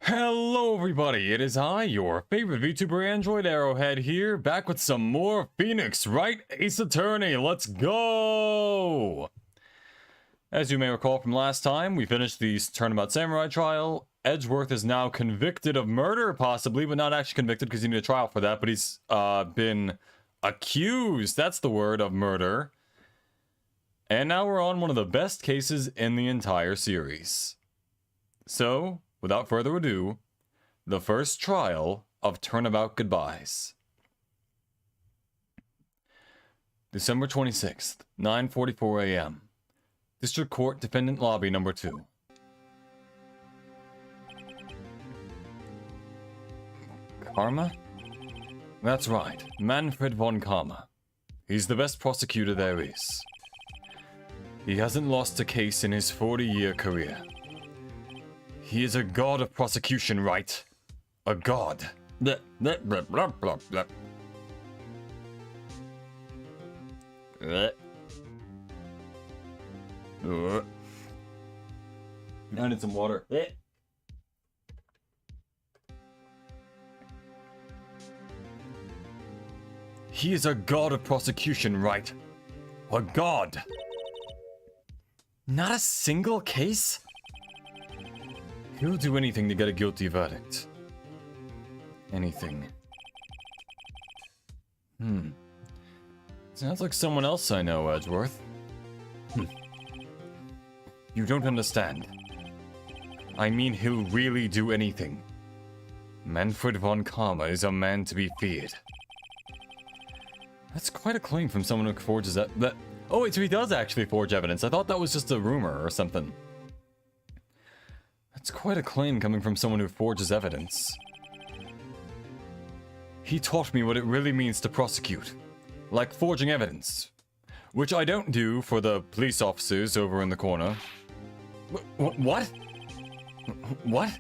Hello everybody, it is I, your favorite VTuber Android Arrowhead here, back with some more Phoenix Wright Ace Attorney. Let's go! As you may recall from last time, we finished the Turnabout Samurai trial. Edgeworth is now convicted of murder, possibly, but not actually convicted because you need a trial for that, but he's been accused, that's the word, of murder. And now we're on one of the best cases in the entire series. So, without further ado, the first trial of Turnabout Goodbyes. December 26th, 9:44 a.m. District Court Defendant Lobby Number 2. Karma? That's right, Manfred von Karma. He's the best prosecutor there is. He hasn't lost a case in his 40-year career. He is a god of prosecution, right? A god. Blah, blah, blah, blah, blah, blah. I need some water. He is a god of prosecution, right? A god. Not a single case? He'll do anything to get a guilty verdict. Anything. Sounds like someone else I know, Edgeworth. You don't understand. I mean, he'll really do anything. Manfred von Karma is a man to be feared. That's quite a claim from someone who forges that. Oh, wait, so he does actually forge evidence. I thought that was just a rumor or something. That's quite a claim coming from someone who forges evidence. He taught me what it really means to prosecute. Like forging evidence. Which I don't do for the police officers over in the corner. What? What?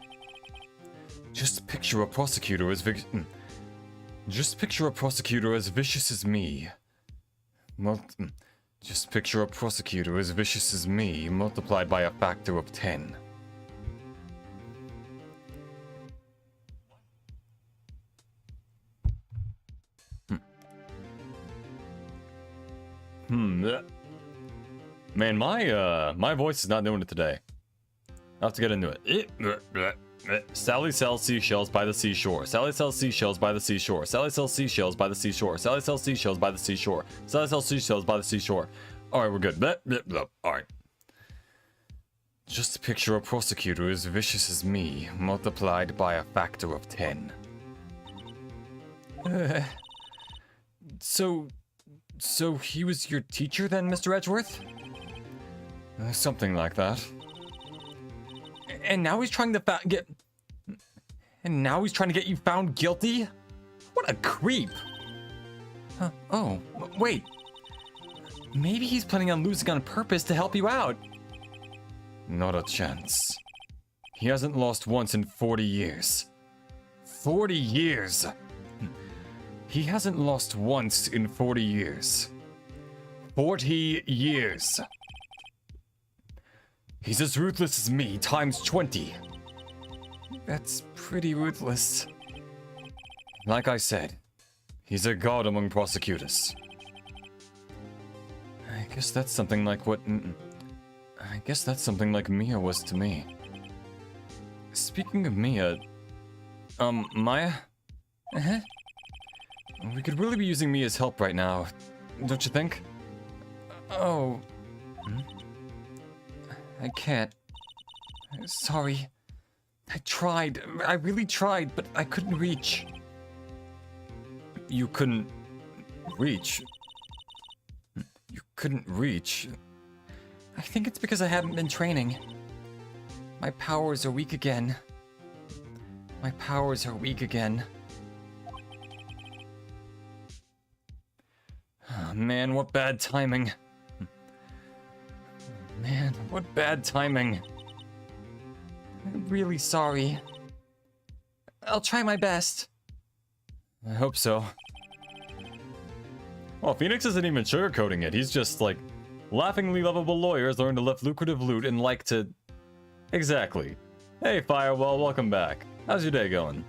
Just picture a prosecutor as vicious as me. Just picture a prosecutor as vicious as me multiplied by a factor of 10. Man, my voice is not doing it today. I'll have to get into it. Sally sells seashells by the seashore. Sally sells seashells by the seashore. Sally sells seashells by the seashore. Sally sells seashells by the seashore. Sally sells seashells by the seashore. Alright, we're good. Alright. Just picture a prosecutor as vicious as me, multiplied by a factor of 10. So he was your teacher then, Mr. Edgeworth? Something like that. And now he's trying to get you found guilty? What a creep! Oh, wait. Maybe he's planning on losing on purpose to help you out. Not a chance. He hasn't lost once in 40 years. 40 years! He hasn't lost once in 40 years. 40 years! He's as ruthless as me, times 20. That's pretty ruthless. Like I said, he's a god among prosecutors. I guess that's something like Mia was to me. Speaking of Mia, Maya? We could really be using Mia's help right now, don't you think? Oh. I can't. Sorry. I tried. I really tried, but I couldn't reach. You couldn't reach? You couldn't reach? I think it's because I haven't been training. My powers are weak again. My powers are weak again. Oh, man, what bad timing. Man, what bad timing. I'm really sorry. I'll try my best. I hope so. Well, Phoenix isn't even sugarcoating it. He's just like, laughingly lovable lawyers learn to lift lucrative loot and like to... Exactly. Hey, Firewall, welcome back. How's your day going?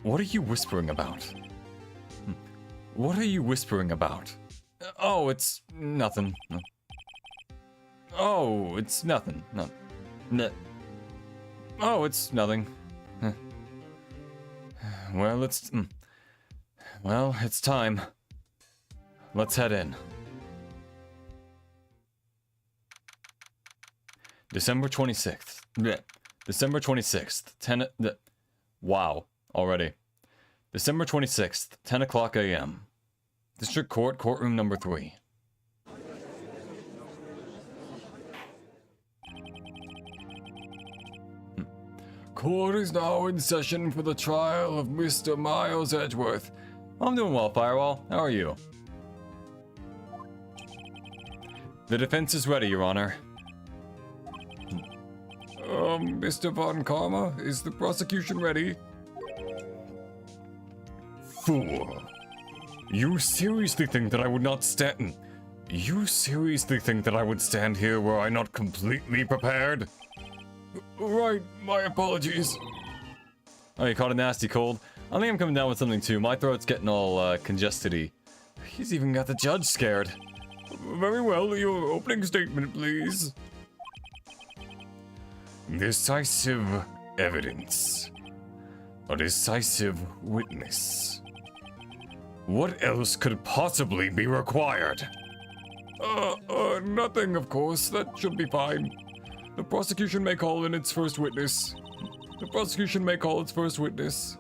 What are you whispering about? What are you whispering about? Oh, it's nothing. No. Oh, it's nothing. No. Oh, it's nothing. Well, it's time. Let's head in. December 26th. Bleh. December 26th. Wow, already. December 26th, 10 o'clock a.m. District Court, courtroom number 3. Court is now in session for the trial of Mr. Miles Edgeworth. I'm doing well, Firewall. How are you? The defense is ready, Your Honor. Mr. Von Karma, is the prosecution ready? Fool. You seriously think that I would not stand... You seriously think that I would stand here were I not completely prepared? Right, my apologies. Oh, you caught a nasty cold? I think I'm coming down with something too. My throat's getting all congested-y. He's even got the judge scared. Very well, your opening statement, please. Decisive evidence. A decisive witness. What else could possibly be required? Nothing, of course. That should be fine. The prosecution may call in its first witness. The prosecution may call its first witness.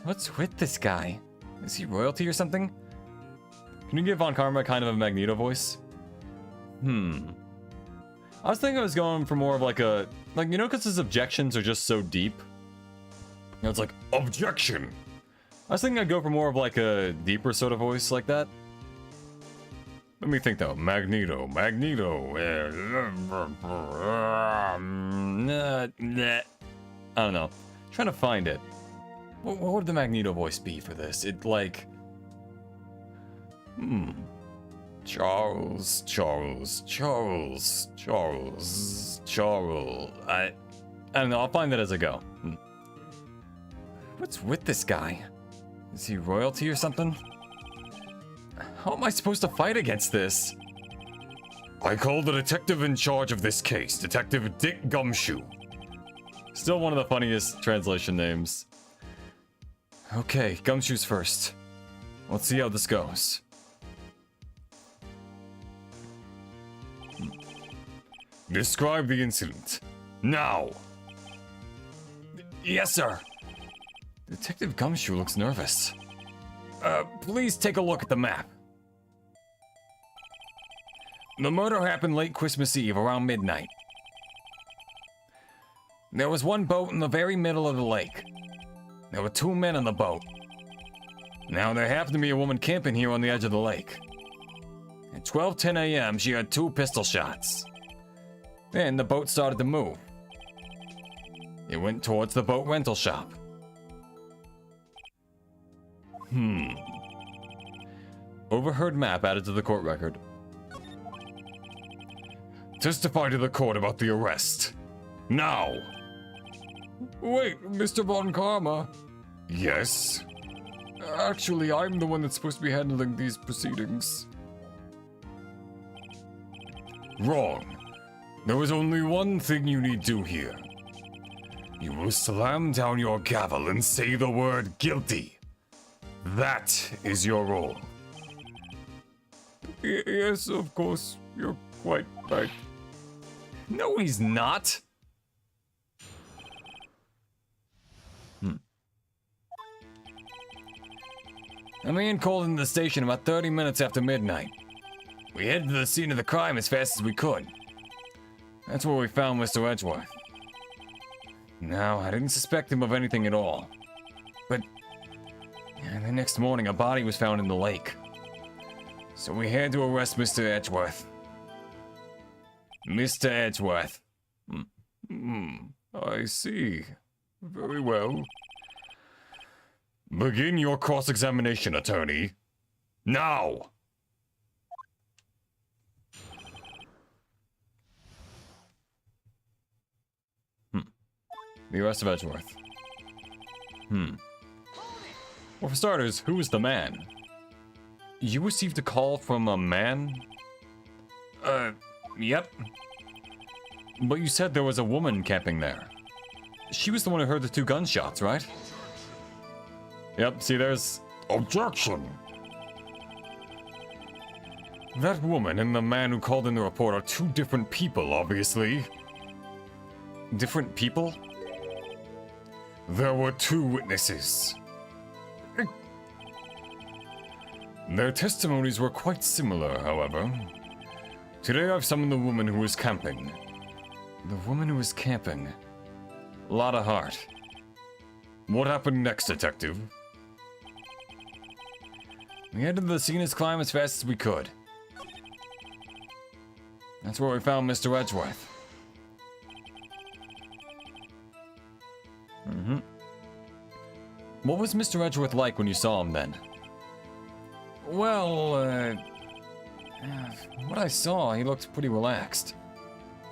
What's with this guy? Is he royalty or something? Can you give Von Karma kind of a Magneto voice? I was thinking I was going for more of like a... Like, you know, because his objections are just so deep. You know, it's like, objection! I was thinking I'd go for more of like a deeper sort of voice like that. Let me think though. Magneto. I don't know. Trying to find it. What would the Magneto voice be for this? It like... Charles. I don't know, I'll find that as I go. What's with this guy? Is he royalty or something? How am I supposed to fight against this? I call the detective in charge of this case, Detective Dick Gumshoe. Still one of the funniest translation names. Okay, Gumshoe's first. Let's see how this goes. Describe the incident. Now! Yes, sir. Detective Gumshoe looks nervous. Please take a look at the map. The murder happened late Christmas Eve, around midnight. There was one boat in the very middle of the lake. There were 2 men on the boat. Now, there happened to be a woman camping here on the edge of the lake. At 12:10 a.m., she heard 2 pistol shots. Then the boat started to move. It went towards the boat rental shop. Overheard map added to the court record. Testify to the court about the arrest. Now! Wait, Mr. Von Karma. Yes? Actually, I'm the one that's supposed to be handling these proceedings. Wrong. There is only one thing you need do here. You will slam down your gavel and say the word guilty. That is your role. Yes, of course. You're quite right. No, he's not. A man called into the station about 30 minutes after midnight. We headed to the scene of the crime as fast as we could. That's where we found Mr. Edgeworth. Now, I didn't suspect him of anything at all. But the next morning, a body was found in the lake. So we had to arrest Mr. Edgeworth. Mr. Edgeworth. I see. Very well. Begin your cross-examination, attorney. Now! The arrest of Edgeworth. Well, for starters, who is the man? You received a call from a man? Yep. But you said there was a woman camping there. She was the one who heard the 2 gunshots, right? Yep, see, there's... Objection! That woman and the man who called in the report are 2 different people, obviously. Different people? There were 2 witnesses. Their testimonies were quite similar, however. Today I've summoned the woman who was camping. The woman who was camping. Lot of heart. What happened next, Detective? We headed to the scene as climb as fast as we could. That's where we found Mr. Edgeworth. What was Mr. Edgeworth like when you saw him then? Well, what I saw, he looked pretty relaxed.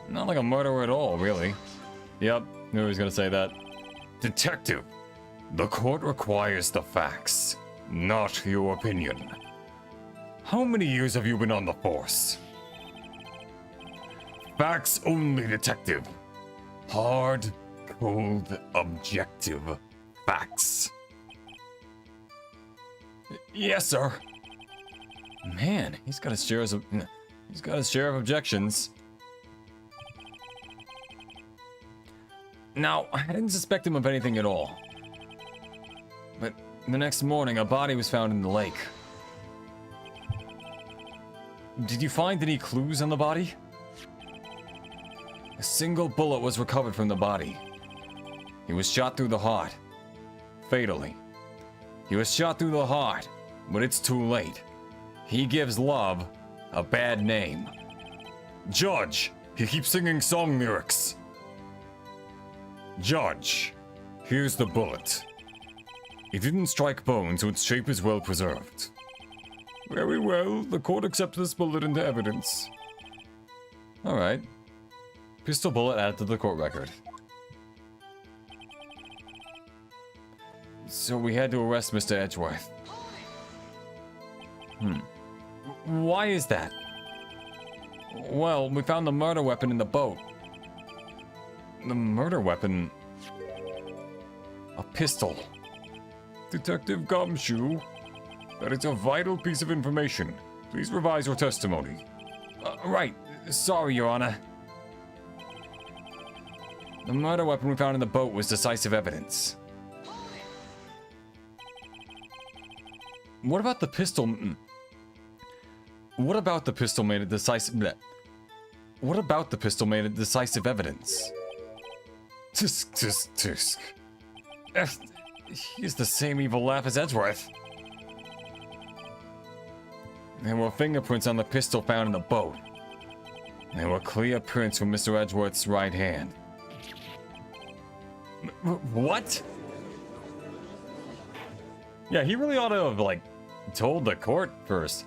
Not like a murderer at all, really. Yep, knew he was gonna say that. Detective, the court requires the facts, not your opinion. How many years have you been on the force? Facts only, Detective. Hard, cold, objective facts. Yes, sir. Man, he's got his share of objections. Now, I didn't suspect him of anything at all. But the next morning, a body was found in the lake. Did you find any clues on the body? A single bullet was recovered from the body. He was shot through the heart. Fatally. He was shot through the heart, but it's too late. He gives love a bad name. Judge, he keeps singing song lyrics. Judge, here's the bullet. It didn't strike bone, so its shape is well preserved. Very well, the court accepts this bullet into evidence. Alright. Pistol bullet added to the court record. So we had to arrest Mr. Edgeworth. Why is that? Well, we found the murder weapon in the boat. The murder weapon? A pistol. Detective Gumshoe, that is a vital piece of information. Please revise your testimony. Right. Sorry, Your Honor. The murder weapon we found in the boat was decisive evidence. What about the pistol? What about the pistol made it decisive? What about the pistol made it decisive evidence? Tisk, tisk, tisk. He's the same evil laugh as Edgeworth. There were fingerprints on the pistol found in the boat. There were clear prints from Mr. Edgeworth's right hand. What? Yeah, he really ought to have, like, told the court first.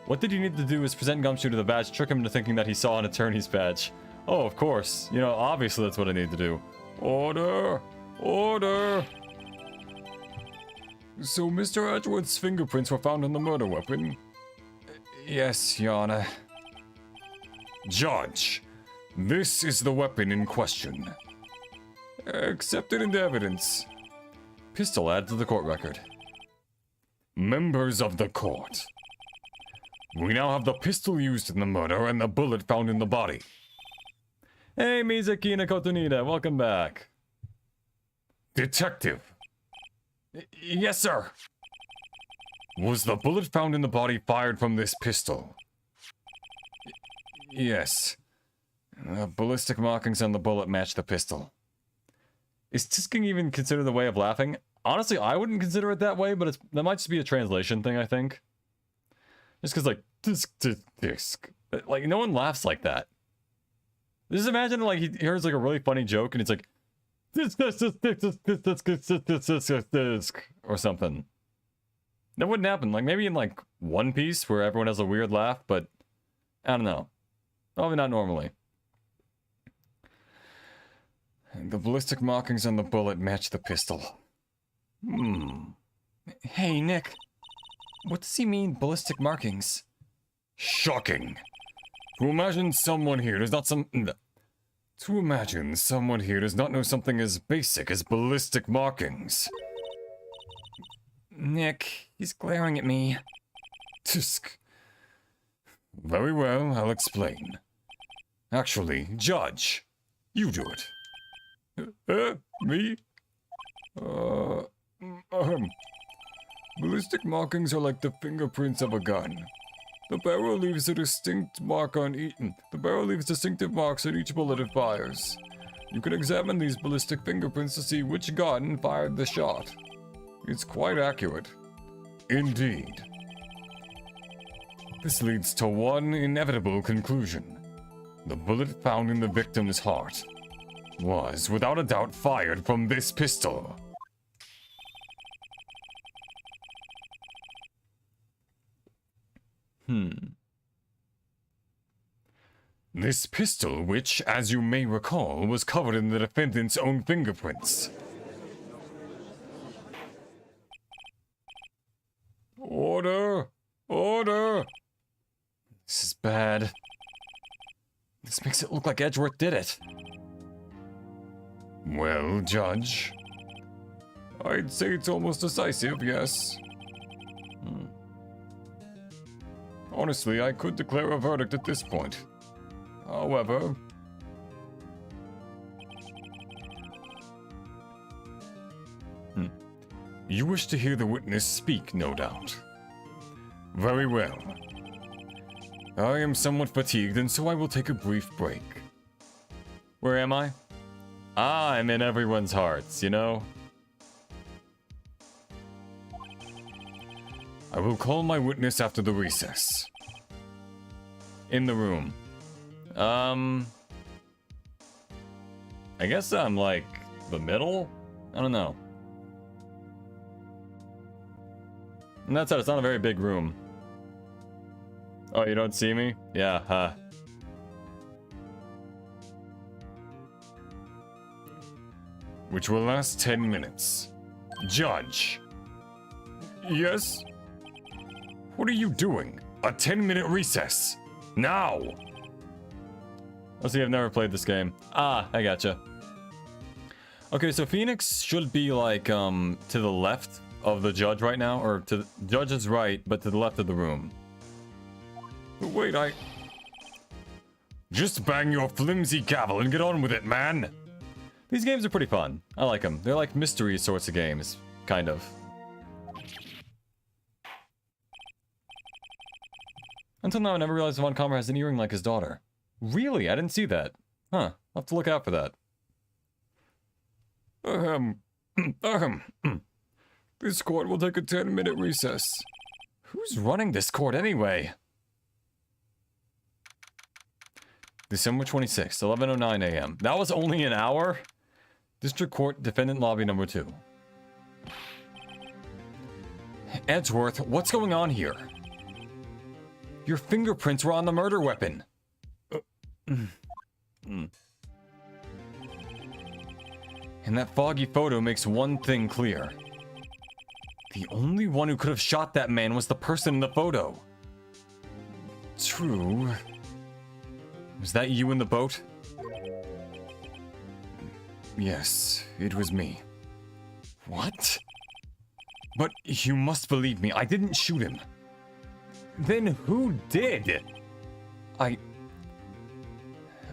What did he need to do is present Gumshoe to the badge, trick him into thinking that he saw an attorney's badge. Oh, of course. You know, obviously that's what I need to do. Order! Order! So Mr. Edgeworth's fingerprints were found on the murder weapon? Yes, Your Honor. Judge, this is the weapon in question. Accepted into evidence. Pistol added to the court record. Members of the court. We now have the pistol used in the murder and the bullet found in the body. Hey, Mizaki Kotonida, welcome back. Detective. Yes, sir. Was the bullet found in the body fired from this pistol? Yes. The ballistic markings on the bullet match the pistol. Is tisking even considered the way of laughing? Honestly, I wouldn't consider it that way, but that might just be a translation thing, I think. Just because, like, tisk, tisk, tisk. Like, no one laughs like that. Just imagine, like, he hears, like, a really funny joke, and it's like, tisk, tisk, tisk, tisk, tisk, tisk, tisk, tisk, tisk, or something. That wouldn't happen. Like, maybe in, like, One Piece, where everyone has a weird laugh, but I don't know. Probably not normally. The ballistic markings on the bullet match the pistol. Hey, Nick. What does he mean, ballistic markings? Shocking. To imagine someone here does not know something as basic as ballistic markings. Nick, he's glaring at me. Tisk. Very well, I'll explain. Actually, Judge, you do it. Me? Ballistic markings are like the fingerprints of a gun. The barrel leaves a distinct mark on each. The barrel leaves distinctive marks on each bullet it fires. You can examine these ballistic fingerprints to see which gun fired the shot. It's quite accurate. Indeed. This leads to one inevitable conclusion. The bullet found in the victim's heart was, without a doubt, fired from this pistol. This pistol, which, as you may recall, was covered in the defendant's own fingerprints. Order! Order! This is bad. This makes it look like Edgeworth did it. Well, Judge, I'd say it's almost decisive, yes. Honestly, I could declare a verdict at this point. However... You wish to hear the witness speak, no doubt. Very well. I am somewhat fatigued, and so I will take a brief break. Where am I? I'm in everyone's hearts, you know? I will call my witness after the recess. In the room. I guess I'm like the middle? I don't know. And that said, it's not a very big room. Oh, you don't see me? Yeah, huh. Which will last 10 minutes. Judge. Yes? What are you doing? A 10-minute recess. Now! Let's see, I've never played this game. Ah, I gotcha. Okay, so Phoenix should be like, to the left of the judge right now, or to the judge's right, but to the left of the room. But wait, Just bang your flimsy gavel and get on with it, man! These games are pretty fun. I like them. They're like mystery sorts of games. Kind of. Until now, I never realized Von Commer has an earring like his daughter. Really? I didn't see that. Huh. I'll have to look out for that. This court will take a 10-minute recess. Who's running this court anyway? December 26th, 11:09 a.m. That was only an hour? District Court, Defendant Lobby number 2. Edgeworth, what's going on here? Your fingerprints were on the murder weapon. And that foggy photo makes one thing clear. The only one who could have shot that man was the person in the photo. True. Was that you in the boat? Yes, it was me. What? But you must believe me, I didn't shoot him. Then who did? I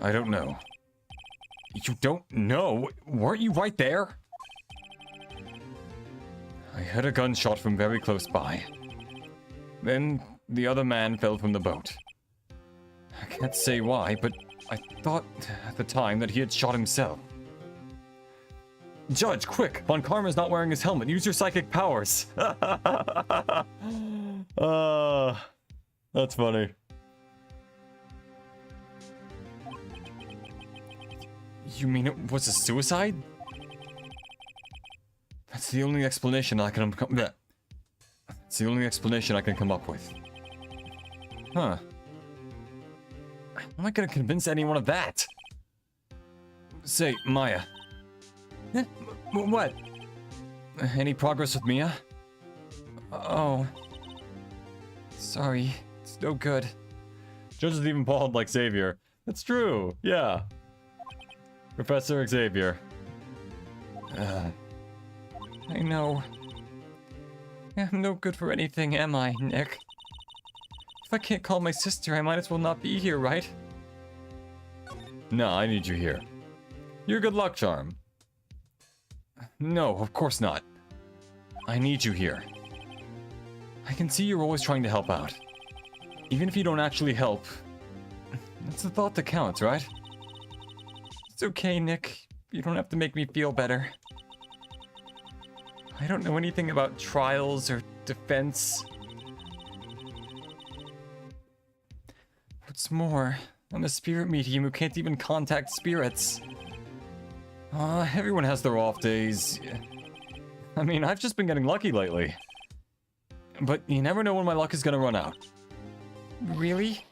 don't know. You don't know? Weren't you right there? I heard a gunshot from very close by. Then the other man fell from the boat. I can't say why, but I thought at the time that he had shot himself. Judge, quick! Von Karma's not wearing his helmet. Use your psychic powers. That's funny. You mean it was a suicide? That's the only explanation I can come. It's the only explanation I can come up with. Huh. I'm not gonna convince anyone of that. Say, Maya, What? Any progress with Mia? Oh. Sorry. It's no good. Judge is even bald like Xavier. That's true. Yeah. Professor Xavier. I know. I'm no good for anything, am I, Nick? If I can't call my sister, I might as well not be here, right? No, I need you here. You're a good luck charm. No, of course not. I need you here. I can see you're always trying to help out. Even if you don't actually help, that's the thought that counts, right? It's okay, Nick. You don't have to make me feel better. I don't know anything about trials or defense. What's more, I'm a spirit medium who can't even contact spirits. Everyone has their off days. I mean, I've just been getting lucky lately. But you never know when my luck is gonna run out. Really?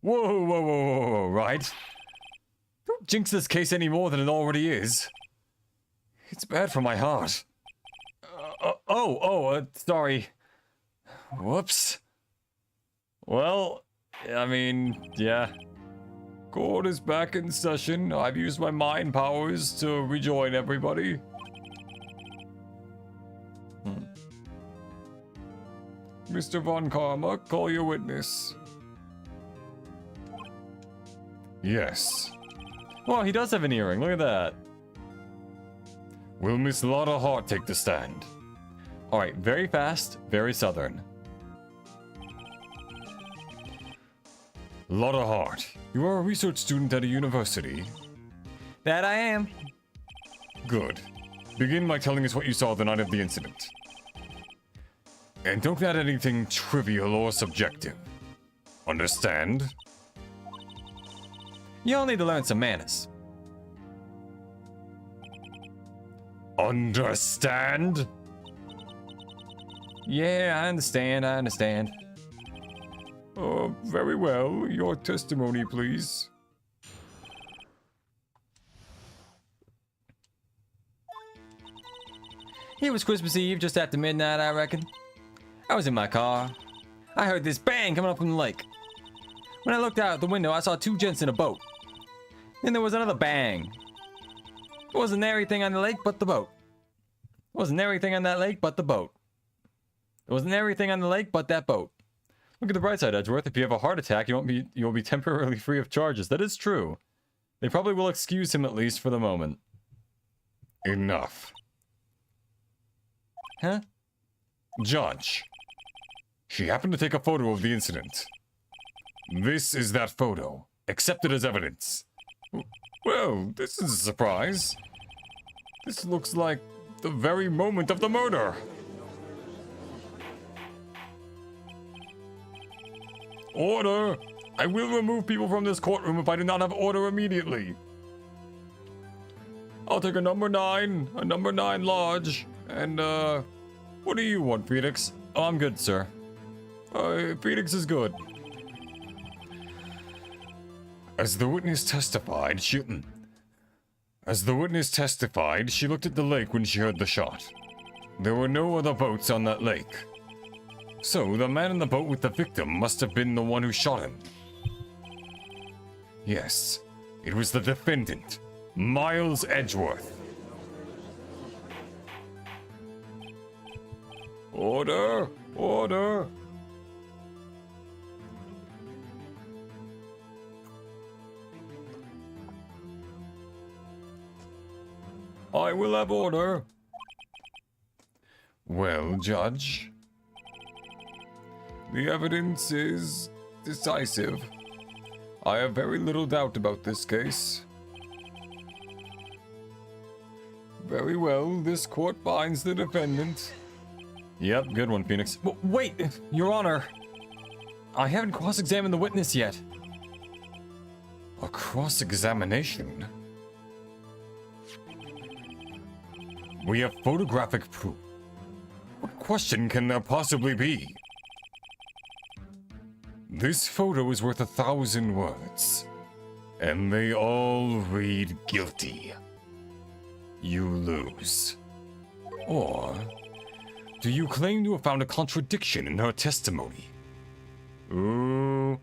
Whoa, whoa, whoa, whoa, right? Don't jinx this case any more than it already is. It's bad for my heart. Sorry. Whoops. Well, I mean, yeah. Court is back in session. I've used my mind powers to rejoin everybody. Mr. Von Karma, call your witness. Yes. Well, he does have an earring. Look at that. Will Miss Lotta Hart take the stand? Alright, very fast, very southern. Lotta Hart, you are a research student at a university. That I am. Good. Begin by telling us what you saw the night of the incident. And don't add anything trivial or subjective. Understand? You'll need to learn some manners. Understand? Yeah, I understand. Very well. Your testimony, please. It was Christmas Eve, just after midnight, I reckon. I was in my car. I heard this bang coming up from the lake. When I looked out the window, I saw two gents in a boat. Then there was another bang. There wasn't anything on the lake but the boat. There wasn't anything on that lake but the boat. There wasn't anything on the lake but that boat. Look at the bright side, Edgeworth. If you have a heart attack, you'll be temporarily free of charges. That is true. They probably will excuse him at least for the moment. Enough. Huh? Judge. She happened to take a photo of the incident. This is that photo. Accepted as evidence. Well, this is a surprise. This looks like the very moment of the murder. Order! I will remove people from this courtroom if I do not have order immediately. I'll take a number 9 large, and what do you want, Phoenix? Oh, I'm good, sir. Phoenix is good. As the witness testified, she looked at the lake when she heard the shot. There were no other boats on that lake. So, the man in the boat with the victim must have been the one who shot him. Yes, it was the defendant, Miles Edgeworth. Order! Order! I will have order. Well, Judge, the evidence is decisive. I have very little doubt about this case. Very well, this court finds the defendant. Yep, good one, Phoenix. Wait, Your Honor. I haven't cross-examined the witness yet. A cross-examination? We have photographic proof. What question can there possibly be? This photo is worth 1,000 words, and they all read guilty. you lose. Or do you claim to have found a contradiction in her testimony? Ooh.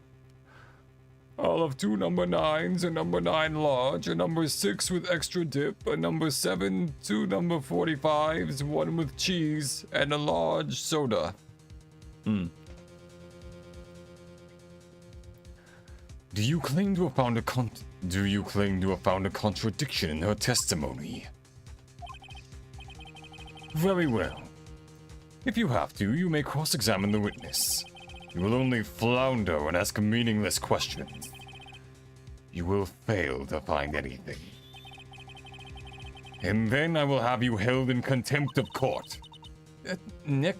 I'll have 2 number 9s, a number 9 large, a number 6 with extra dip, a number 7, 2 number 45s, 1 with cheese, and a large soda. Do you claim to have found a contradiction in her testimony? Very well. If you have to, you may cross-examine the witness. You will only flounder and ask meaningless questions. You will fail to find anything. And then I will have you held in contempt of court. Nick?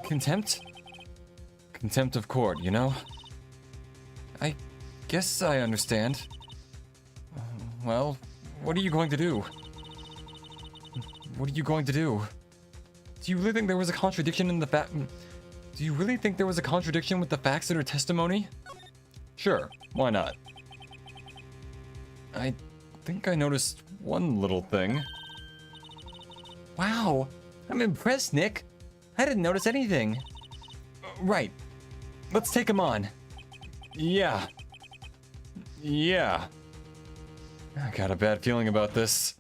Contempt? Contempt of court, you know? I guess I understand. Well, what are you going to do? What are you going to do? Do you really think there was a contradiction in the fact? Do you really think there was a contradiction with the facts in her testimony? Sure, why not? I think I noticed one little thing. Wow, I'm impressed, Nick. I didn't notice anything. Right. Let's take him on. Yeah. I got a bad feeling about this.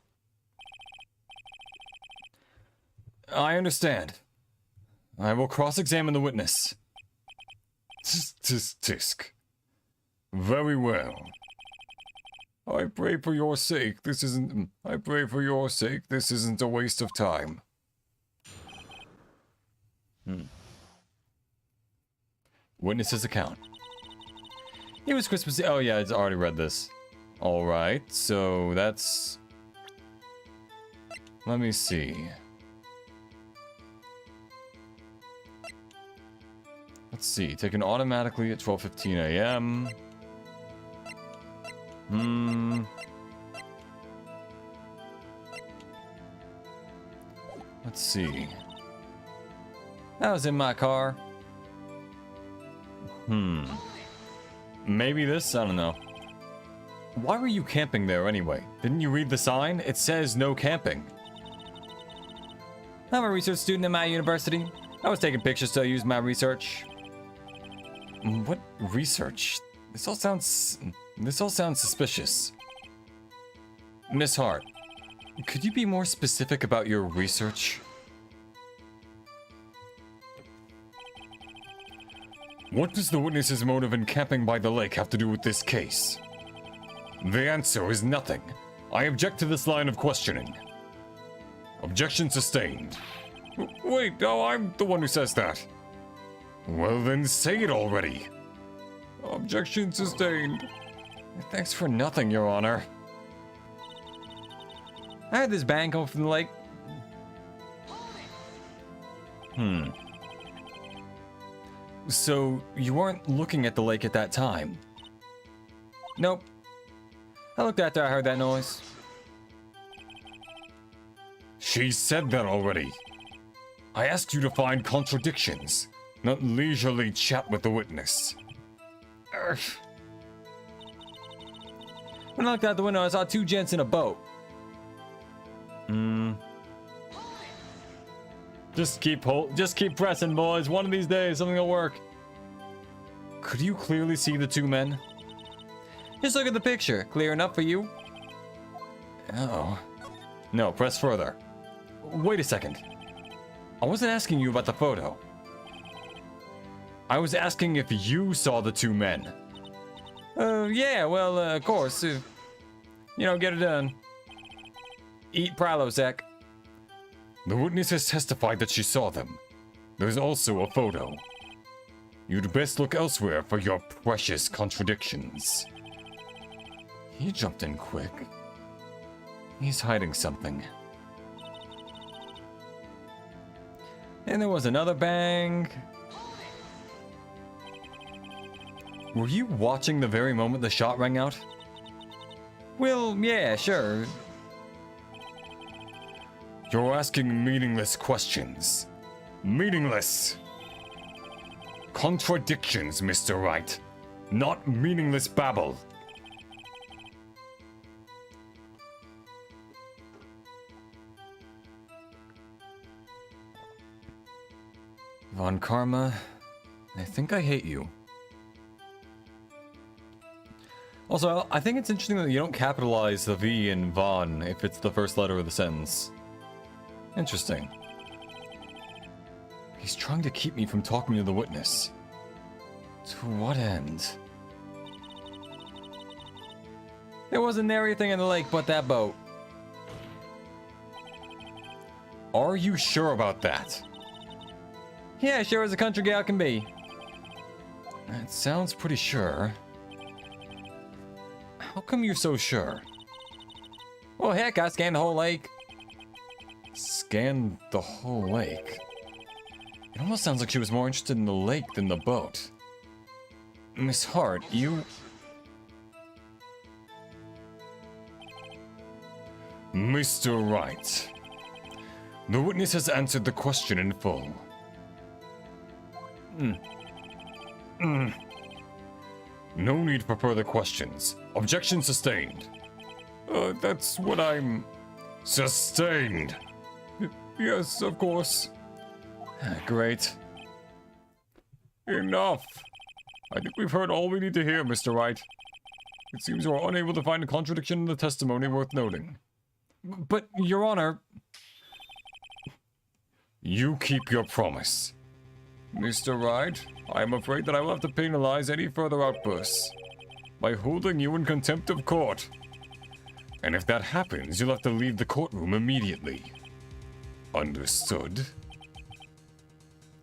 I understand. I will cross-examine the witness. Tisk. Very well. I pray for your sake this isn't a waste of time. Witness's account. It was Christmas. Oh yeah, I already read this. Alright, so that's... Let me see. Let's see, taken automatically at 12:15 a.m. Let's see. That was in my car. Maybe this? I don't know. Why were you camping there anyway? Didn't you read the sign? It says no camping. I'm a research student at my university. I was taking pictures to use my research. What research? This all sounds suspicious. Miss Hart, could you be more specific about your research? What does the witness's motive in camping by the lake have to do with this case? The answer is nothing. I object to this line of questioning. Objection sustained. Wait, no, I'm the one who says that. Well then say it already. Objection sustained. Thanks for nothing, Your Honor. I heard this bang come from the lake. So, you weren't looking at the lake at that time? Nope. I looked after I heard that noise. She said that already. I asked you to find contradictions, not leisurely chat with the witness. When I looked out the window, I saw 2 gents in a boat. Just keep pressing, boys. One of these days, something will work. Could you clearly see the 2 men? Just look at the picture. Clear enough for you? Oh. No, press further. Wait a second. I wasn't asking you about the photo. I was asking if you saw the 2 men. Yeah, well, of course. You know, get it done. Eat Prilosec. The witness has testified that she saw them. There's also a photo. You'd best look elsewhere for your precious contradictions. He jumped in quick. He's hiding something. And there was another bang. Were you watching the very moment the shot rang out? Well, yeah, sure. You're asking meaningless questions. Meaningless. Contradictions, Mr. Wright. Not meaningless babble. Von Karma, I think I hate you. Also, I think it's interesting that you don't capitalize the V in Von if it's the first letter of the sentence. Interesting. He's trying to keep me from talking to the witness. To what end? There wasn't anything in the lake but that boat. Are you sure about that? Yeah, sure as a country gal can be. That sounds pretty sure. How come you're so sure? Well, heck, I scanned the whole lake. Scanned the whole lake? It almost sounds like she was more interested in the lake than the boat. Miss Hart, you... Mr. Wright. The witness has answered the question in full. No need for further questions. Objection sustained. That's what I'm... Sustained. Yes, of course. Great. Enough. I think we've heard all we need to hear, Mr. Wright. It seems we're unable to find a contradiction in the testimony worth noting. But, Your Honor... You keep your promise. Mr. Wright, I am afraid that I will have to penalize any further outbursts by holding you in contempt of court. And if that happens, you'll have to leave the courtroom immediately. Understood?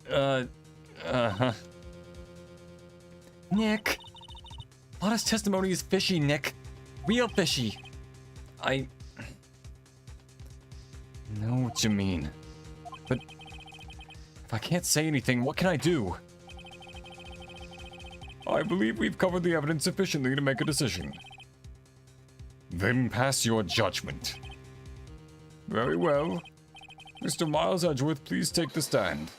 Uh-huh. Nick. Lotta's testimony is fishy, Nick. Real fishy. I know what you mean. But if I can't say anything, what can I do? I believe we've covered the evidence sufficiently to make a decision. Then pass your judgment. Very well. Mr. Miles Edgeworth, please take the stand.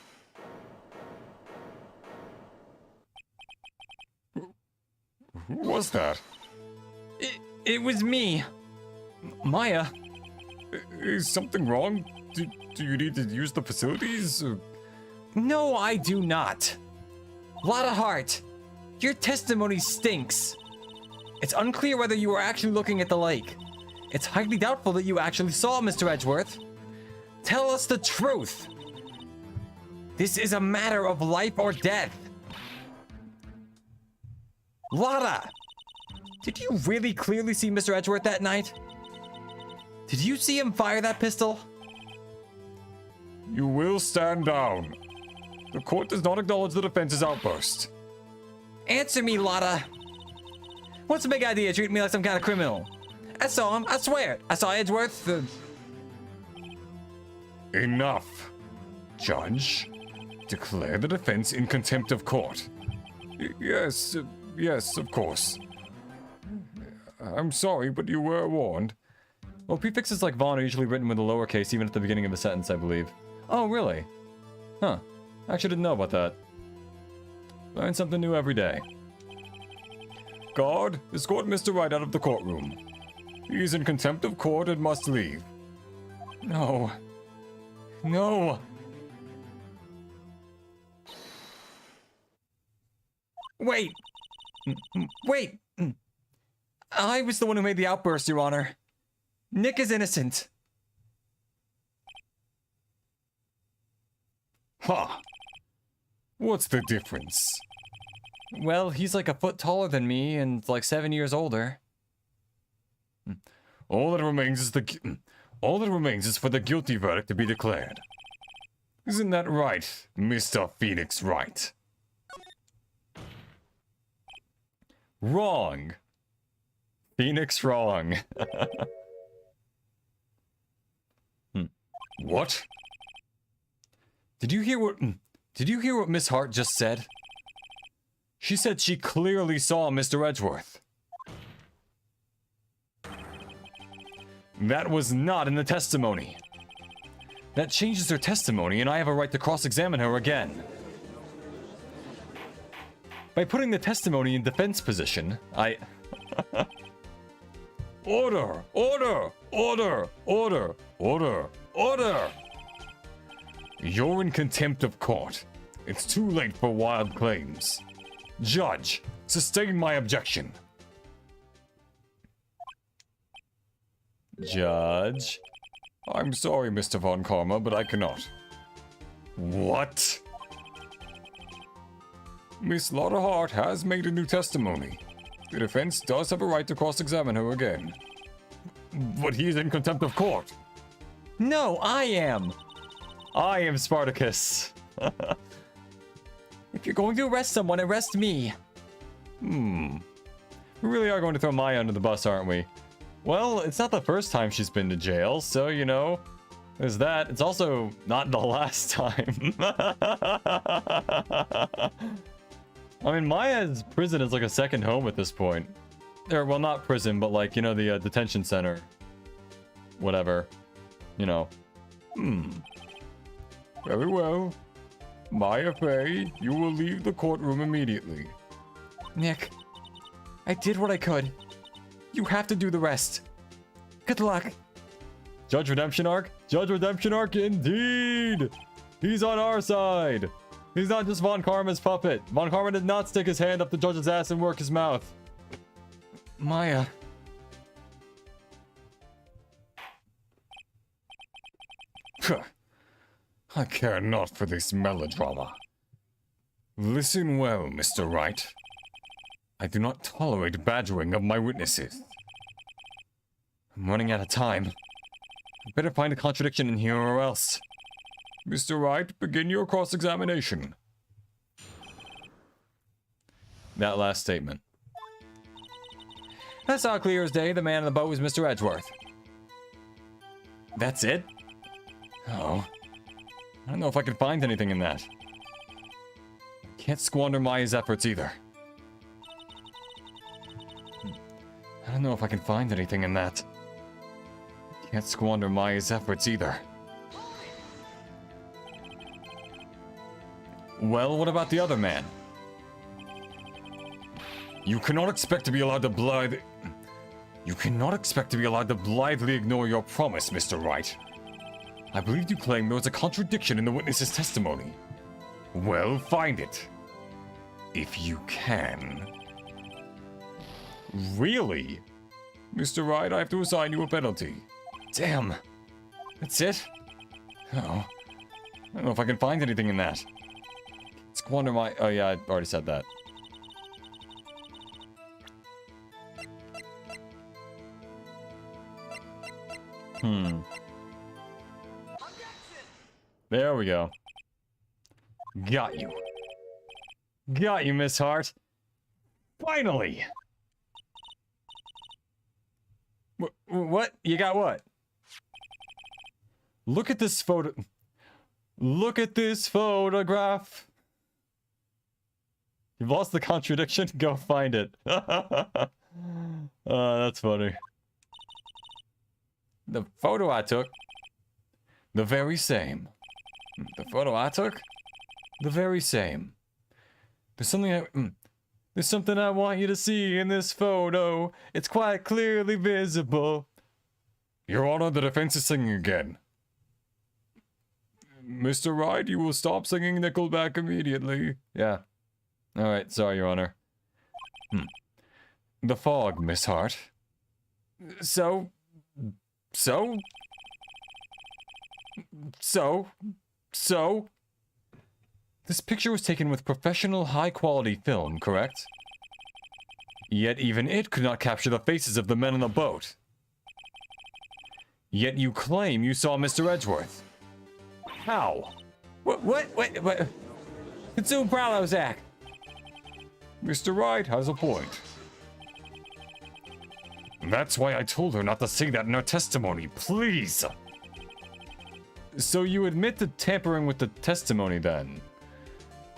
Who was that? It was me. Maya. Is something wrong? Do you need to use the facilities? No, I do not. Lotta Hart, your testimony stinks. It's unclear whether you were actually looking at the lake. It's highly doubtful that you actually saw Mr. Edgeworth. Tell us the truth. This is a matter of life or death. Lotta, did you really clearly see Mr. Edgeworth that night? Did you see him fire that pistol? You will stand down. The court does not acknowledge the defense's outburst. Answer me, Lotta. What's the big idea treating me like some kind of criminal? I saw him, I swear it. I saw Edgeworth. Enough. Judge, declare the defense in contempt of court. Yes, of course. I'm sorry, but you were warned. Well, prefixes like Vaughn are usually written with a lowercase even at the beginning of the sentence, I believe. Oh, really? Huh. I actually didn't know about that. Learn something new every day. Guard, escort Mr. Wright out of the courtroom. He is in contempt of court and must leave. No. No. Wait. Wait. I was the one who made the outburst, Your Honor. Nick is innocent. Huh. What's the difference? Well, he's like a foot taller than me and like 7 years older. All that remains is for the guilty verdict to be declared. Isn't that right, Mr. Phoenix Wright? Wrong. Phoenix wrong. What? Did you hear what Miss Hart just said? She said she clearly saw Mr. Edgeworth. That was not in the testimony. That changes her testimony, and I have a right to cross-examine her again. By putting the testimony in defense position, I... Order! Order! Order! Order! Order! Order! You're in contempt of court. It's too late for wild claims. Judge, sustain my objection. Judge? I'm sorry, Mr. Von Karma, but I cannot. What? Miss Lotta Hart has made a new testimony. The defense does have a right to cross-examine her again. But he is in contempt of court. No, I am. I am Spartacus. If you're going to arrest someone, arrest me. We really are going to throw Maya under the bus, aren't we? Well, it's not the first time she's been to jail, so, you know, there's that. It's also not the last time. I mean, Maya's prison is like a second home at this point. Or, well, not prison, but like, you know, the detention center. Whatever. You know. Very well. Maya Fey, you will leave the courtroom immediately. Nick, I did what I could. You have to do the rest. Good luck. Judge Redemption Arc? Judge Redemption Arc indeed! He's on our side! He's not just Von Karma's puppet. Von Karma did not stick his hand up the judge's ass and work his mouth. Maya. I care not for this melodrama. Listen well, Mr. Wright. I do not tolerate badgering of my witnesses. I'm running out of time. I better find a contradiction in here or else. Mr. Wright, begin your cross-examination. That last statement. I saw clear as day the man in the boat was Mr. Edgeworth. That's it? Oh. I don't know if I can find anything in that. I can't squander Maya's efforts either. I don't know if I can find anything in that. Can't squander Maya's efforts either. Well, what about the other man? You cannot expect to be allowed to blithely ignore your promise, Mr. Wright. I believe you claim there was a contradiction in the witness's testimony. Well, find it. If you can. Really? Mr. Wright, I have to assign you a penalty. Damn. That's it? Oh. I don't know if I can find anything in that. Squander my... Oh yeah, I already said that. There we go. Got you. Got you, Miss Hart. Finally! What? You got what? Look at this photo. Look at this photograph. You've lost the contradiction? Go find it. That's funny. The photo I took. The very same. The photo I took? The very same. There's something I want you to see in this photo. It's quite clearly visible. Your Honor, the defense is singing again. Mr. Wright, you will stop singing Nickelback immediately. Yeah. Alright, sorry, Your Honor. The fog, Miss Hart. So? This picture was taken with professional, high-quality film, correct? Yet even it could not capture the faces of the men on the boat. Yet you claim you saw Mr. Edgeworth. How? What? Consume Prozac. Mr. Wright has a point. That's why I told her not to say that in her testimony, please! So you admit to tampering with the testimony, then?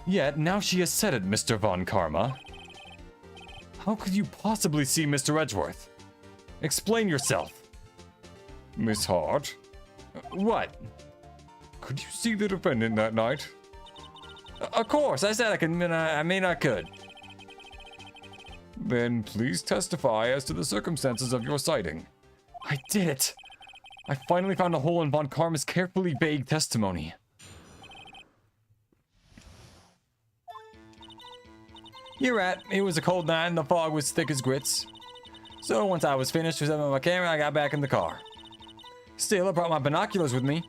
Yet, now she has said it, Mr. Von Karma. How could you possibly see Mr. Edgeworth? Explain yourself. Miss Hart? What? Could you see the defendant that night? Of course, I said I could, I mean I could. Then please testify as to the circumstances of your sighting. I did it! I finally found a hole in Von Karma's carefully vague testimony. You're right, it was a cold night and the fog was thick as grits. So once I was finished with my camera, I got back in the car. Still, I brought my binoculars with me.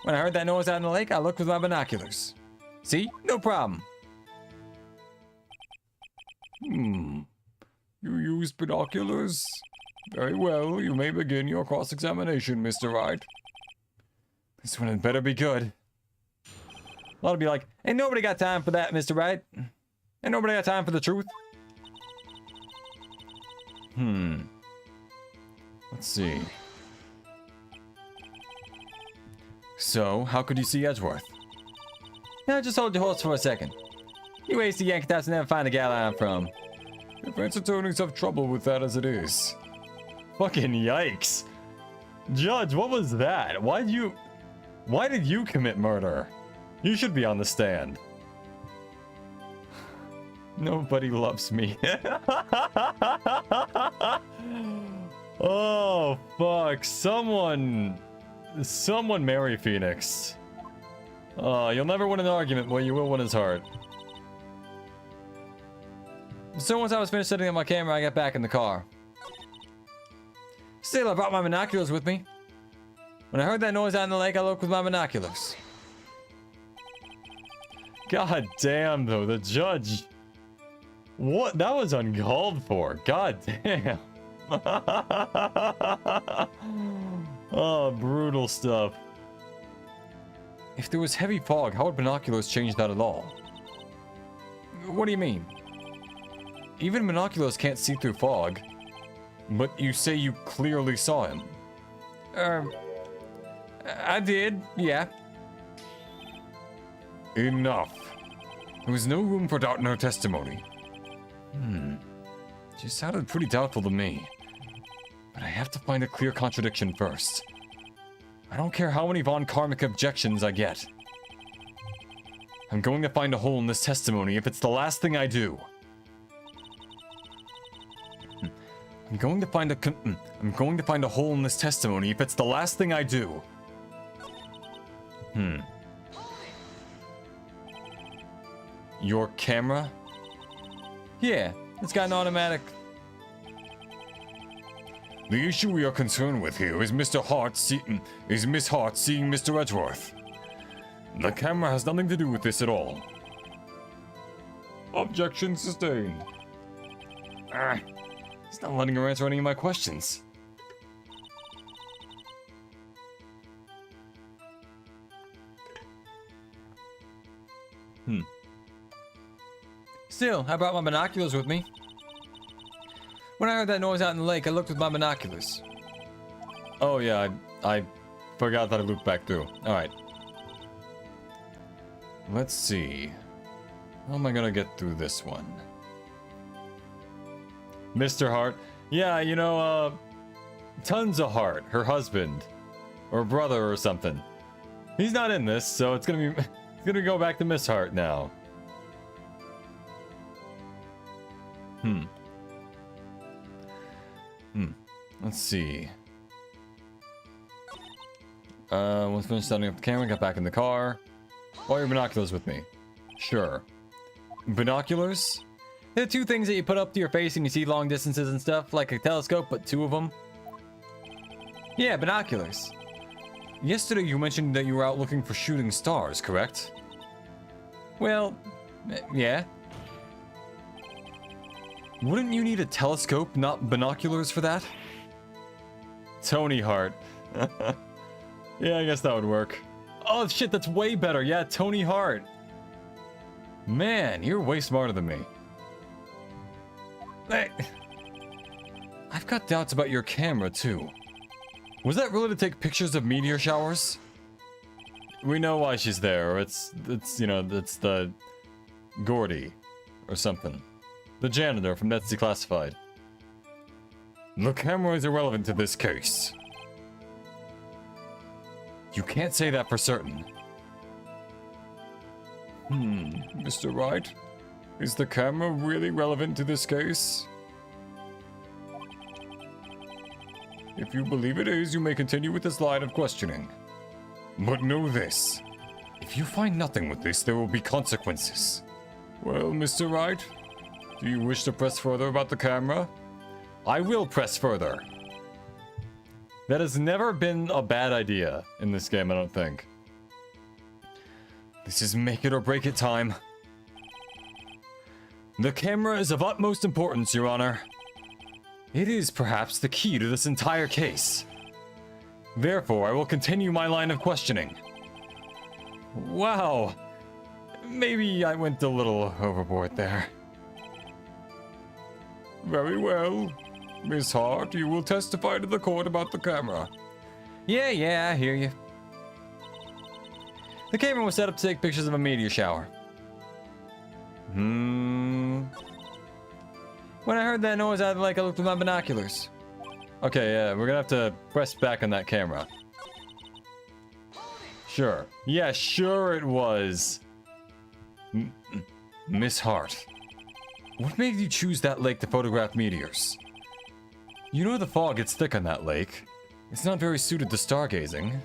When I heard that noise out in the lake, I looked with my binoculars. See? No problem. You used binoculars? Very well, you may begin your cross-examination, Mr. Wright. This one had better be good. A lot will be like, ain't nobody got time for that, Mr. Wright. Ain't nobody got time for the truth. Let's see. So, how could you see Edgeworth? Now, just hold your horse for a second. You waste the Yankee to never find the gal I'm from. Defense attorneys have trouble with that as it is. Fucking yikes. Judge, what was that? Why did you commit murder? You should be on the stand. Nobody loves me. Oh, fuck. Someone marry Phoenix. You'll never win an argument, but you will win his heart. So once I was finished setting up my camera, I got back in the car. Still, I brought my binoculars with me. When I heard that noise out in the lake, I looked with my binoculars. God damn, though, the judge. What? That was uncalled for. God damn. Oh, brutal stuff. If there was heavy fog, how would binoculars change that at all? What do you mean? Even binoculars can't see through fog. But you say you clearly saw him. I did, yeah. Enough. There was no room for doubt in her testimony. She sounded pretty doubtful to me. But I have to find a clear contradiction first. I don't care how many Von Karmic objections I get. I'm going to find a hole in this testimony if it's the last thing I do. I'm going to find a hole in this testimony if it's the last thing I do. Your camera? Yeah, it's got an automatic. The issue we are concerned with here is Miss Hart seeing Mr. Edgeworth. The camera has nothing to do with this at all. Objection sustained. He's not letting her answer any of my questions. Still, I brought my binoculars with me. When I heard that noise out in the lake, I looked with my binoculars. Oh yeah, I forgot that I looped back through. Alright. Let's see. How am I gonna get through this one? Mr. Hart. Yeah, you know, Tons of Hart, her husband. Or brother or something. He's not in this, so it's gonna go back to Miss Hart now. Let's see. Once finished setting up the camera, got back in the car. All your binoculars with me. Sure. Binoculars? They're two things that you put up to your face and you see long distances and stuff, like a telescope, but two of them. Yeah, binoculars. Yesterday you mentioned that you were out looking for shooting stars, correct? Well, yeah. Wouldn't you need a telescope, not binoculars for that? Tony Hart. Yeah, I guess that would work. Oh shit, that's way better. Yeah, Tony Hart. Man, you're way smarter than me. Hey. I've got doubts about your camera, too. Was that really to take pictures of meteor showers? We know why she's there. It's you know, it's the Gordy or something. The janitor from Net's Declassified. The camera is irrelevant to this case. You can't say that for certain. Mr. Wright? Is the camera really relevant to this case? If you believe it is, you may continue with this line of questioning. But know this. If you find nothing with this, there will be consequences. Well, Mr. Wright, Do you wish to press further about the camera? I will press further. That has never been a bad idea in this game, I don't think. This is make it or break it time. The camera is of utmost importance, Your Honor. It is perhaps the key to this entire case. Therefore, I will continue my line of questioning. Wow. Maybe I went a little overboard there. Very well. Miss Hart, you will testify to the court about the camera. Yeah, I hear you. The camera was set up to take pictures of a meteor shower. When I heard that noise, I looked with my binoculars. Okay, yeah, we're gonna have to press back on that camera. Sure. Yeah, sure it was. Miss Hart. What made you choose that lake to photograph meteors? You know the fog gets thick on that lake. It's not very suited to stargazing.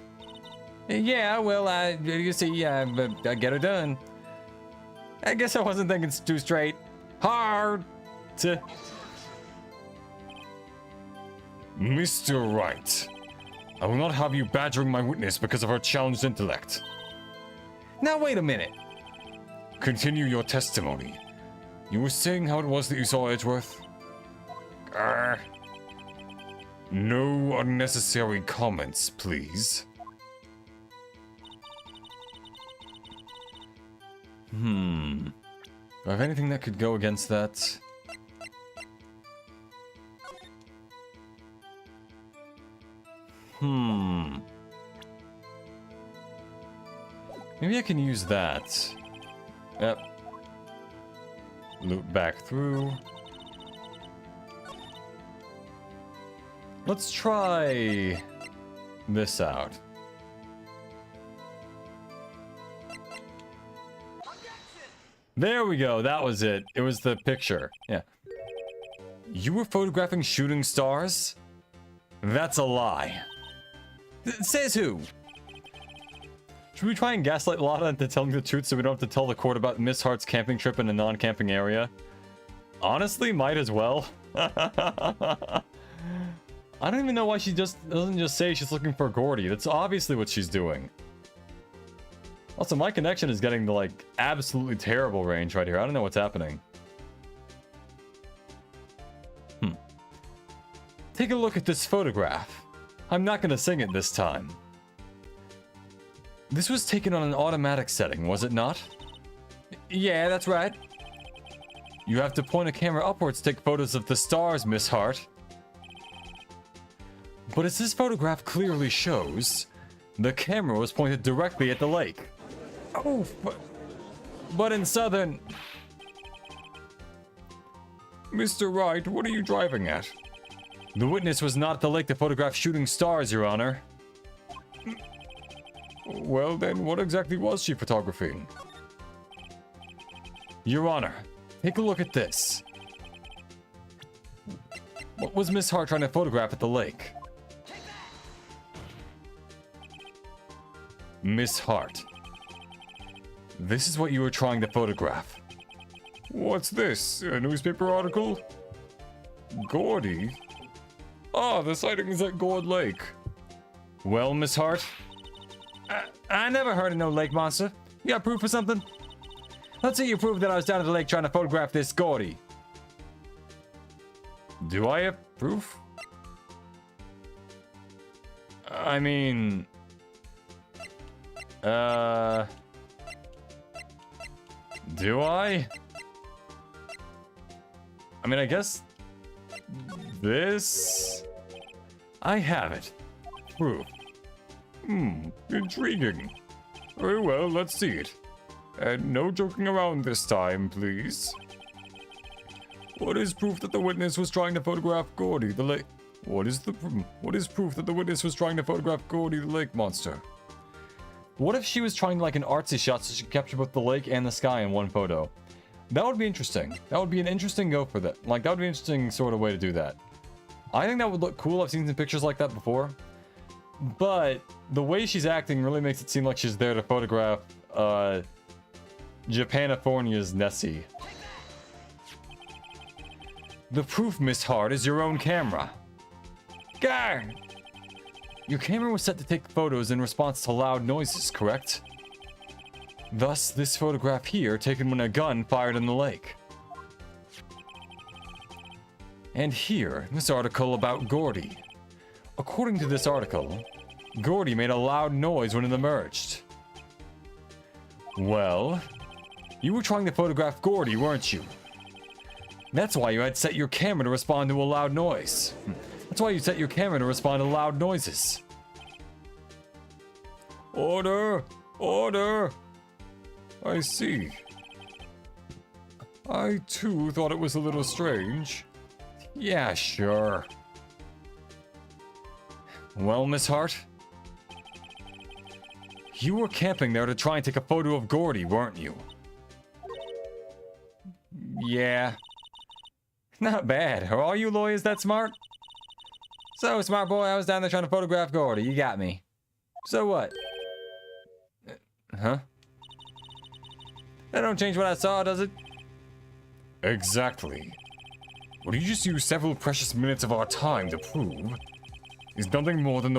Yeah, well, you see, I get her done. I guess I wasn't thinking too straight. Hard to... Mr. Wright, I will not have you badgering my witness because of her challenged intellect. Now wait a minute. Continue your testimony. You were saying how it was that you saw Edgeworth? No unnecessary comments, please. Do I have anything that could go against that? Maybe I can use that. Yep. Loop back through. Let's try this out. There we go, that was it. It was the picture. Yeah. You were photographing shooting stars? That's a lie. Says who? Should we try and gaslight Lotta into telling the truth so we don't have to tell the court about Miss Hart's camping trip in a non-camping area? Honestly, might as well. I don't even know why she doesn't just say she's looking for Gordy. That's obviously what she's doing. Also, my connection is getting the, like, absolutely terrible range right here. I don't know what's happening. Take a look at this photograph. I'm not gonna sing it this time. This was taken on an automatic setting, was it not? Yeah, that's right. You have to point a camera upwards to take photos of the stars, Miss Hart. But as this photograph clearly shows, the camera was pointed directly at the lake. Oh, but in southern... Mr. Wright, what are you driving at? The witness was not at the lake to photograph shooting stars, Your Honor. Well then, what exactly was she photographing? Your Honor, take a look at this. What was Miss Hart trying to photograph at the lake? Miss Hart. This is what you were trying to photograph. What's this? A newspaper article? Gordy? Ah, the sightings at Gourd Lake. Well, Miss Hart? I never heard of no lake monster. You got proof or something? Let's see you prove that I was down at the lake trying to photograph this Gordy. Do I have proof? I mean... Do I? I mean, I guess... This... I have it. Proof. Intriguing. Very well, let's see it. And no joking around this time, please. What is proof that the witness was trying to photograph Gordy, the lake... What is proof that the witness was trying to photograph Gordy, the lake monster? What if she was trying like an artsy shot so she could capture both the lake and the sky in one photo? That would be interesting. That would be an interesting go for that. Like, that would be an interesting sort of way to do that. I think that would look cool. I've seen some pictures like that before. But the way she's acting really makes it seem like she's there to photograph, Japanifornia's Nessie. The proof, Miss Hart, is your own camera. Gah! Your camera was set to take photos in response to loud noises, correct? Thus, this photograph here taken when a gun fired in the lake. And here, this article about Gordy. According to this article, Gordy made a loud noise when it emerged. Well, you were trying to photograph Gordy, weren't you? That's why you had set your camera to respond to a loud noise. That's why you set your camera to respond to loud noises. Order! Order! I see. I too thought it was a little strange. Yeah, sure. Well, Miss Hart? You were camping there to try and take a photo of Gordy, weren't you? Yeah. Not bad. Are all you lawyers that smart? So, smart boy, I was down there trying to photograph Gordy. You got me. So what? Huh? That don't change what I saw, does it? Exactly. What you just used several precious minutes of our time to prove is nothing more than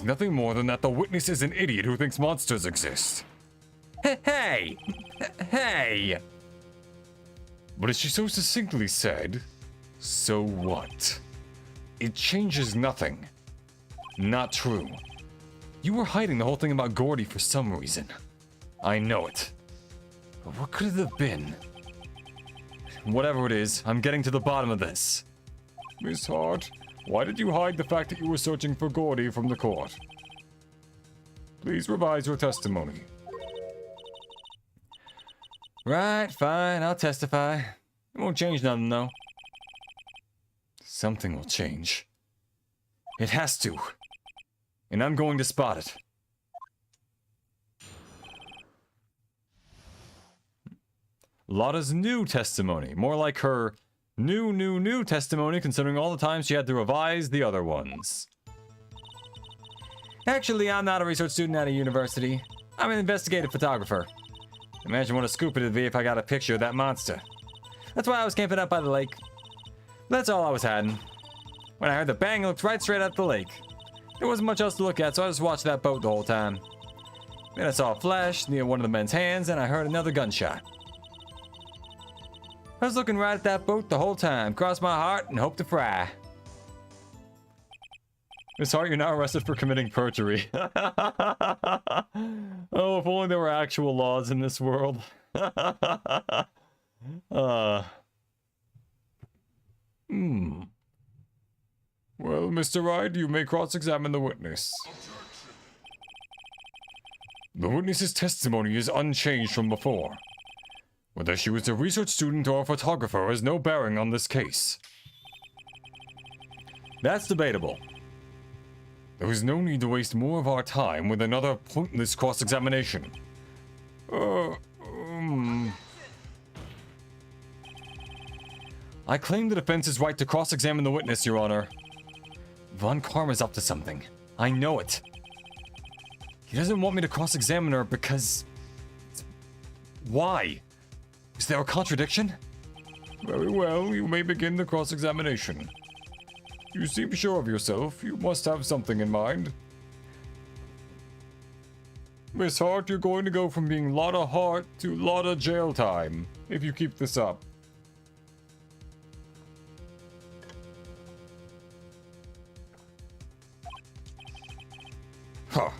nothing more than that the witness is an idiot who thinks monsters exist. Hey! Hey! But as she so succinctly said, so what? It changes nothing. Not true. You were hiding the whole thing about Gordy for some reason. I know it. But what could it have been? Whatever it is, I'm getting to the bottom of this. Miss Hart, why did you hide the fact that you were searching for Gordy from the court? Please revise your testimony. Right, fine, I'll testify. It won't change nothing, though. Something will change. It has to. And I'm going to spot it. Lotta's new testimony. More like her new testimony, considering all the times she had to revise the other ones. Actually, I'm not a research student at a university. I'm an investigative photographer. Imagine what a scoop it'd be if I got a picture of that monster. That's why I was camping up by the lake. That's all I was hiding. When I heard the bang, I looked right straight at the lake. There wasn't much else to look at, so I just watched that boat the whole time. Then I saw a flash near one of the men's hands, and I heard another gunshot. I was looking right at that boat the whole time, crossed my heart and hoped to fry. Miss Hart, you're now arrested for committing perjury. Oh, if only there were actual laws in this world. Well, Mr. Wright, you may cross-examine the witness. The witness's testimony is unchanged from before. Whether she was a research student or a photographer has no bearing on this case. That's debatable. There is no need to waste more of our time with another pointless cross-examination. I claim the defense's right to cross-examine the witness, Your Honor. Von Karma's up to something. I know it. He doesn't want me to cross-examine her because... Why? Is there a contradiction? Very well, you may begin the cross-examination. You seem sure of yourself. You must have something in mind. Miss Hart, you're going to go from being Lotta Hart to Lotta jail time, if you keep this up. Huh.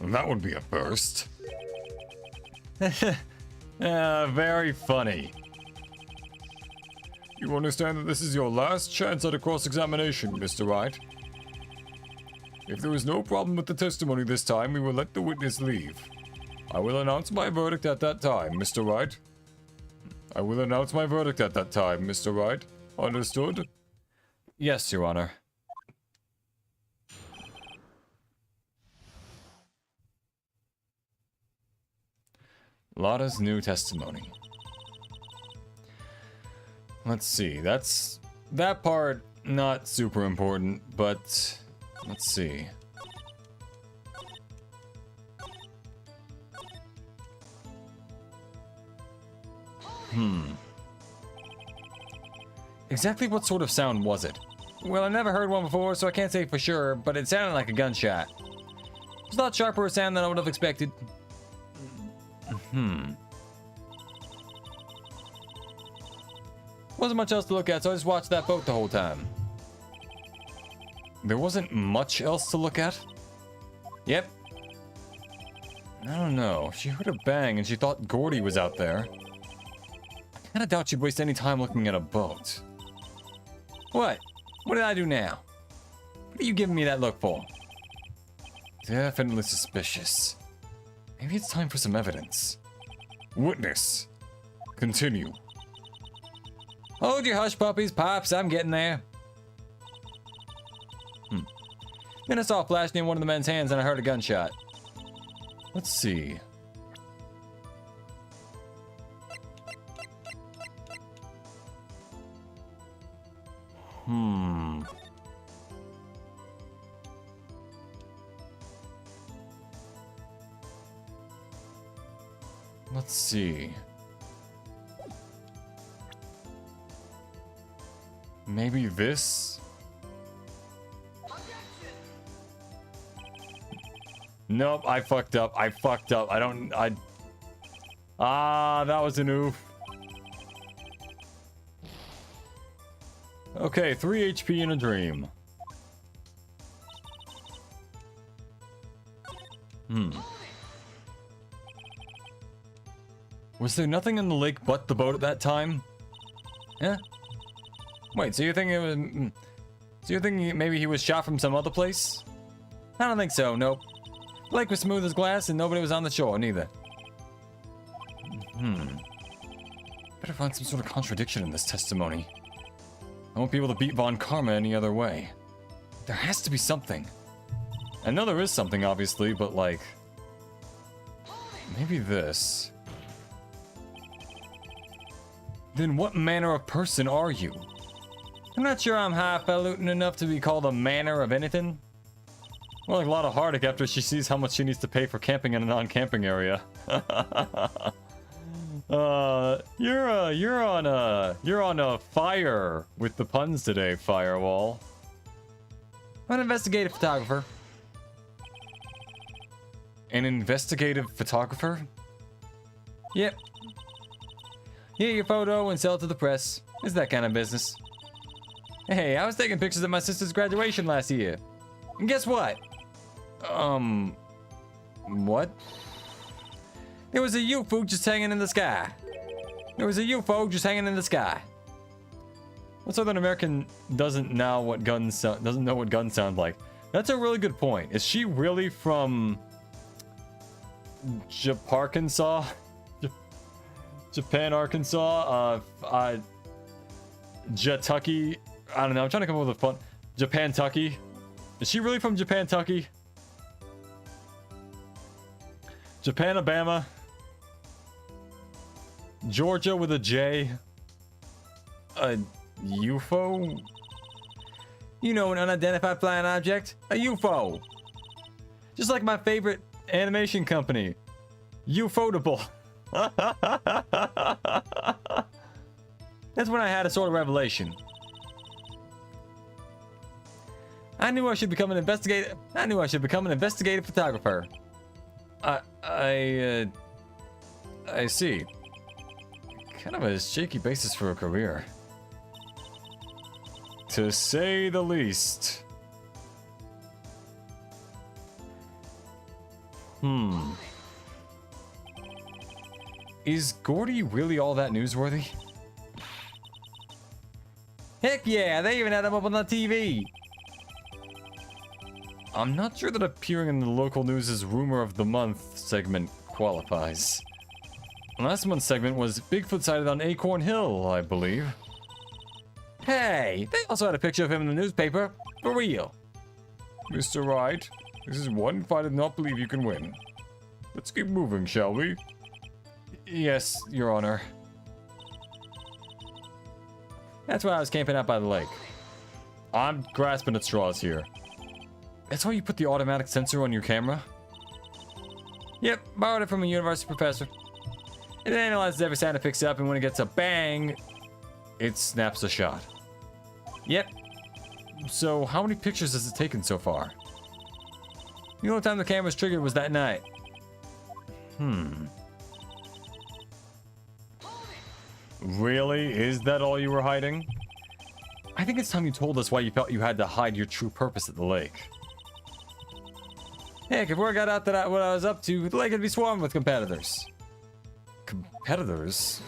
That would be a first. Very funny. You understand that this is your last chance at a cross-examination, Mr. Wright. If there is no problem with the testimony this time, we will let the witness leave. I will announce my verdict at that time, Mr. Wright. I will announce my verdict at that time, Mr. Wright. Understood? Yes, Your Honor. Lotta's new testimony. Let's see, that part not super important, but let's see. Exactly what sort of sound was it? Well, I never heard one before, so I can't say for sure, but it sounded like a gunshot. It was a lot sharper a sound than I would have expected. Wasn't much else to look at, so I just watched that boat the whole time. There wasn't much else to look at? Yep. I don't know. She heard a bang and she thought Gordy was out there. I kinda doubt she'd waste any time looking at a boat. What? What did I do now? What are you giving me that look for? Definitely suspicious. Maybe it's time for some evidence. Witness. Continue. Hold your hush puppies, Pops. I'm getting there. Then I saw a flash near one of the men's hands and I heard a gunshot. Let's see. Let's see. Maybe this? Nope, I fucked up. I don't, that was an oof. Okay, 3 HP in a dream. Was there nothing in the lake but the boat at that time? Yeah? Wait, so you think it was... So you think maybe he was shot from some other place? I don't think so, nope. The lake was smooth as glass and nobody was on the shore, neither. Better find some sort of contradiction in this testimony. I won't be able to beat Von Karma any other way. There has to be something. I know there is something, obviously, but like... Maybe this. Then what manner of person are you? I'm not sure I'm highfalutin enough to be called a manner of anything. More like a lot of heartache after she sees how much she needs to pay for camping in a non-camping area. You're on a fire with the puns today, Firewall. I'm an investigative photographer. An investigative photographer? Yep. Get your photo and sell it to the press. It's that kind of business. Hey, I was taking pictures at my sister's graduation last year. And guess what? What? There was a UFO just hanging in the sky. There was a UFO just hanging in the sky. What Southern American doesn't know what guns sound like? That's a really good point. Is she really from Arkansas? Japan, Arkansas? Jatucky? I don't know. I'm trying to come up with a fun. Japan-tucky? Is she really from Japan-tucky? Japan-Alabama? Georgia with a J? A UFO? You know, an unidentified flying object? A UFO. Just like my favorite animation company. Ufotable. That's when I had a sort of revelation. I knew I should become an investigative photographer. I see. Kind of a shaky basis for a career. To say the least. Is Gordy really all that newsworthy? Heck yeah, they even had him up on the TV. I'm not sure that appearing in the local news' Rumor of the Month segment qualifies. Last month's segment was Bigfoot sighted on Acorn Hill, I believe. Hey, they also had a picture of him in the newspaper. For real. Mr. Wright, this is one fight I do not believe you can win. Let's keep moving, shall we? Yes, Your Honor. That's why I was camping out by the lake. I'm grasping at straws here. That's why you put the automatic sensor on your camera? Yep, borrowed it from a university professor. It analyzes every sound it picks up, and when it gets a bang, it snaps a shot. Yep. So, how many pictures has it taken so far? The only time the camera's triggered was that night. Really? Is that all you were hiding? I think it's time you told us why you felt you had to hide your true purpose at the lake. Heck, if word got out that what I was up to, the lake would be swarmed with competitors. Competitors?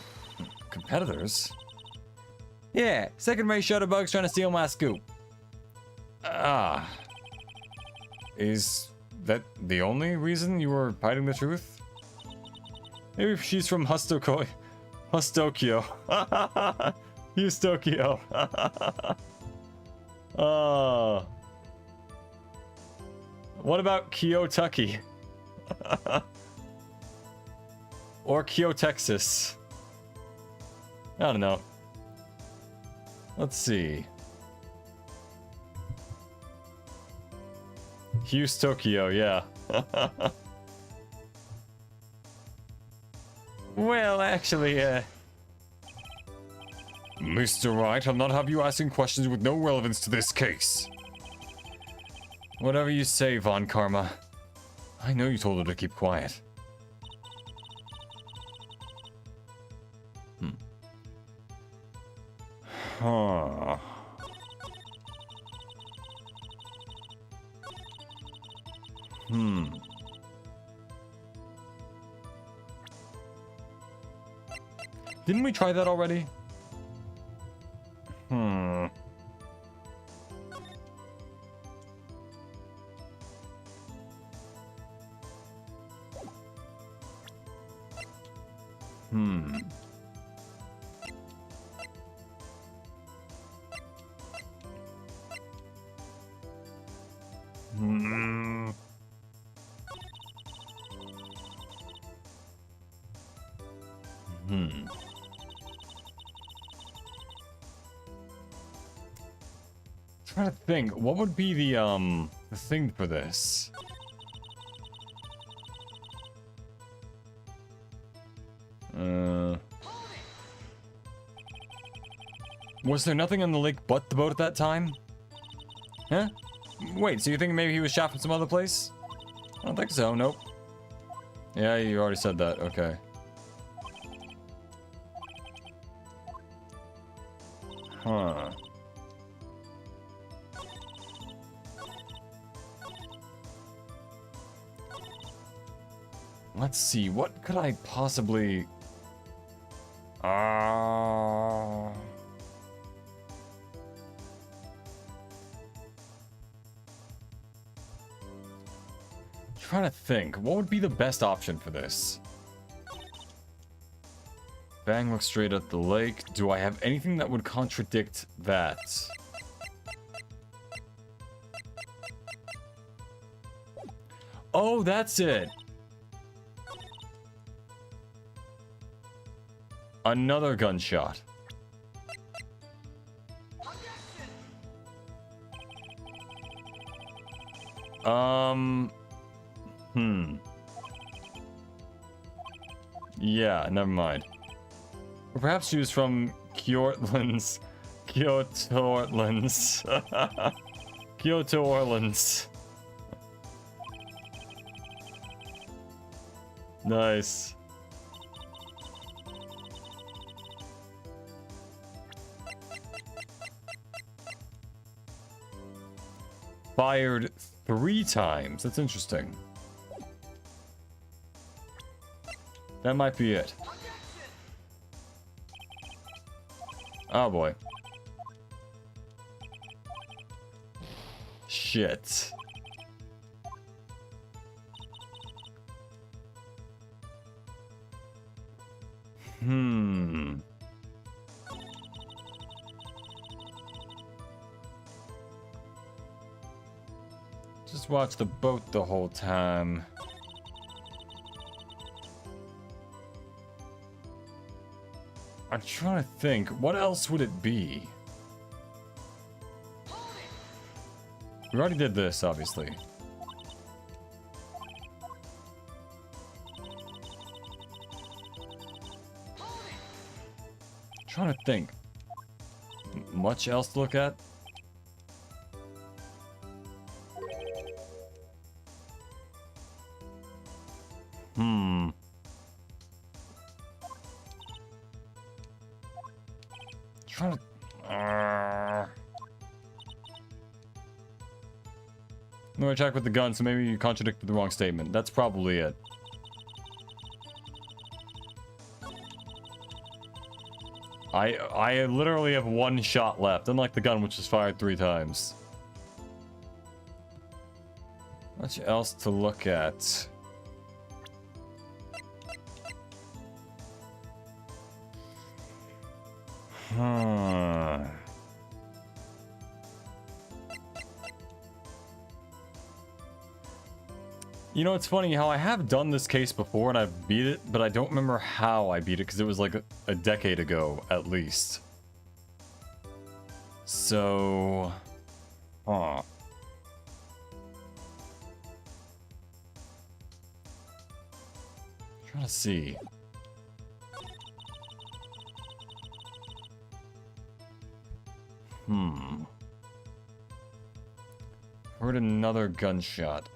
Competitors? Yeah, second-rate shutterbugs trying to steal my scoop. Ah. Is that the only reason you were hiding the truth? Maybe if she's from Hustokyo. Hustokyo. What about Kyotucky? Or Kyo, Texas? I don't know. Let's see. Tokyo, yeah. Well, actually, Mr. Wright, I'll not have you asking questions with no relevance to this case. Whatever you say, Von Karma. I know you told her to keep quiet. Huh. Didn't we try that already? Trying to think, what would be the thing for this? Was there nothing on the lake but the boat at that time? Huh? Wait, so you think maybe he was shot from some other place? I don't think so, nope. Yeah, you already said that, okay. Huh. Let's see, what could I possibly... Trying to think, what would be the best option for this? Bang looks straight at the lake. Do I have anything that would contradict that? Oh, that's it! Another gunshot. Yeah, never mind. Or perhaps she was from Kyoto Orleans. Kyoto Orleans. Nice. Fired 3 times. That's interesting. That might be it. Oh boy. Shit. Just watch the boat the whole time. I'm trying to think, what else would it be? We already did this, obviously. Trying to think. Much else to look at? Trying to... No, I checked with the gun, so maybe you contradicted the wrong statement. That's probably it. I literally have one shot left, unlike the gun, which was fired 3 times. Much else to look at. You know, it's funny how I have done this case before and I've beat it, but I don't remember how I beat it because it was like a decade ago, at least. So... Huh. Trying to see. Heard another gunshot.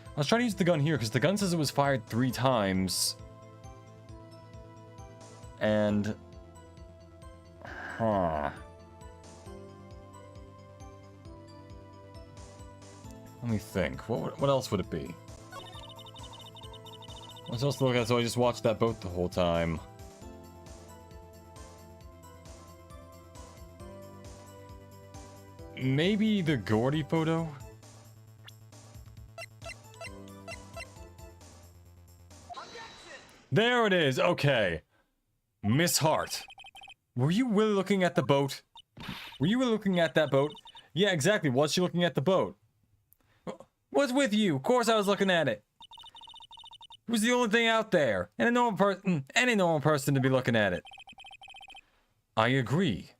I was trying to use the gun here because the gun says it was fired 3 times. And... Huh. Let me think. What else would it be? What's else to look at? So I just watched that boat the whole time. Maybe the Gordy photo? There it is, okay. Miss Hart. Were you really looking at the boat? Were you really looking at that boat? Yeah, exactly. Was she looking at the boat? What's with you? Of course I was looking at it. It was the only thing out there. And any normal person to be looking at it. I agree.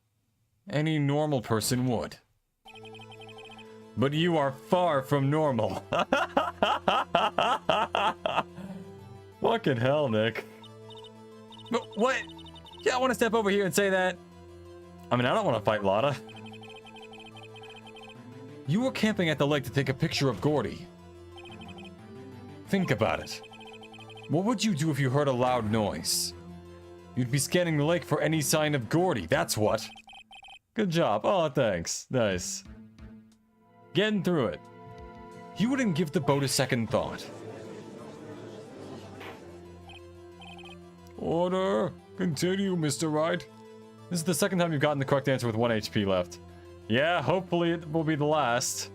Any normal person would. But you are far from normal. Fucking hell, Nick. But what? Yeah, I want to step over here and say that. I mean, I don't want to fight Lotta. You were camping at the lake to take a picture of Gordy. Think about it. What would you do if you heard a loud noise? You'd be scanning the lake for any sign of Gordy, that's what. Good job. Oh, thanks. Nice. Getting through it. You wouldn't give the boat a second thought. Order. Continue, Mr. Wright. This is the second time you've gotten the correct answer with 1 HP left. Yeah, hopefully it will be the last.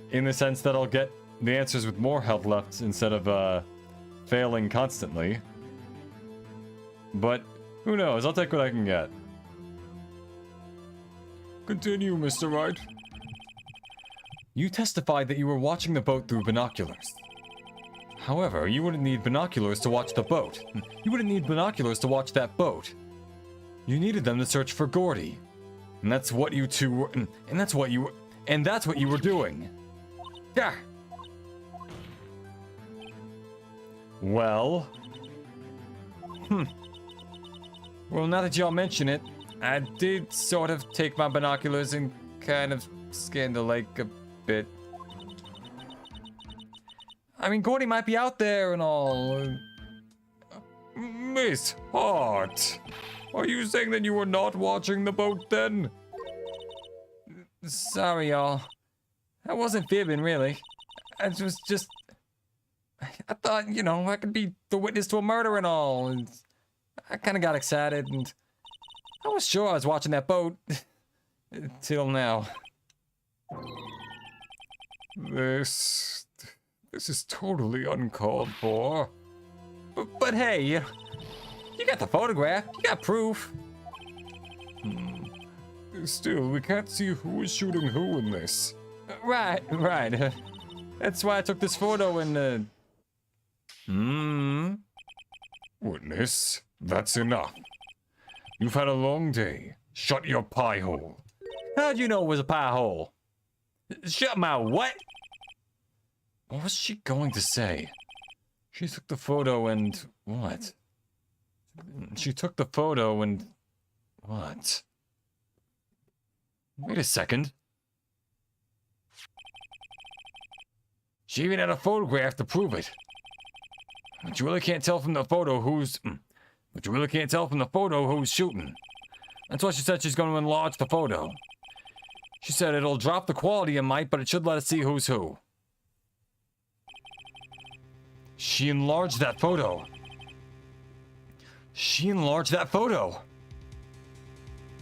In the sense that I'll get the answers with more health left instead of, failing constantly. But, who knows? I'll take what I can get. Continue, Mr. Wright. You testified that you were watching the boat through binoculars. However, you wouldn't need binoculars to watch the boat. You wouldn't need binoculars to watch that boat. You needed them to search for Gordy. And that's what you two were... And that's what you were doing. Yeah. Well... Well, now that y'all mention it, I did sort of take my binoculars and kind of scan the lake a bit. I mean, Gordy might be out there and all. Miss Hart, are you saying that you were not watching the boat then? Sorry, y'all. I wasn't fibbing, really. I was just... I thought, you know, I could be the witness to a murder and all. And I kind of got excited, and I was sure I was watching that boat. Till now. This is totally uncalled for. But hey, you got the photograph. You got proof. Still, we can't see who is shooting who in this. Right. That's why I took this photo and, Witness, that's enough. You've had a long day. Shut your pie hole. How'd you know it was a pie hole? Shut my what? What was she going to say? She took the photo and... what? She took the photo and... what? Wait a second. She even had a photograph to prove it. But you really can't tell from the photo who's... But you really can't tell from the photo who's shooting. That's why she said she's going to enlarge the photo. She said it'll drop the quality a mite, but it should let us see who's who. She enlarged that photo. She enlarged that photo.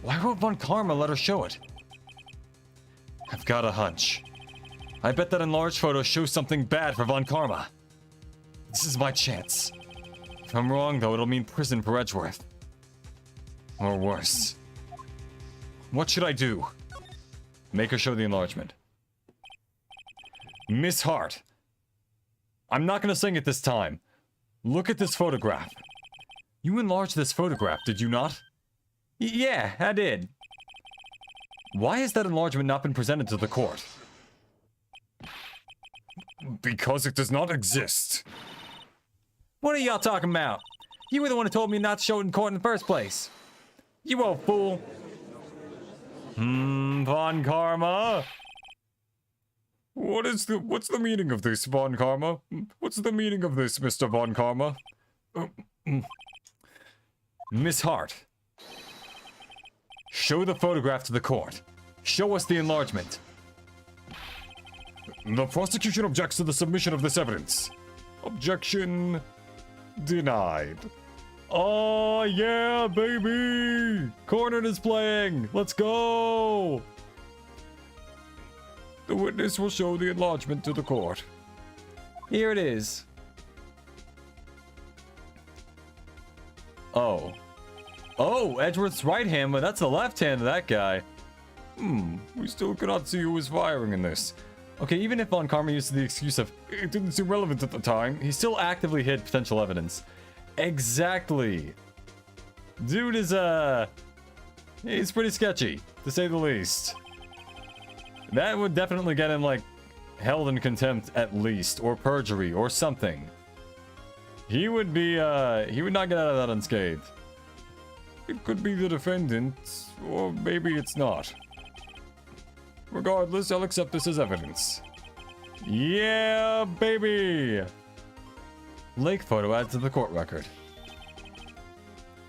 Why would Von Karma let her show it? I've got a hunch. I bet that enlarged photo shows something bad for Von Karma. This is my chance. If I'm wrong, though, it'll mean prison for Edgeworth. Or worse. What should I do? Make her show the enlargement. Miss Hart. I'm not gonna sing it this time. Look at this photograph. You enlarged this photograph, did you not? Yeah, I did. Why has that enlargement not been presented to the court? Because it does not exist. What are y'all talking about? You were the one who told me not to show it in court in the first place. You old fool. Von Karma? What's the meaning of this, Von Karma? What's the meaning of this, Mr. Von Karma? Miss Hart. Show the photograph to the court. Show us the enlargement. The prosecution objects to the submission of this evidence. Objection denied. Oh yeah, baby! Cornet is playing! Let's go! The witness will show the enlargement to the court. Here it is. Oh. Oh, Edgeworth's right hand, but that's the left hand of that guy. We still cannot see who was firing in this. Okay, even if Von Karma used the excuse of it didn't seem relevant at the time, he still actively hid potential evidence. Exactly. Dude is, he's pretty sketchy, to say the least. That would definitely get him, like, held in contempt at least, or perjury, or something. He would be, he would not get out of that unscathed. It could be the defendant, or maybe it's not. Regardless, I'll accept this as evidence. Yeah, baby! Lake photo added to the court record.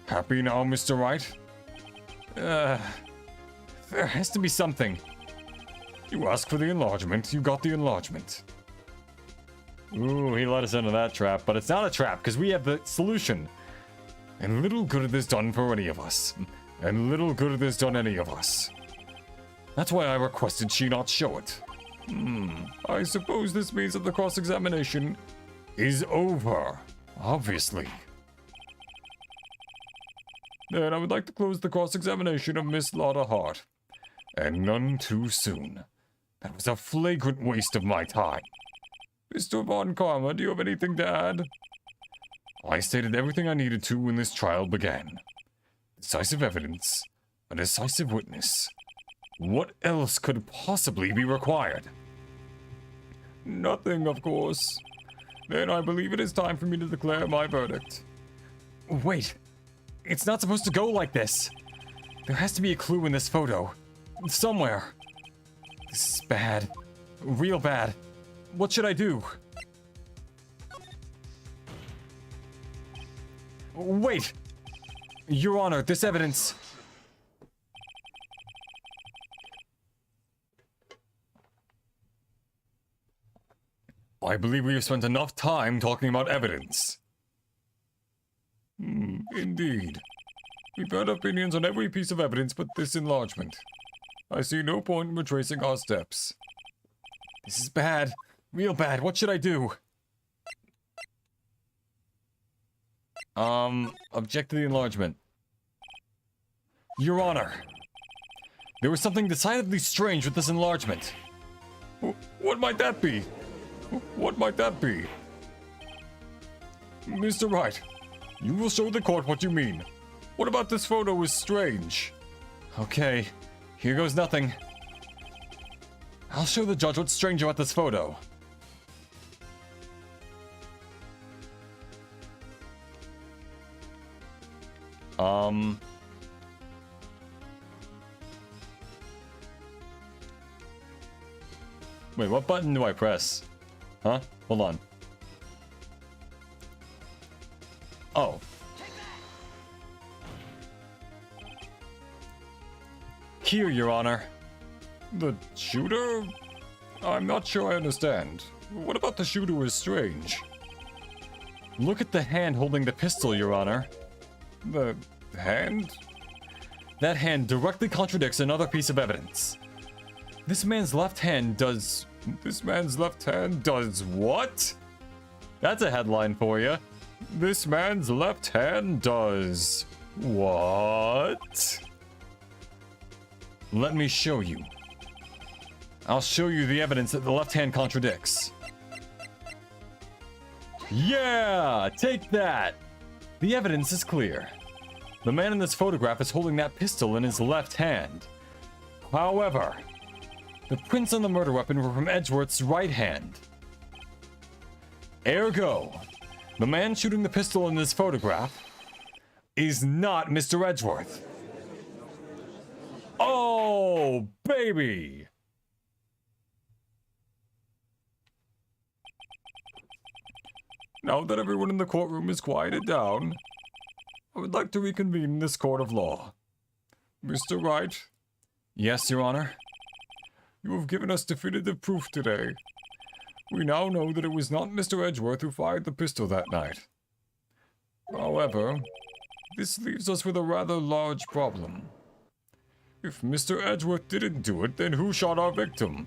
Happy now, Mr. Wright? There has to be something. You asked for the enlargement, you got the enlargement. Ooh, he let us into that trap, but it's not a trap, because we have the solution. And little good it has done for any of us. And little good it has done any of us. That's why I requested she not show it. I suppose this means that the cross-examination is over, obviously. Then I would like to close the cross-examination of Miss Lotta Hart. And none too soon. That was a flagrant waste of my time. Mr. Von Karma, do you have anything to add? I stated everything I needed to when this trial began. Decisive evidence, a decisive witness. What else could possibly be required? Nothing, of course. Then I believe it is time for me to declare my verdict. Wait, it's not supposed to go like this. There has to be a clue in this photo. Somewhere. This is bad. Real bad. What should I do? Wait! Your Honor, this evidence... I believe we have spent enough time talking about evidence. Indeed. We've had opinions on every piece of evidence but this enlargement. I see no point in retracing our steps. This is bad. Real bad. What should I do? Object to the enlargement. Your Honor. There was something decidedly strange with this enlargement. What might that be? What might that be? Mr. Wright, you will show the court what you mean. What about this photo is strange? Okay, here goes nothing. I'll show the judge what's strange about this photo. Wait, what button do I press? Huh? Hold on. Oh. here, Your Honor. The shooter? I'm not sure I understand. What about the shooter is strange? Look at the hand holding the pistol, Your Honor. The hand? That hand directly contradicts another piece of evidence. This man's left hand does... This man's left hand does what? That's a headline for you. This man's left hand does what? Let me show you. I'll show you the evidence that the left hand contradicts. Yeah! Take that! The evidence is clear. The man in this photograph is holding that pistol in his left hand. However, the prints on the murder weapon were from Edgeworth's right hand. Ergo, the man shooting the pistol in this photograph is not Mr. Edgeworth. Oh, baby! Now that everyone in the courtroom is quieted down, I would like to reconvene this court of law. Mr. Wright? Yes, Your Honor? You have given us definitive proof today. We now know that it was not Mr. Edgeworth who fired the pistol that night. However, this leaves us with a rather large problem. If Mr. Edgeworth didn't do it, then who shot our victim?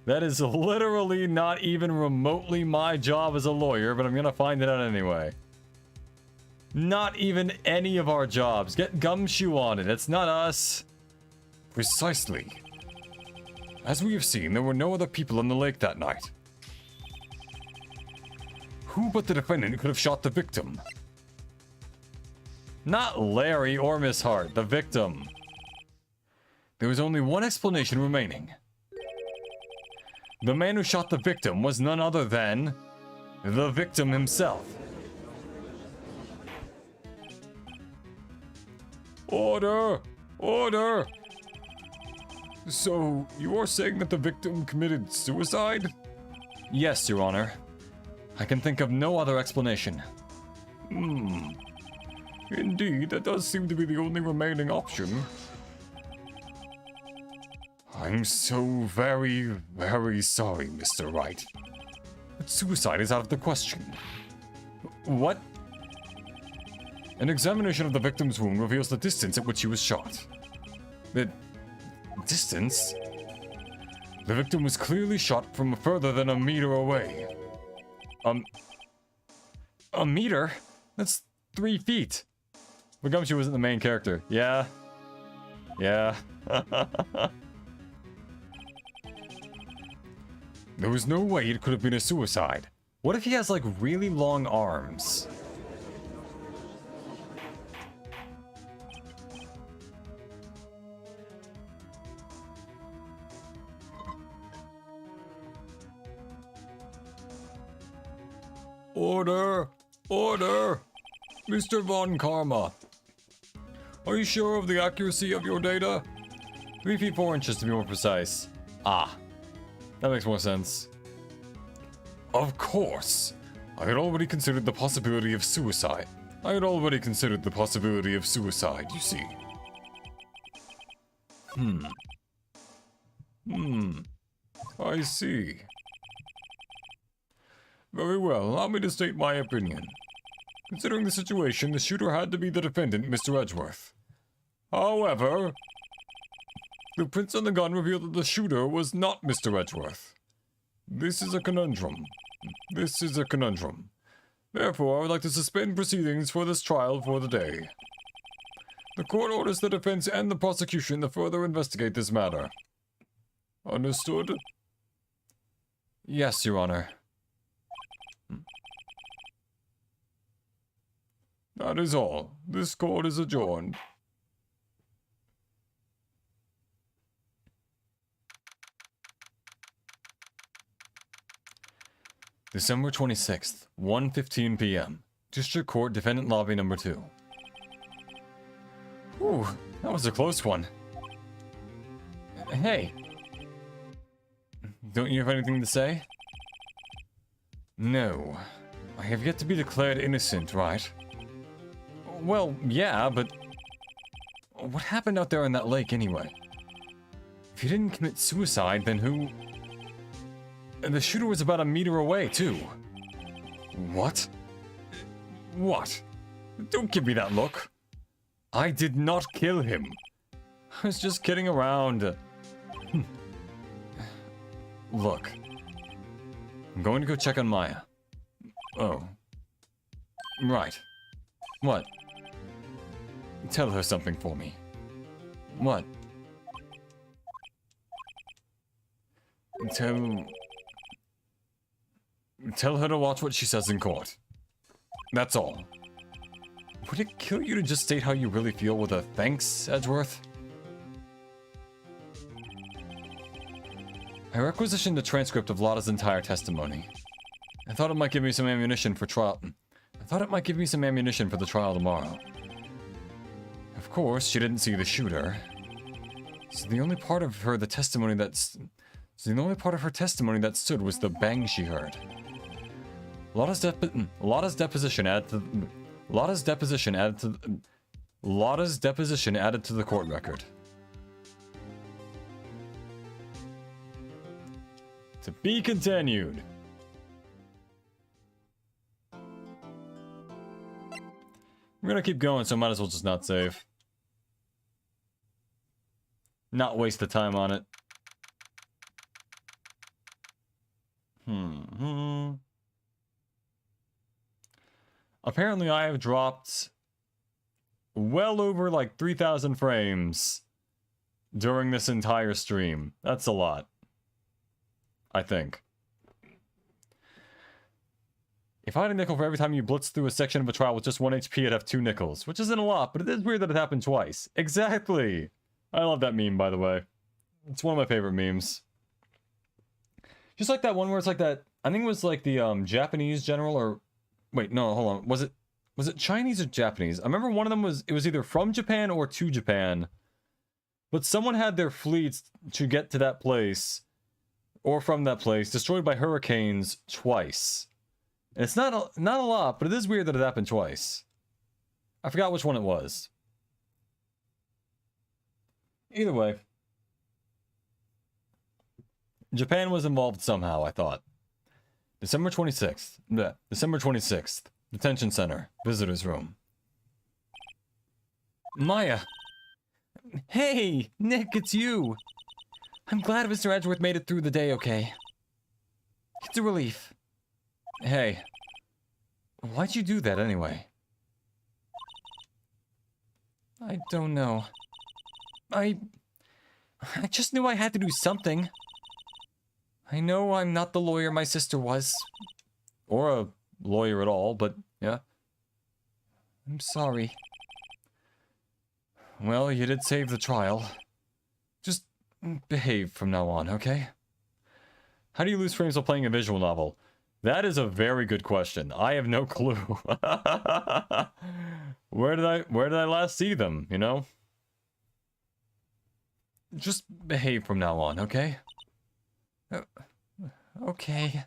That is literally not even remotely my job as a lawyer, but I'm gonna find it out anyway. Not even any of our jobs. Get gumshoe on it. It's not us. Precisely. As we have seen, there were no other people in the lake that night. Who but the defendant could have shot the victim? Not Larry or Miss Hart, the victim. There was only one explanation remaining. The man who shot the victim was none other than the victim himself. Order! Order! So, you are saying that the victim committed suicide? Yes, Your Honor. I can think of no other explanation. Indeed, that does seem to be the only remaining option. I'm so very, very sorry, Mr. Wright. But suicide is out of the question. What? An examination of the victim's wound reveals the distance at which he was shot. The distance? The victim was clearly shot from further than a meter away. A meter? That's 3 feet. But Gumshoe wasn't the main character. Yeah. Yeah. There was no way it could have been a suicide. What if he has, like, really long arms? Order! Order! Mr. Von Karma. Are you sure of the accuracy of your data? 3 feet 4 inches to be more precise. Ah. That makes more sense. Of course. I had already considered the possibility of suicide. You see. I see. Very well, allow me to state my opinion. Considering the situation, the shooter had to be the defendant, Mr. Edgeworth. However, the prints on the gun reveal that the shooter was not Mr. Edgeworth. This is a conundrum. Therefore, I would like to suspend proceedings for this trial for the day. The court orders the defense and the prosecution to further investigate this matter. Understood? Yes, Your Honor. That is all. This court is adjourned. December 26th, 1:15 p.m. District Court Defendant Lobby Number 2. Whew, that was a close one. Hey. Don't you have anything to say? No. I have yet to be declared innocent, right? Well, yeah, but what happened out there in that lake anyway? If you didn't commit suicide, then who... And the shooter was about a meter away, too. What? What? Don't give me that look. I did not kill him. I was just kidding around. Look. I'm going to go check on Maya. Oh. Right. What? Tell her something for me. What? Tell her to watch what she says in court. That's all. Would it kill you to just state how you really feel with a thanks, Edgeworth? I requisitioned a transcript of Lotta's entire testimony. I thought it might give me some ammunition for trial. I thought it might give me some ammunition for the trial tomorrow. Of course, she didn't see the shooter. So the only part of her testimony that stood was the bang she heard. Lotta's deposition added to the court record. To be continued. We're gonna keep going, so might as well just not save. Not waste the time on it. Apparently I have dropped well over like 3,000 frames during this entire stream. That's a lot. I think. If I had a nickel for every time you blitz through a section of a trial with just 1 HP, I'd have 2 nickels. Which isn't a lot, but it is weird that it happened twice. Exactly! I love that meme, by the way. It's one of my favorite memes. Just like that one where it's like that... I think it was like the Japanese general or... Wait, no, hold on. Was it Chinese or Japanese? I remember one of them was... It was either from Japan or to Japan. But someone had their fleets to get to that place... or from that place, destroyed by hurricanes twice. And it's not a lot, but it is weird that it happened twice. I forgot which one it was. Either way. Japan was involved somehow, I thought. December 26th. Bleh, December 26th. Detention Center. Visitor's Room. Maya! Hey! Nick, it's you! I'm glad Mr. Edgeworth made it through the day okay. It's a relief. Hey. Why'd you do that anyway? I don't know. I just knew I had to do something. I know I'm not the lawyer my sister was. Or a lawyer at all, but yeah. I'm sorry. Well, you did save the trial. Just behave from now on, okay? How do you lose frames while playing a visual novel? That is a very good question. I have no clue. Where did I last see them, you know? Just behave from now on, okay? Okay.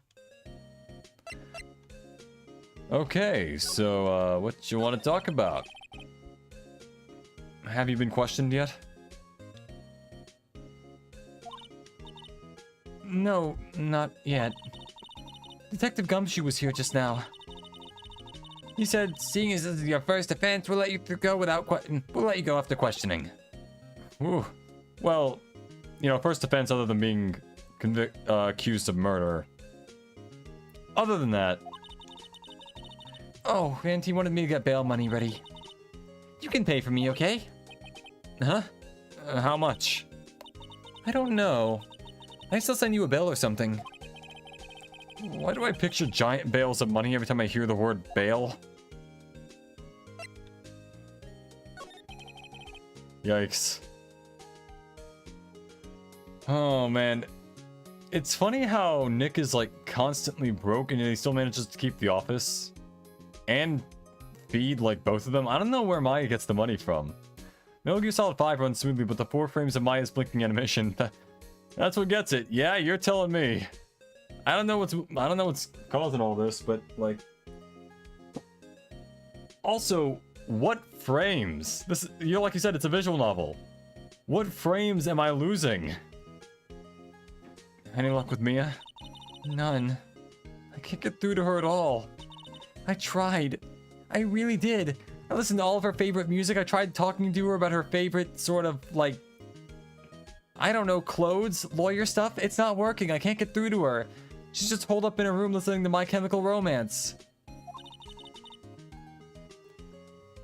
Okay, so, what you want to talk about? Have you been questioned yet? No, not yet. Detective Gumshoe was here just now. He said, seeing as this is your first offense, we'll let you go without we'll let you go after questioning. Ooh. Well, you know, first offense other than being accused of murder. Other than that. Oh, and he wanted me to get bail money ready. You can pay for me, okay? Huh? How much? I don't know. I still send you a bill or something. Why do I picture giant bales of money every time I hear the word bail? Yikes. Oh man. It's funny how Nick is like constantly broke and he still manages to keep the office. And feed like both of them. I don't know where Maya gets the money from. Metal Gear Solid 5 runs smoothly, but the 4 frames of Maya's blinking animation, that's what gets it. Yeah, you're telling me. I don't know what's causing all this, but like also, what frames? Like you said, it's a visual novel. What frames am I losing? Any luck with Mia? None. I can't get through to her at all. I tried. I really did. I listened to all of her favorite music. I tried talking to her about her favorite sort of, like, I don't know, clothes, lawyer stuff. It's not working. I can't get through to her. She's just holed up in her room listening to My Chemical Romance.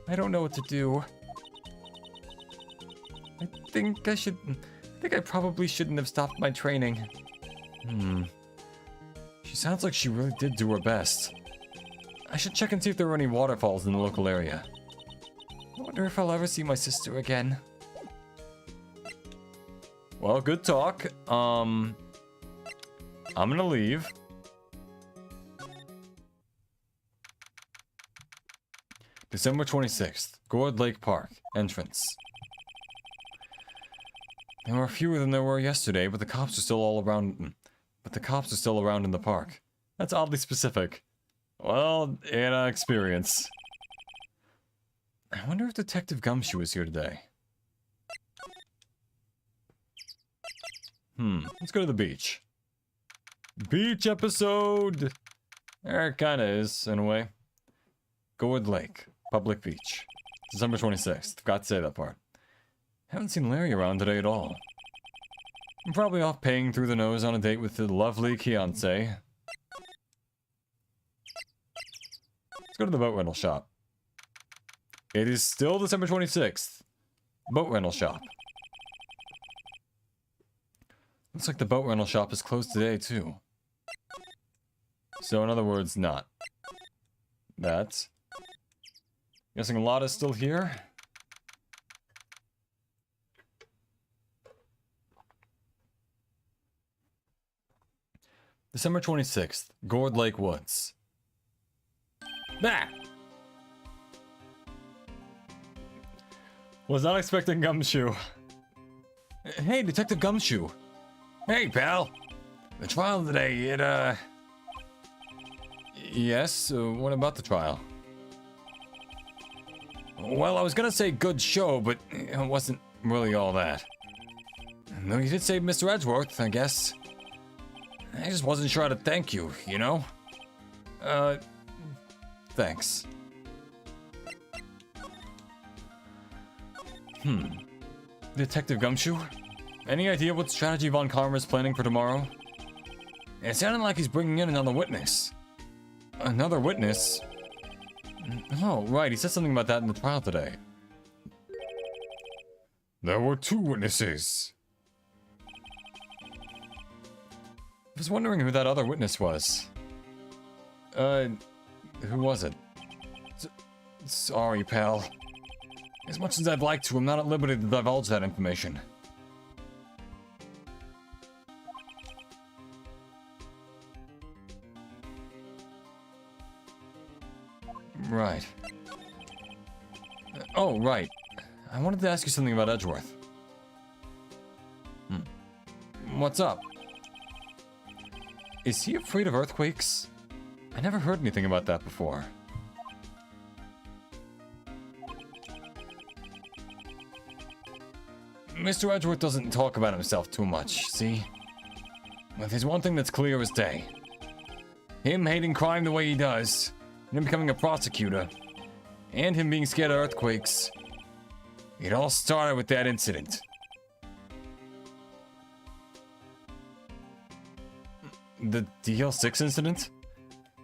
I don't know what to do. I think I probably shouldn't have stopped my training. She sounds like she really did do her best. I should check and see if there are any waterfalls in the local area. I wonder if I'll ever see my sister again. Well, good talk. I'm gonna leave. December 26th, Gourd Lake Park, entrance. There were fewer than there were yesterday, but the cops are still all around. But the cops are still around in the park. That's oddly specific. Well, experience. I wonder if Detective Gumshoe is here today. Let's go to the beach. Beach episode! There it kinda is, in a way. Gourd Lake, public beach. December 26th, forgot to say that part. Haven't seen Larry around today at all. I'm probably off paying through the nose on a date with the lovely Kiance. Let's go to the boat rental shop. It is still December 26th. Boat rental shop. Looks like the boat rental shop is closed today, too. So, in other words, not. That. Guessing a lot is still here. December 26th, Gourd Lake Woods. Bah! Was not expecting Gumshoe. Hey, Detective Gumshoe. Hey, pal. The trial today, Yes, what about the trial? Well, I was gonna say good show, but it wasn't really all that. Though you did save Mr. Edgeworth, I guess. I just wasn't sure how to thank you, you know? Thanks. Detective Gumshoe? Any idea what strategy Von Karma is planning for tomorrow? It sounded like he's bringing in another witness. Another witness? Oh, right, he said something about that in the trial today. There were 2 witnesses. I was wondering who that other witness was. Who was it? Sorry, pal. As much as I'd like to, I'm not at liberty to divulge that information. Right. Oh, right. I wanted to ask you something about Edgeworth. What's up? Is he afraid of earthquakes? I never heard anything about that before. Mr. Edgeworth doesn't talk about himself too much, see? But there's one thing that's clear as day. Him hating crime the way he does, and him becoming a prosecutor, and him being scared of earthquakes. It all started with that incident. The DL6 incident?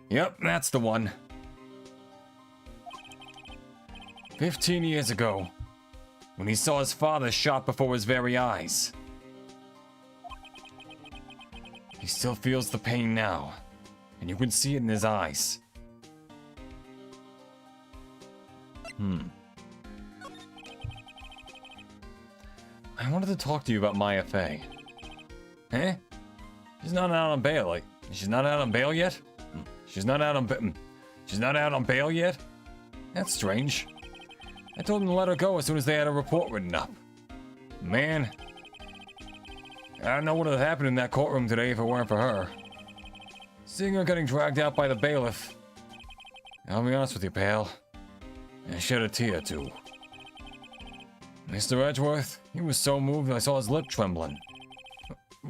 Yep, that's the one. 15 years ago, when he saw his father shot before his very eyes. He still feels the pain now, and you can see it in his eyes. I wanted to talk to you about Maya Fey. Eh? She's not out on bail. She's not out on bail yet? She's not out on bail yet? That's strange. I told them to let her go as soon as they had a report written up. Man, I don't know what would have happened in that courtroom today if it weren't for her. Seeing her getting dragged out by the bailiff. I'll be honest with you, pal. I shed a tear too. Mr. Edgeworth, he was so moved I saw his lip trembling.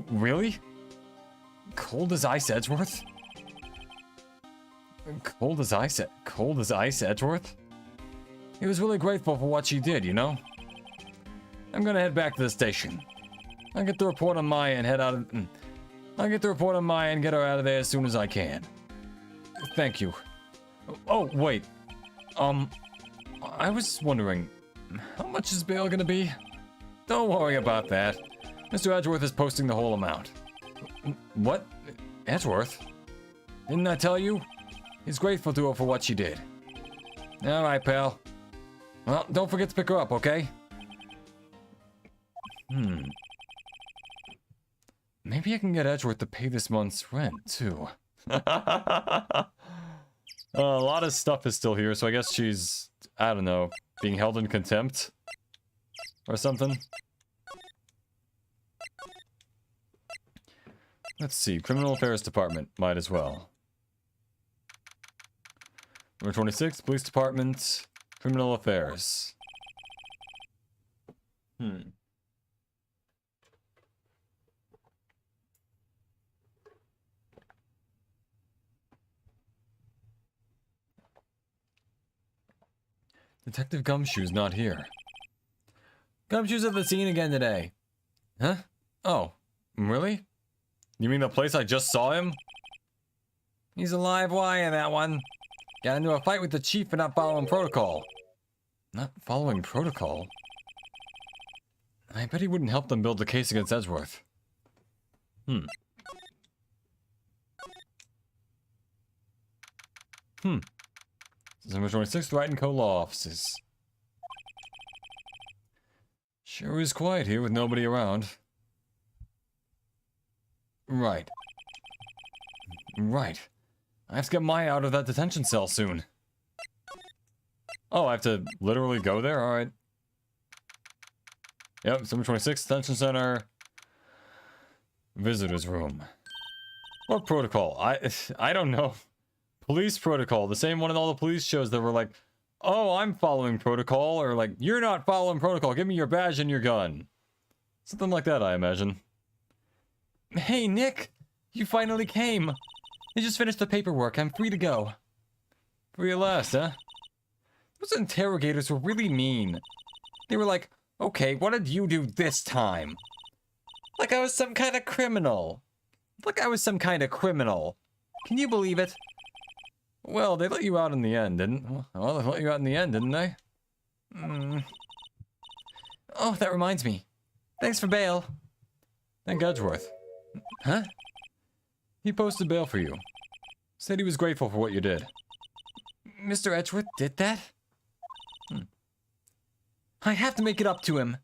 Really? Cold as ice, Edgeworth? Cold as ice, Edgeworth? He was really grateful for what she did, you know? I'm gonna head back to the station. I'll get the report on Maya and head out of... I'll get the report on Maya and get her out of there as soon as I can. Thank you. Oh, wait. I was wondering, how much is bail gonna be? Don't worry about that. Mr. Edgeworth is posting the whole amount. What? Edgeworth? Didn't I tell you? He's grateful to her for what she did. Alright, pal. Well, don't forget to pick her up, okay? Maybe I can get Edgeworth to pay this month's rent, too. A lot of stuff is still here, so I guess she's, I don't know, being held in contempt? Or something? Let's see, Criminal Affairs Department, might as well. Number 26, Police Department, Criminal Affairs. Detective Gumshoe's not here. Gumshoe's at the scene again today. Huh? Oh, really? You mean the place I just saw him? He's a live wire, that one. Got into a fight with the chief for not following protocol. Not following protocol? I bet he wouldn't help them build the case against Edgeworth. December 26th, Wright & Co. Law Offices. Sure is quiet here with nobody around. Right. I have to get Maya out of that detention cell soon. Oh, I have to literally go there? Alright. Yep, December 26th, detention center. Visitor's room. What protocol? I don't know. Police protocol, the same one in all the police shows that were like, oh, I'm following protocol, or like, you're not following protocol, give me your badge and your gun. Something like that, I imagine. Hey, Nick! You finally came! I just finished the paperwork, I'm free to go. Free at last, huh? Those interrogators were really mean. They were like, okay, what did you do this time? Like I was some kind of criminal. Can you believe it? Well, they let you out in the end, didn't? Well, they let you out in the end, didn't they? Oh, that reminds me. Thanks for bail. Thank Edgeworth. Huh? He posted bail for you. Said he was grateful for what you did. Mr. Edgeworth did that? I have to make it up to him.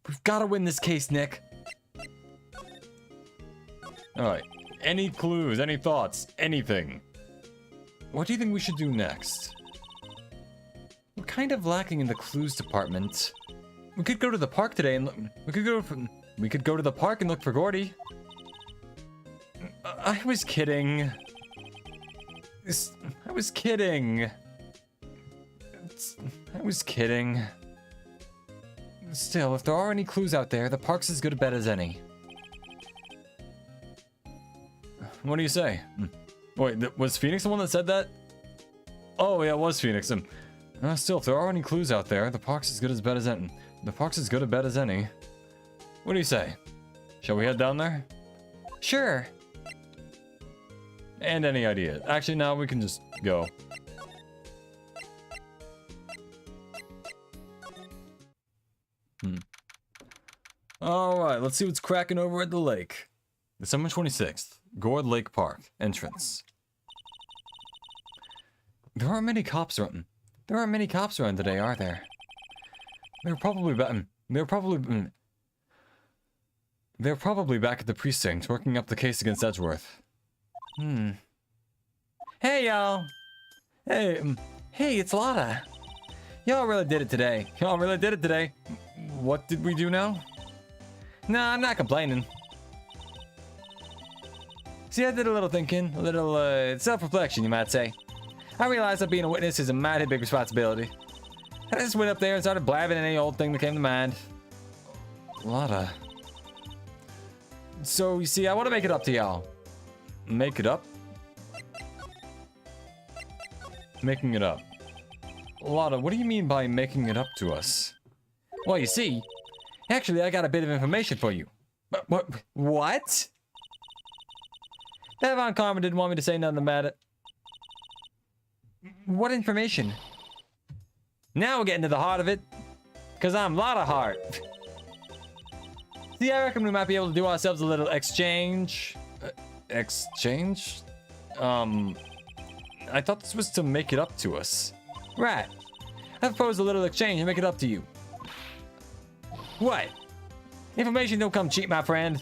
We've got to win this case, Nick. Alright. Any clues, any thoughts, anything? What do you think we should do next? We're kind of lacking in the clues department. We could go to the park today and look. We could go to the park and look for Gordy. I was kidding. I was kidding. Still, if there are any clues out there, the park's as good a bet as any. What do you say? Wait, was Phoenix the one that said that? Oh, yeah, it was Phoenix. Still, if there are any clues out there, the park's as good as bet as any. The park's as good a bet as any. What do you say? Shall we head down there? Sure. And any ideas? Actually, now we can just go. Alright, let's see what's cracking over at the lake. December 26th, Gourd Lake Park, entrance. There aren't many cops around. There aren't many cops around today, are there? They're probably back at the precinct, working up the case against Edgeworth. Hey, y'all! Hey, it's Lotta! Y'all really did it today. What did we do now? Nah, I'm not complaining. See, I did a little thinking, a little, self-reflection, you might say. I realized that being a witness is a mighty big responsibility. I just went up there and started blabbing any old thing that came to mind. Lotta. So, you see, I want to make it up to y'all. make it up? Making it up. Lotta, what do you mean by making it up to us? Well, you see, actually, I got a bit of information for you. What? That Von Karma didn't want me to say nothing about it. What information? Now we're getting to the heart of it. Because I'm Lotta Heart. See, I reckon we might be able to do ourselves a little exchange. Exchange? I thought this was to make it up to us. Right. I propose a little exchange and make it up to you. What? Information don't come cheap, my friend.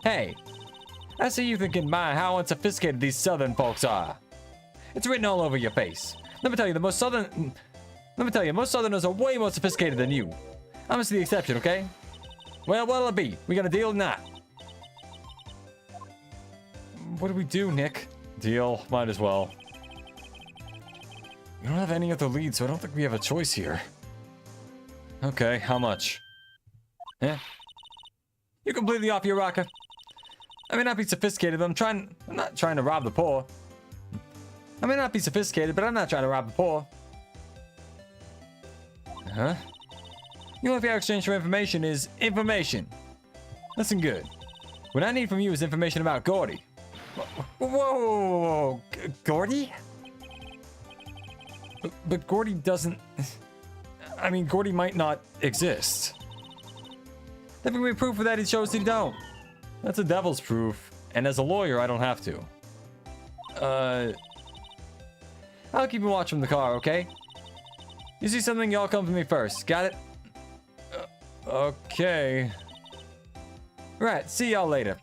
Hey. I see you thinking, my, how unsophisticated these southern folks are. It's written all over your face. Let me tell you, most southerners are way more sophisticated than you. I'm just the exception, okay? Well, what'll it be? We got a deal or not? What do we do, Nick? Deal. Might as well. We don't have any other leads, so I don't think we have a choice here. Okay, how much? Eh? You're completely off your rocker. I may not be sophisticated, but I'm not trying to rob the poor. I may not be sophisticated, but I'm not trying to rob the poor. Huh? The only fair exchange for information is information. Listen good. What I need from you is information about Gordy. Whoa! Gordy? But Gordy doesn't... I mean, Gordy might not exist. There can be proof of that he shows he don't. That's a devil's proof. And as a lawyer, I don't have to. I'll keep a watch from the car, okay? You see something, y'all come to me first. Got it? Okay. Right, see y'all later.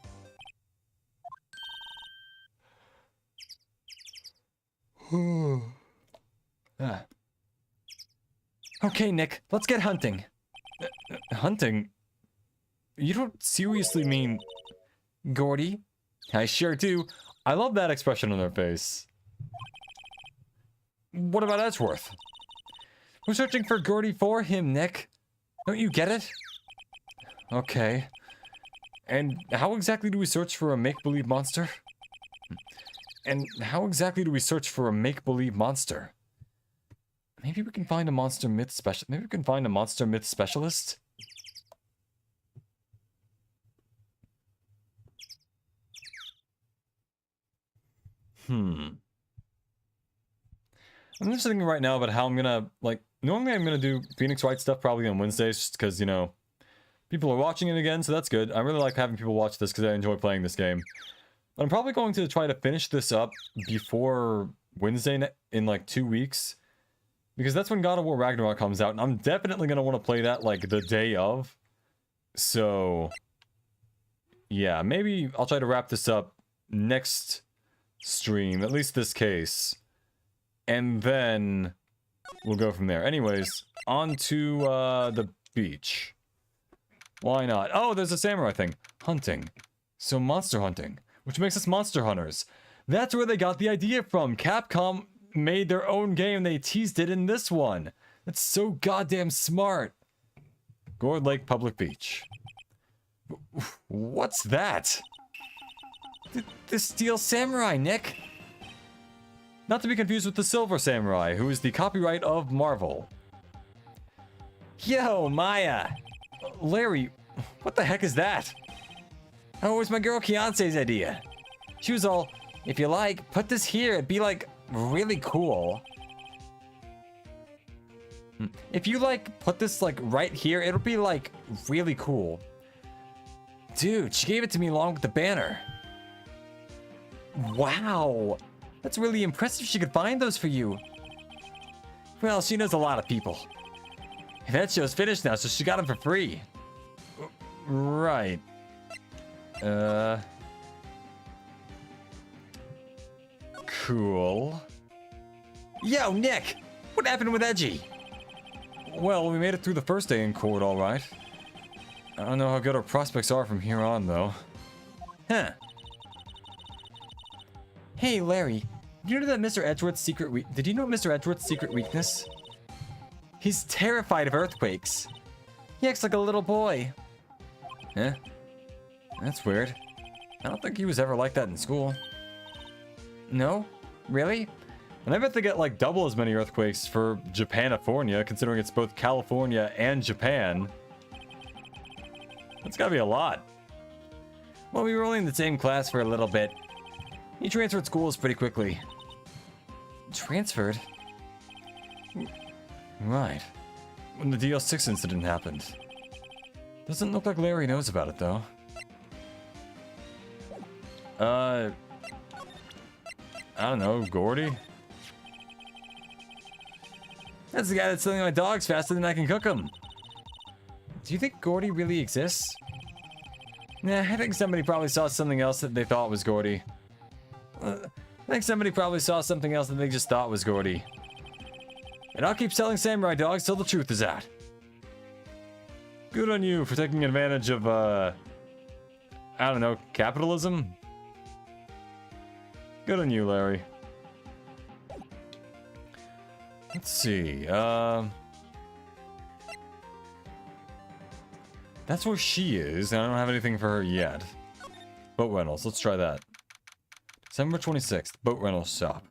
Okay, Nick, let's get hunting. Hunting? You don't seriously mean Gordy? I sure do. I love that expression on their face. What about Edgeworth? We're searching for Gordy for him, Nick. Don't you get it? Okay. And how exactly do we search for a make-believe monster? And how exactly do we search for a make-believe monster? Maybe we can find a monster myth specialist. Maybe we can find a monster myth specialist? I'm just thinking right now about how I'm gonna, like, normally I'm gonna do Phoenix Wright stuff probably on Wednesdays just because, you know, people are watching it again, so that's good. I really like having people watch this because I enjoy playing this game. But I'm probably going to try to finish this up before Wednesday in, like, 2 weeks. Because that's when God of War Ragnarok comes out, and I'm definitely gonna want to play that, like, the day of. So, yeah, maybe I'll try to wrap this up next stream, at least this case. And then we'll go from there. Anyways, on to the beach. Why not? Oh, there's a samurai thing. Hunting. So monster hunting, which makes us monster hunters. That's where they got the idea from. Capcom made their own game. They teased it in this one. That's so goddamn smart. Gourd Lake Public Beach. What's that? The Steel Samurai, Nick. Not to be confused with the Silver Samurai, who is the copyright of Marvel. Yo, Maya. Larry, what the heck is that? Oh, it was my girl Kiance's idea. She was all, if you like, put this here. It'd be like really cool. If you like put this like right here, it'll be like really cool. Dude, she gave it to me along with the banner. Wow. That's really impressive she could find those for you. Well, she knows a lot of people. That show's finished now, so she got them for free. Right. Cool. Yo, Nick! What happened with Edgy? Well, we made it through the first day in court, alright. I don't know how good our prospects are from here on, though. Huh. Hey, Larry. Did you know that Mr. Edgeworth's Did you know Mr. Edgeworth's secret weakness? He's terrified of earthquakes. He acts like a little boy. Huh? That's weird. I don't think he was ever like that in school. No? Really? And I bet they get like double as many earthquakes for Japanifornia, considering it's both California and Japan. That's gotta be a lot. Well, we were only in the same class for a little bit. He transferred schools pretty quickly. Transferred? Right. When the DL6 incident happened. Doesn't look like Larry knows about it, though. I don't know, Gordy? That's the guy that's selling my dogs faster than I can cook them. Do you think Gordy really exists? Nah, I think somebody probably saw something else that they thought was Gordy. I think somebody probably saw something else that they just thought was Gordy. And I'll keep selling samurai dogs till the truth is out. Good on you for taking advantage of, I don't know, capitalism? Good on you, Larry. Let's see, that's where she is, and I don't have anything for her yet. Boat rentals, let's try that. December 26th, boat rentals shop.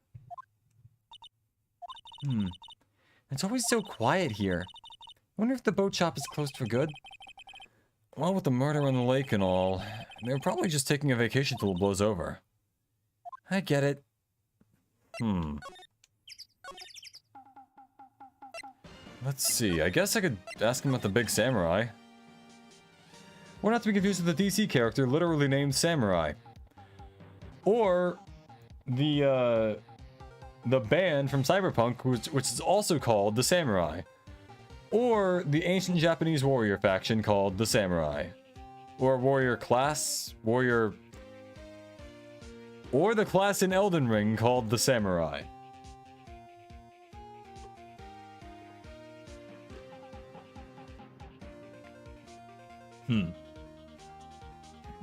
It's always so quiet here. I wonder if the boat shop is closed for good? Well, with the murder on the lake and all, they're probably just taking a vacation till it blows over. I get it. Let's see, I guess I could ask him about the big samurai. We're not to be confused with the DC character literally named Samurai. Or the band from Cyberpunk, which is also called the Samurai. Or the ancient Japanese warrior faction called the Samurai. Or warrior class, or the class in Elden Ring called the Samurai.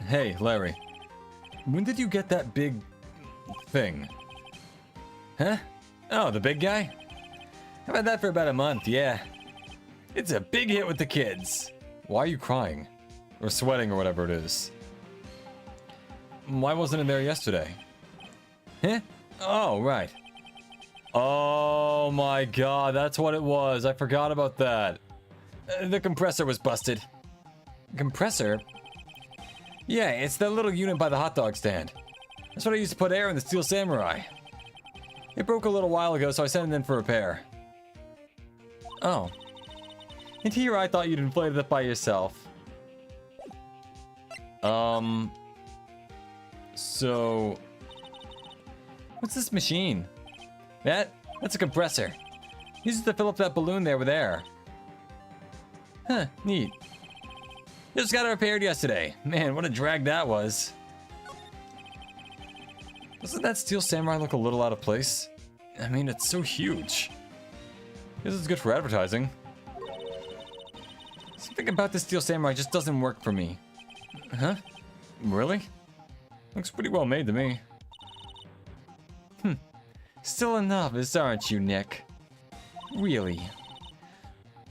Hey, Larry. When did you get that big thing? Huh? Oh, the big guy? I've had that for about a month, yeah. It's a big hit with the kids. Why are you crying? Or sweating or whatever it is? Why wasn't it there yesterday? Huh? Oh, right. Oh my god, that's what it was. I forgot about that. The compressor was busted. Compressor? Yeah, it's that little unit by the hot dog stand. That's what I used to put air in the Steel Samurai. It broke a little while ago, so I sent it in for repair. Oh. And here I thought you'd inflated it by yourself. So... What's this machine? That's a compressor. Uses to fill up that balloon there with air. Huh, neat. Just got it repaired yesterday. Man, what a drag that was. Doesn't that Steel Samurai look a little out of place? I mean, it's so huge. This is good for advertising. Something about this Steel Samurai just doesn't work for me. Huh? Really? Looks pretty well made to me. Still a novice, aren't you, Nick? Really?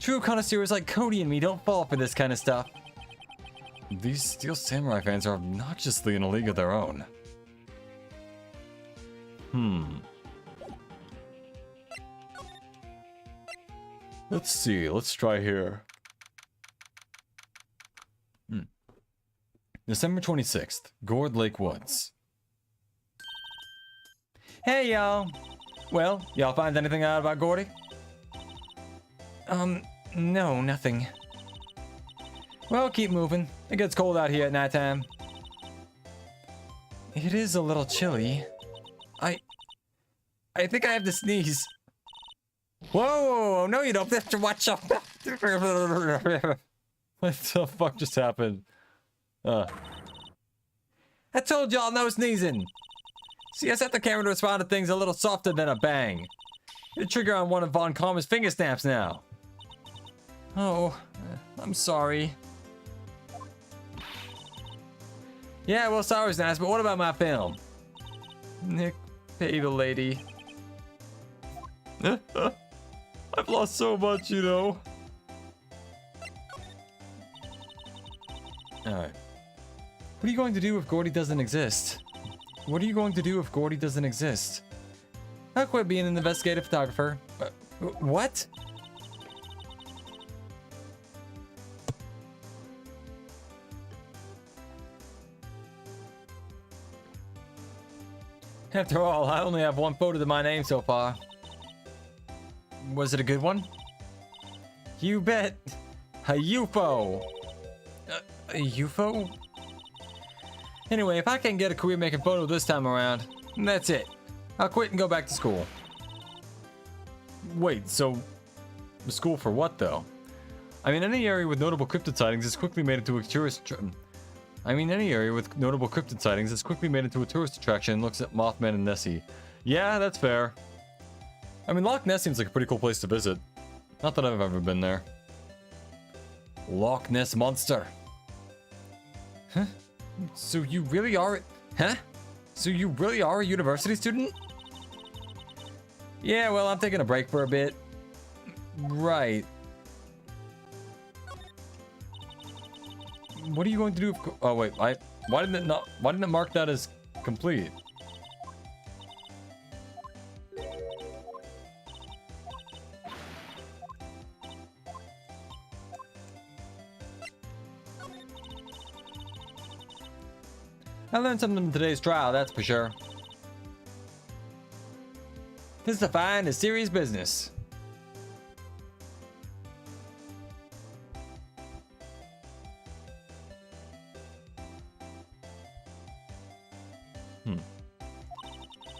True connoisseurs like Cody and me don't fall for this kind of stuff. These Steel Samurai fans are obnoxiously in a league of their own. Let's see, let's try here. December 26th, Gourd Lake Woods. Hey, y'all. Well, y'all find anything out about Gordy? No, nothing. Well, keep moving. It gets cold out here at nighttime. It is a little chilly. I think I have to sneeze. Whoa, no you don't have to watch out. What the fuck just happened? I told y'all no sneezing. See, I set the camera to respond to things a little softer than a bang. The trigger on one of Von Karma's finger snaps now. Oh, I'm sorry. Yeah, well, sorry's nice, but what about my film? Nick, pay the lady. I've lost so much, you know. Alright. What are you going to do if Gordy doesn't exist? What are you going to do if Gordy doesn't exist? I'll quit being an investigative photographer. What? After all, I only have one photo to my name so far. Was it a good one? You bet. A UFO. A UFO? Anyway, if I can't get a career making photo this time around, that's it. I'll quit and go back to school. Wait, so... school for what, though? I mean, any area with notable cryptid sightings is quickly made into a tourist... any area with notable cryptid sightings is quickly made into a tourist attraction and looks at Mothman and Nessie. Yeah, that's fair. I mean, Loch Ness seems like a pretty cool place to visit. Not that I've ever been there. Loch Ness Monster. Huh? So you really are... Huh? So you really are a university student? Yeah, well, I'm taking a break for a bit. Right. What are you going to do if... oh, wait. Why didn't it mark that as complete? I learned something in today's trial, that's for sure. This is a fine and serious business. This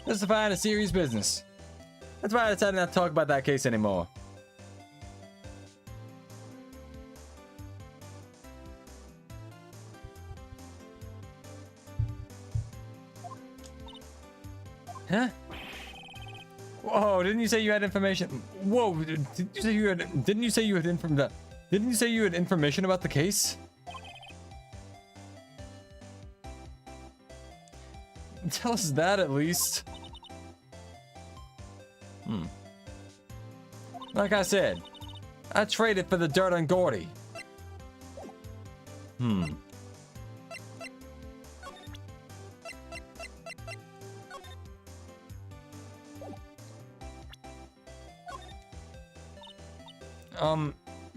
is a fine and serious business. That's why I decided not to talk about that case anymore. Huh? Whoa, didn't you say you had information? Whoa, didn't you say you had information about the case? Tell us that at least. Like I said, I traded for the dirt on Gordy.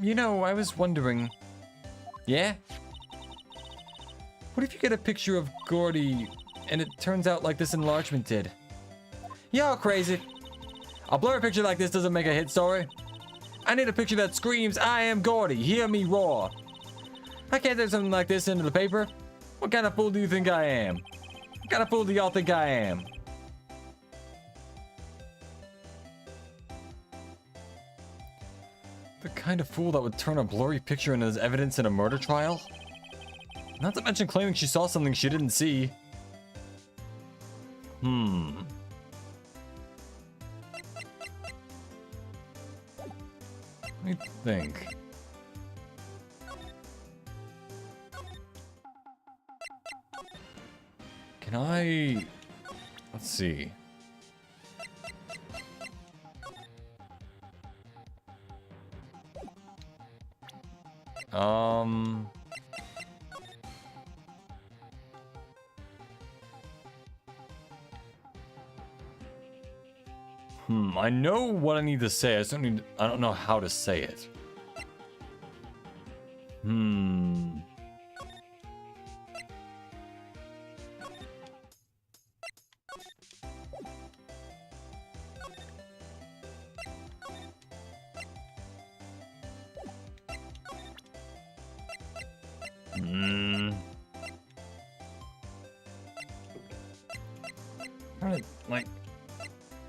You know, I was wondering... Yeah? What if you get a picture of Gordy and it turns out like this enlargement did? Y'all crazy. A blurry picture like this doesn't make a hit story. I need a picture that screams, I am Gordy, hear me roar. I can't turn something like this into the paper. What kind of fool do you think I am? What kind of fool do y'all think I am? The kind of fool that would turn a blurry picture into evidence in a murder trial? Not to mention claiming she saw something she didn't see. Let me think. Can I... let's see. I know what I need to say. I don't know how to say it.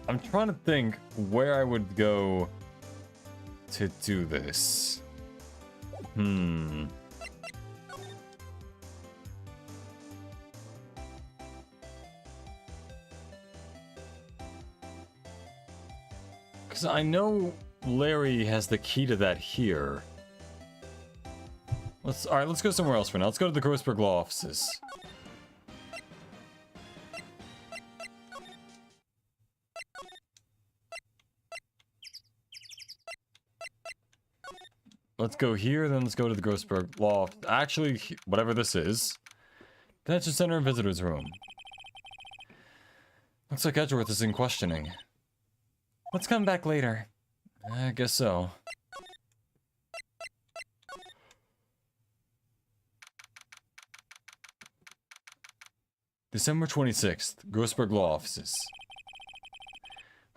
I'm trying to think where I would go to do this. Because I know Larry has the key to that here. Alright, let's go somewhere else for now. Let's go to the Grossberg Law offices. Let's go here, then let's go to the Grossberg Law. Actually, whatever this is. Detention center and visitor's room. Looks like Edgeworth is in questioning. Let's come back later. I guess so. December 26th, Grossberg Law Offices.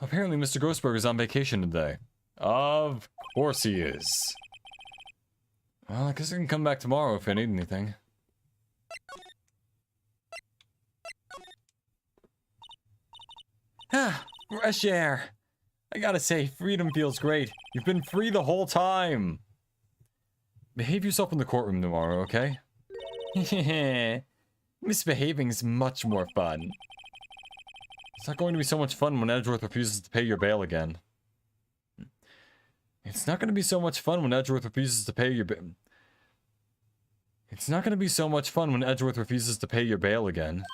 Apparently Mr. Grossberg is on vacation today. Of course he is. Well, I guess I can come back tomorrow if I need anything. Ah, fresh air. I gotta say, freedom feels great. You've been free the whole time. Behave yourself in the courtroom tomorrow, okay? Misbehaving's much more fun. It's not going to be so much fun when Edgeworth refuses to pay your bail again. It's not going to be so much fun when Edgeworth refuses to pay your bail. It's not going to be so much fun when Edgeworth refuses to pay your bail again.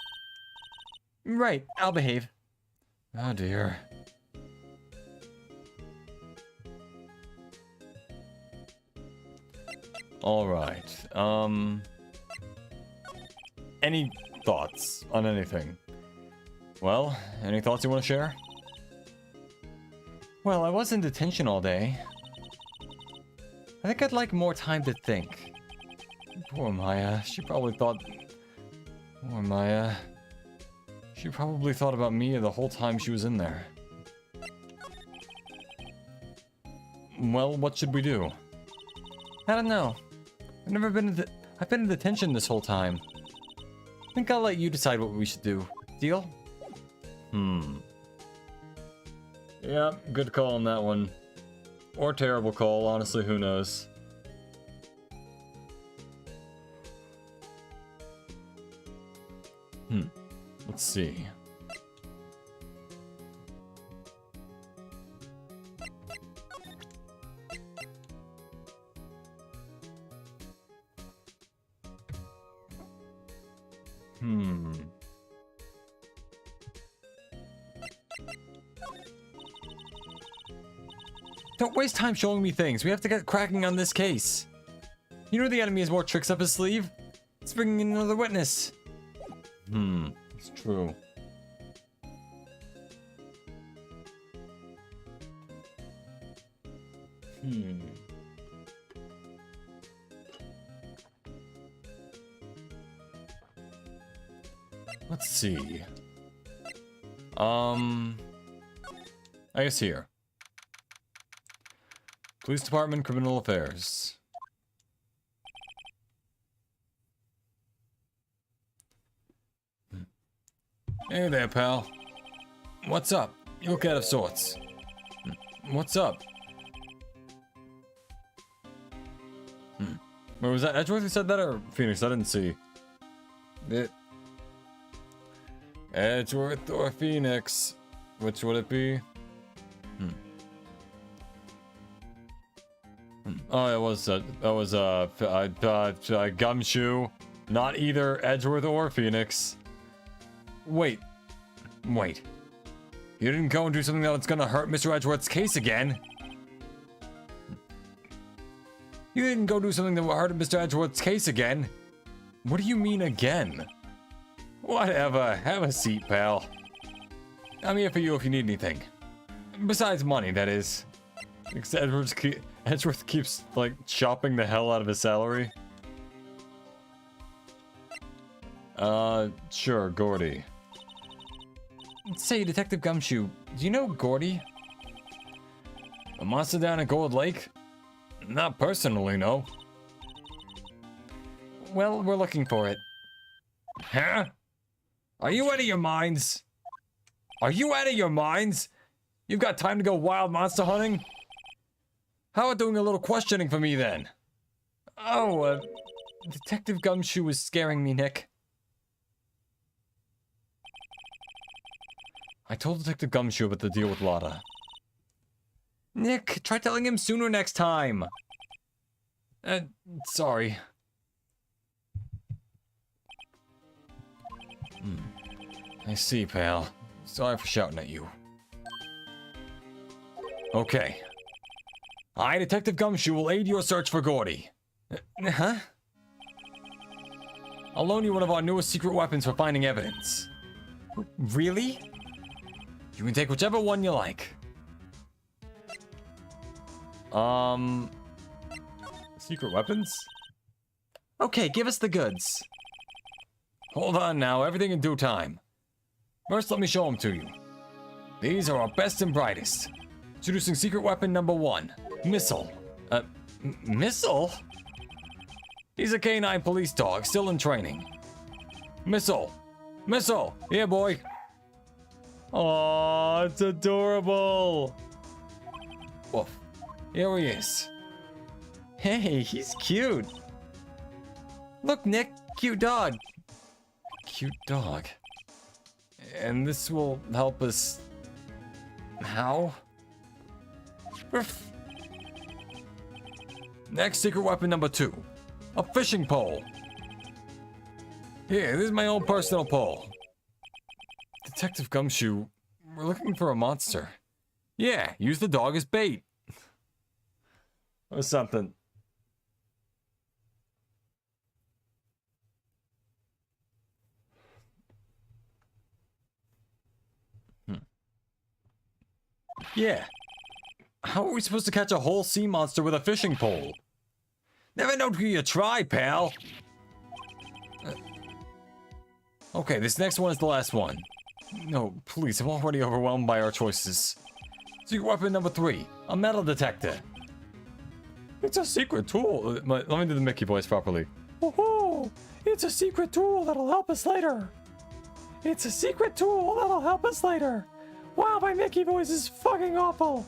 Right, I'll behave. Oh dear. Alright, any thoughts on anything? Well, any thoughts you want to share? Well, I was in detention all day. I think I'd like more time to think. Poor Maya, she probably thought... Poor Maya. She probably thought about me the whole time she was in there. Well, what should we do? I don't know. I've been in detention this whole time. I think I'll let you decide what we should do. Deal? Yeah, good call on that one. Or terrible call, honestly, who knows. Let's see. Don't waste time showing me things. We have to get cracking on this case. You know the enemy has more tricks up his sleeve. It's bringing in another witness. It's true. Let's see. I guess here. Police Department, Criminal Affairs. Hey there, pal. What's up? You look out of sorts. What's up? Wait, was that Edgeworth who said that, or Phoenix? I didn't see. Edgeworth or Phoenix? Which would it be? Oh, it was Gumshoe. Not either Edgeworth or Phoenix. Wait. You didn't go and do something that's gonna hurt Mr. Edgeworth's case again. You didn't go do something that will hurt Mr. Edgeworth's case again. What do you mean again? Whatever. Have a seat, pal. I'm here for you if you need anything. Besides money, that is. Because Edgeworth keeps, like, chopping the hell out of his salary. Sure, Gordy. Say, Detective Gumshoe, do you know Gordy? A monster down at Gold Lake? Not personally, no. Well, we're looking for it. Huh? Are you out of your minds? Are you out of your minds? You've got time to go wild monster hunting? How about doing a little questioning for me, then? Oh, Detective Gumshoe was scaring me, Nick. I told Detective Gumshoe about the deal with Lotta. Nick, try telling him sooner next time. Sorry. I see, pal. Sorry for shouting at you. Okay. I, Detective Gumshoe, will aid your search for Gordy. Huh? I'll loan you one of our newest secret weapons for finding evidence. Really? You can take whichever one you like. Secret weapons? Okay, give us the goods. Hold on now, everything in due time. First, let me show them to you. These are our best and brightest. Introducing secret weapon number 1, Missile. Missile? He's a canine police dog, still in training. Missile. Missile. Here, boy. Aw, it's adorable. Woof. Here he is. Hey, he's cute. Look, Nick, cute dog. Cute dog. And this will help us... How? Next, secret weapon number 2. A fishing pole. Here, this is my own personal pole. Detective Gumshoe, we're looking for a monster. Yeah, use the dog as bait. Or something. Yeah. How are we supposed to catch a whole sea monster with a fishing pole? Never know till you try, pal. Okay, this next one is the last one. No, please, I'm already overwhelmed by our choices. Secret weapon number 3, a metal detector. It's a secret tool. Let me do the Mickey voice properly. Oh, it's a secret tool that'll help us later. It's a secret tool that'll help us later. Wow, my Mickey voice is fucking awful.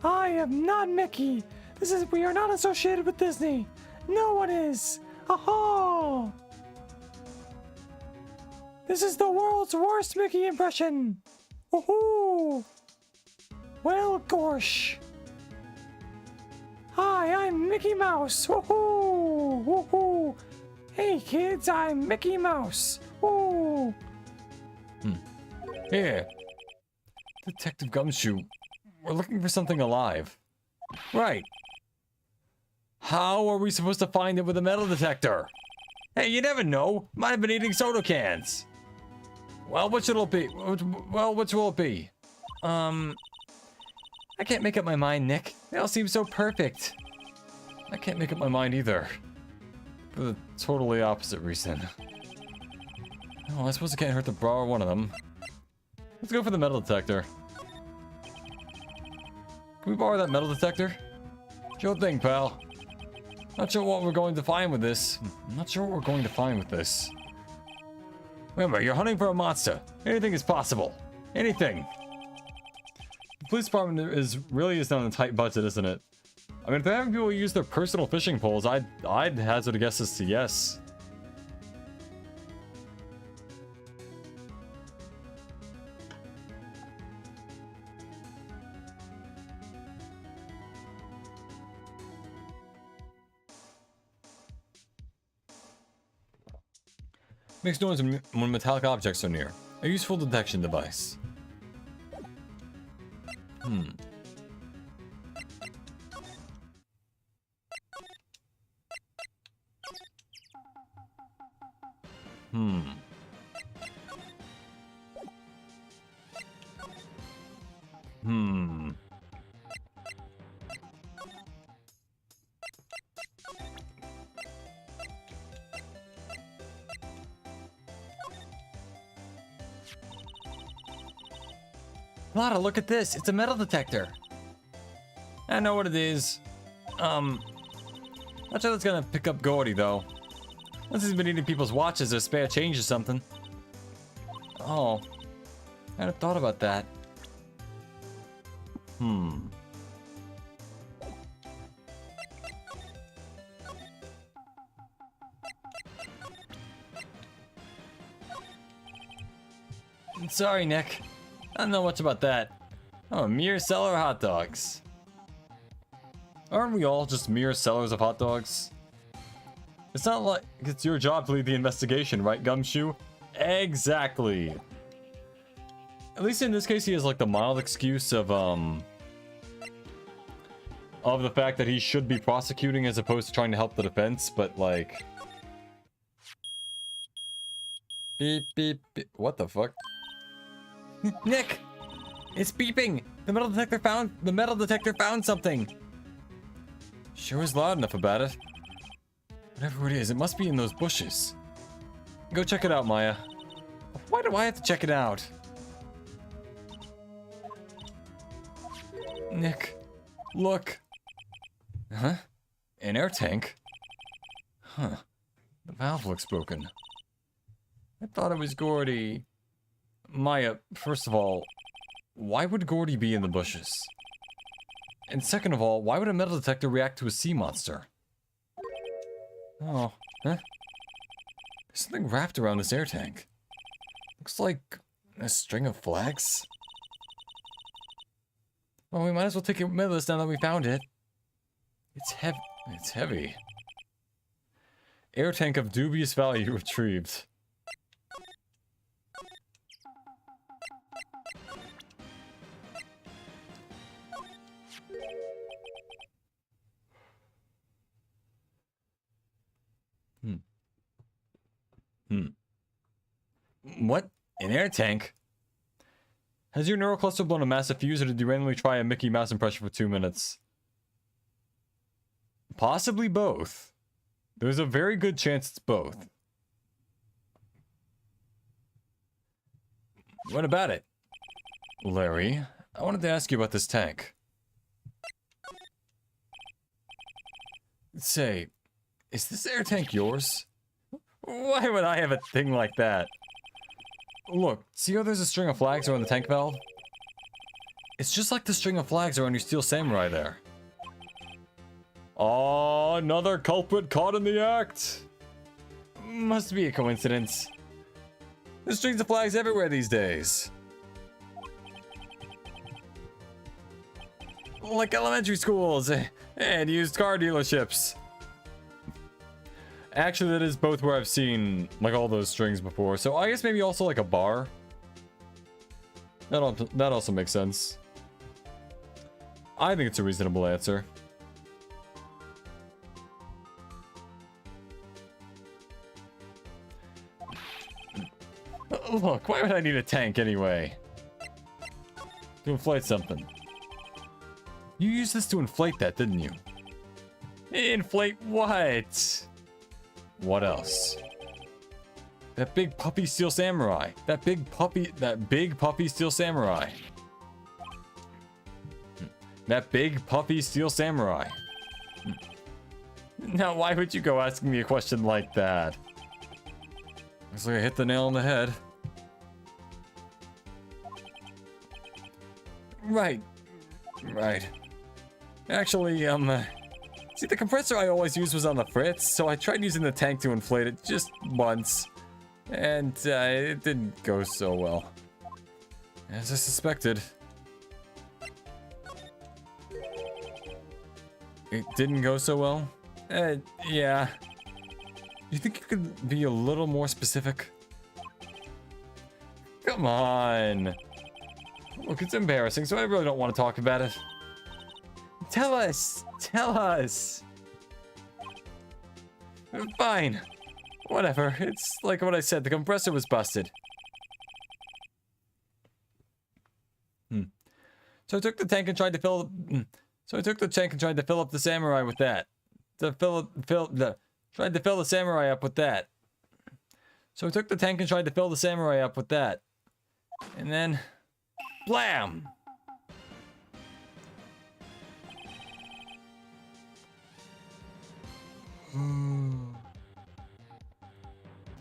I am not Mickey. We are not associated with Disney. No one is. Aha! This is the world's worst Mickey impression. Woohoo! Well, gosh. Hi, I'm Mickey Mouse. Woohoo! Woohoo! Hey, kids, I'm Mickey Mouse. Woo! Here. Detective Gumshoe, we're looking for something alive. Right. How are we supposed to find it with a metal detector? Hey, you never know. Might have been eating soda cans. Well, what should it be? Well, which will it be? I can't make up my mind, Nick. They all seem so perfect. I can't make up my mind either. For the totally opposite reason. Oh, I suppose it can't hurt to borrow one of them. Let's go for the metal detector. Can we borrow that metal detector? Sure thing, pal. Not sure what we're going to find with this. Remember, you're hunting for a monster. Anything is possible. Anything. The police department is on a tight budget, isn't it? I mean, if they're having people use their personal fishing poles, I'd hazard a guess as to yes. Makes noise when metallic objects are near. A useful detection device. Hmm. Lotta, look at this. It's a metal detector. I know what it is. Not sure that's gonna pick up Gordy, though. Unless he's been eating people's watches or spare change or something. Oh. I hadn't thought about that. Sorry, Nick. I don't know much about that. I'm a mere seller of hot dogs. Aren't we all just mere sellers of hot dogs? It's not like it's your job to lead the investigation, right, Gumshoe? Exactly. At least in this case, he has like the mild excuse of the fact that he should be prosecuting as opposed to trying to help the defense, but like... Beep, beep, beep. What the fuck? Nick! It's beeping! The metal detector found something! Sure is loud enough about it. Whatever it is, it must be in those bushes. Go check it out, Maya. Why do I have to check it out? Nick, look. Huh? An air tank? Huh. The valve looks broken. I thought it was Gordy. Maya, first of all, why would Gordy be in the bushes? And second of all, why would a metal detector react to a sea monster? Oh, huh? There's something wrapped around this air tank. Looks like a string of flags. Well, we might as well take it with us now that we found it. It's heavy. It's heavy. Air tank of dubious value retrieved. What? An air tank? Has your neural cluster blown a massive fuse, or did you randomly try a Mickey Mouse impression for 2 minutes? Possibly both. There's a very good chance it's both. What about it? Larry, I wanted to ask you about this tank. Say, is this air tank yours? Why would I have a thing like that? Look, see how there's a string of flags around the tank valve? It's just like the string of flags around your Steel Samurai there. Oh, another culprit caught in the act! Must be a coincidence. There's strings of flags everywhere these days. Like elementary schools and used car dealerships. Actually, that is both where I've seen, like, all those strings before. So I guess maybe also, like, a bar. That also makes sense. I think it's a reasonable answer. Look, why would I need a tank anyway? To inflate something. You used this to inflate that, didn't you? Inflate what? What else? That big puppy Steel Samurai. That big puppy Steel Samurai. That big puppy Steel Samurai. Now, why would you go asking me a question like that? Looks like I hit the nail on the head. Right. Actually, see, the compressor I always used was on the fritz, so I tried using the tank to inflate it just once. And, it didn't go so well. As I suspected. It didn't go so well? Yeah. You think you could be a little more specific? Come on. Look, it's embarrassing, so I really don't want to talk about it. Tell us! Tell us! Fine. Whatever. It's like what I said, the compressor was busted. So I took the tank and tried to fill up the samurai with that. Tried to fill the samurai up with that. So I took the tank and tried to fill the samurai up with that. And then... blam!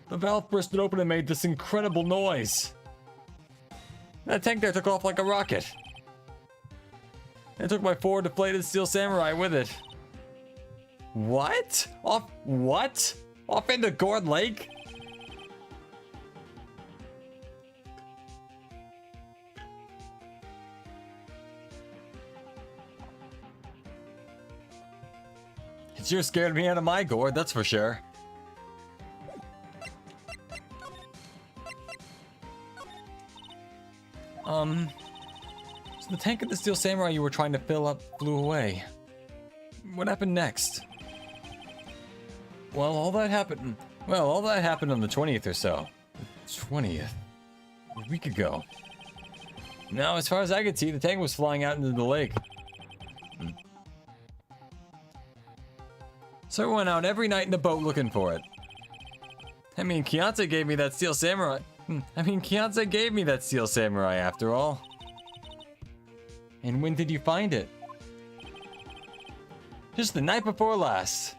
The valve bursted open and made this incredible noise. That tank there took off like a rocket. It took my forward deflated Steel Samurai with it. What? What? Off into Gourd Lake? It sure scared me out of my gourd, that's for sure. So the tank of the Steel Samurai you were trying to fill up flew away. What happened next? Well, all that happened on the 20th or so. 20th. A week ago. Now, as far as I could see, the tank was flying out into the lake. So I went out every night in the boat looking for it. I mean, Kianse gave me that steel samurai. Kianse gave me that steel samurai after all. And when did you find it? Just the night before last.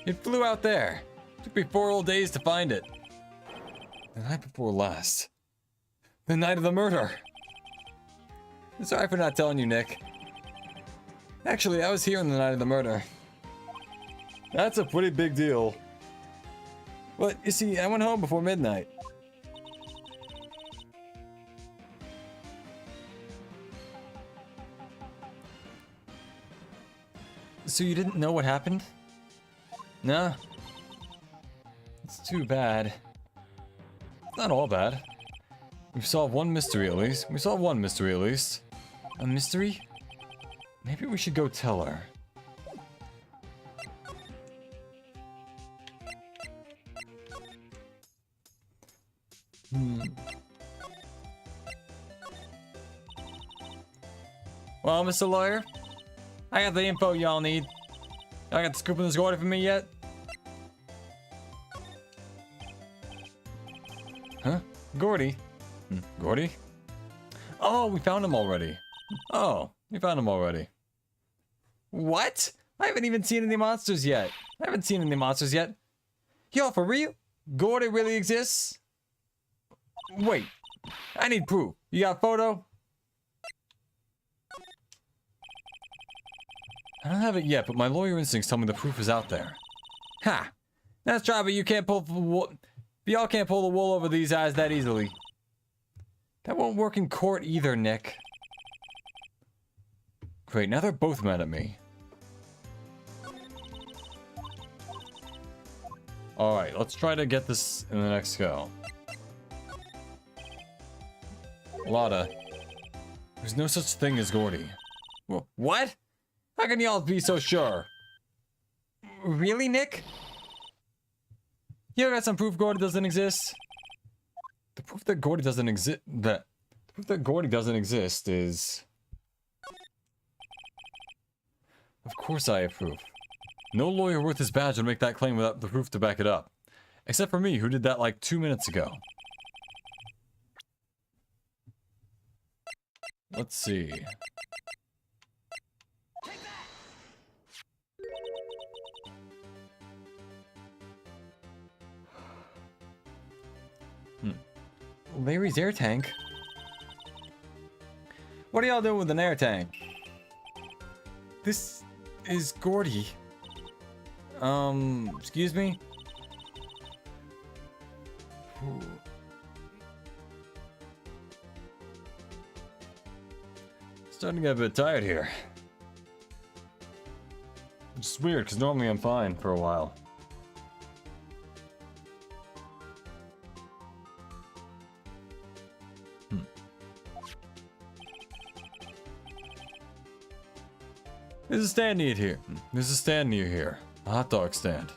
It flew out there. Took me 4 whole days to find it. The night before last. The night of the murder. Sorry for not telling you, Nick. Actually, I was here on the night of the murder. That's a pretty big deal. But, you see, I went home before midnight. So you didn't know what happened? Nah. It's too bad. It's not all bad. We've solved one mystery at least. We solved one mystery at least. A mystery? Maybe we should go tell her. Well, Mr. Lawyer, I got the info y'all need. I got the scoop on this order for me yet? Huh? Gordy? Gordy? Oh, we found him already. Oh, we found him already. What? I haven't even seen any monsters yet. Yo, for real? Gordy really exists? Wait, I need proof. You got a photo? I don't have it yet, but my lawyer instincts tell me the proof is out there. Ha! That's right, but you can't pull the wool. Y'all can't pull the wool over these eyes that easily. That won't work in court either, Nick. Great, now they're both mad at me. Alright, let's try to get this in the next go. Lotta, there's no such thing as Gordy. What? How can y'all be so sure? Really, Nick? You got some proof Gordy doesn't exist? The proof that Gordy doesn't exist. The proof that Gordy doesn't exist is. Of course I have proof. No lawyer worth his badge would make that claim without the proof to back it up. Except for me, who did that like 2 minutes ago. Let's see. Larry's air tank? What are y'all doing with an air tank? This is Gordy. Excuse me? Ooh. Starting to get a bit tired here. Which is weird, because normally I'm fine for a while. There's a stand near here. A hot dog stand.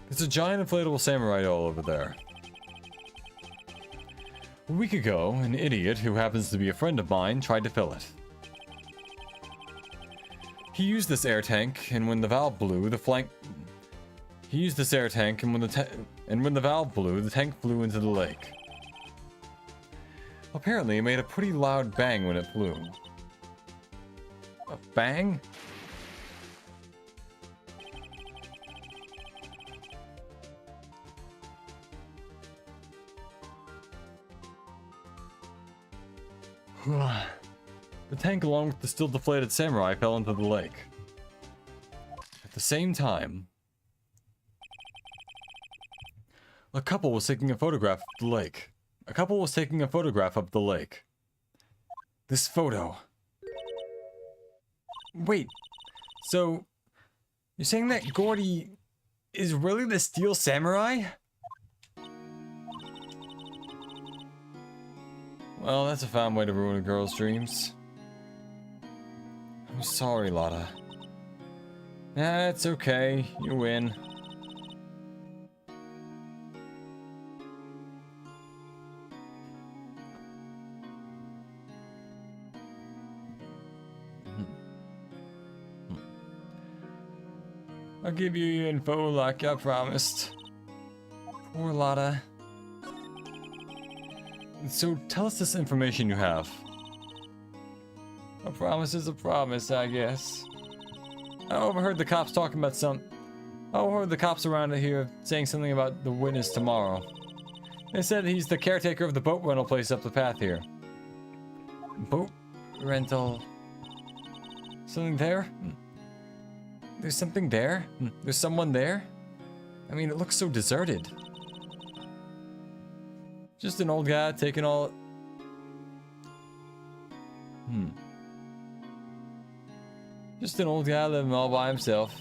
There's a giant inflatable samurai doll over there. A week ago, an idiot who happens to be a friend of mine tried to fill it. He used this air tank, and when the valve blew, the valve blew, the tank flew into the lake. Apparently, it made a pretty loud bang when it flew. A bang? The tank, along with the still deflated samurai, fell into the lake. At the same time, a couple was taking a photograph of the lake. This photo. Wait, so you're saying that Gordy is really the steel samurai? Well, that's a fine way to ruin a girl's dreams. I'm sorry, Lotta. That's okay, you win. I'll give you your info like I promised. Poor Lotta. So tell us this information you have. A promise is a promise, I guess. I overheard the cops talking about I overheard the cops around here saying something about the witness tomorrow. They said he's the caretaker of the boat rental place up the path here. Boat rental... Something there? There's something there? There's someone there? I mean, it looks so deserted. Just an old guy taking all... Just an old guy living all by himself.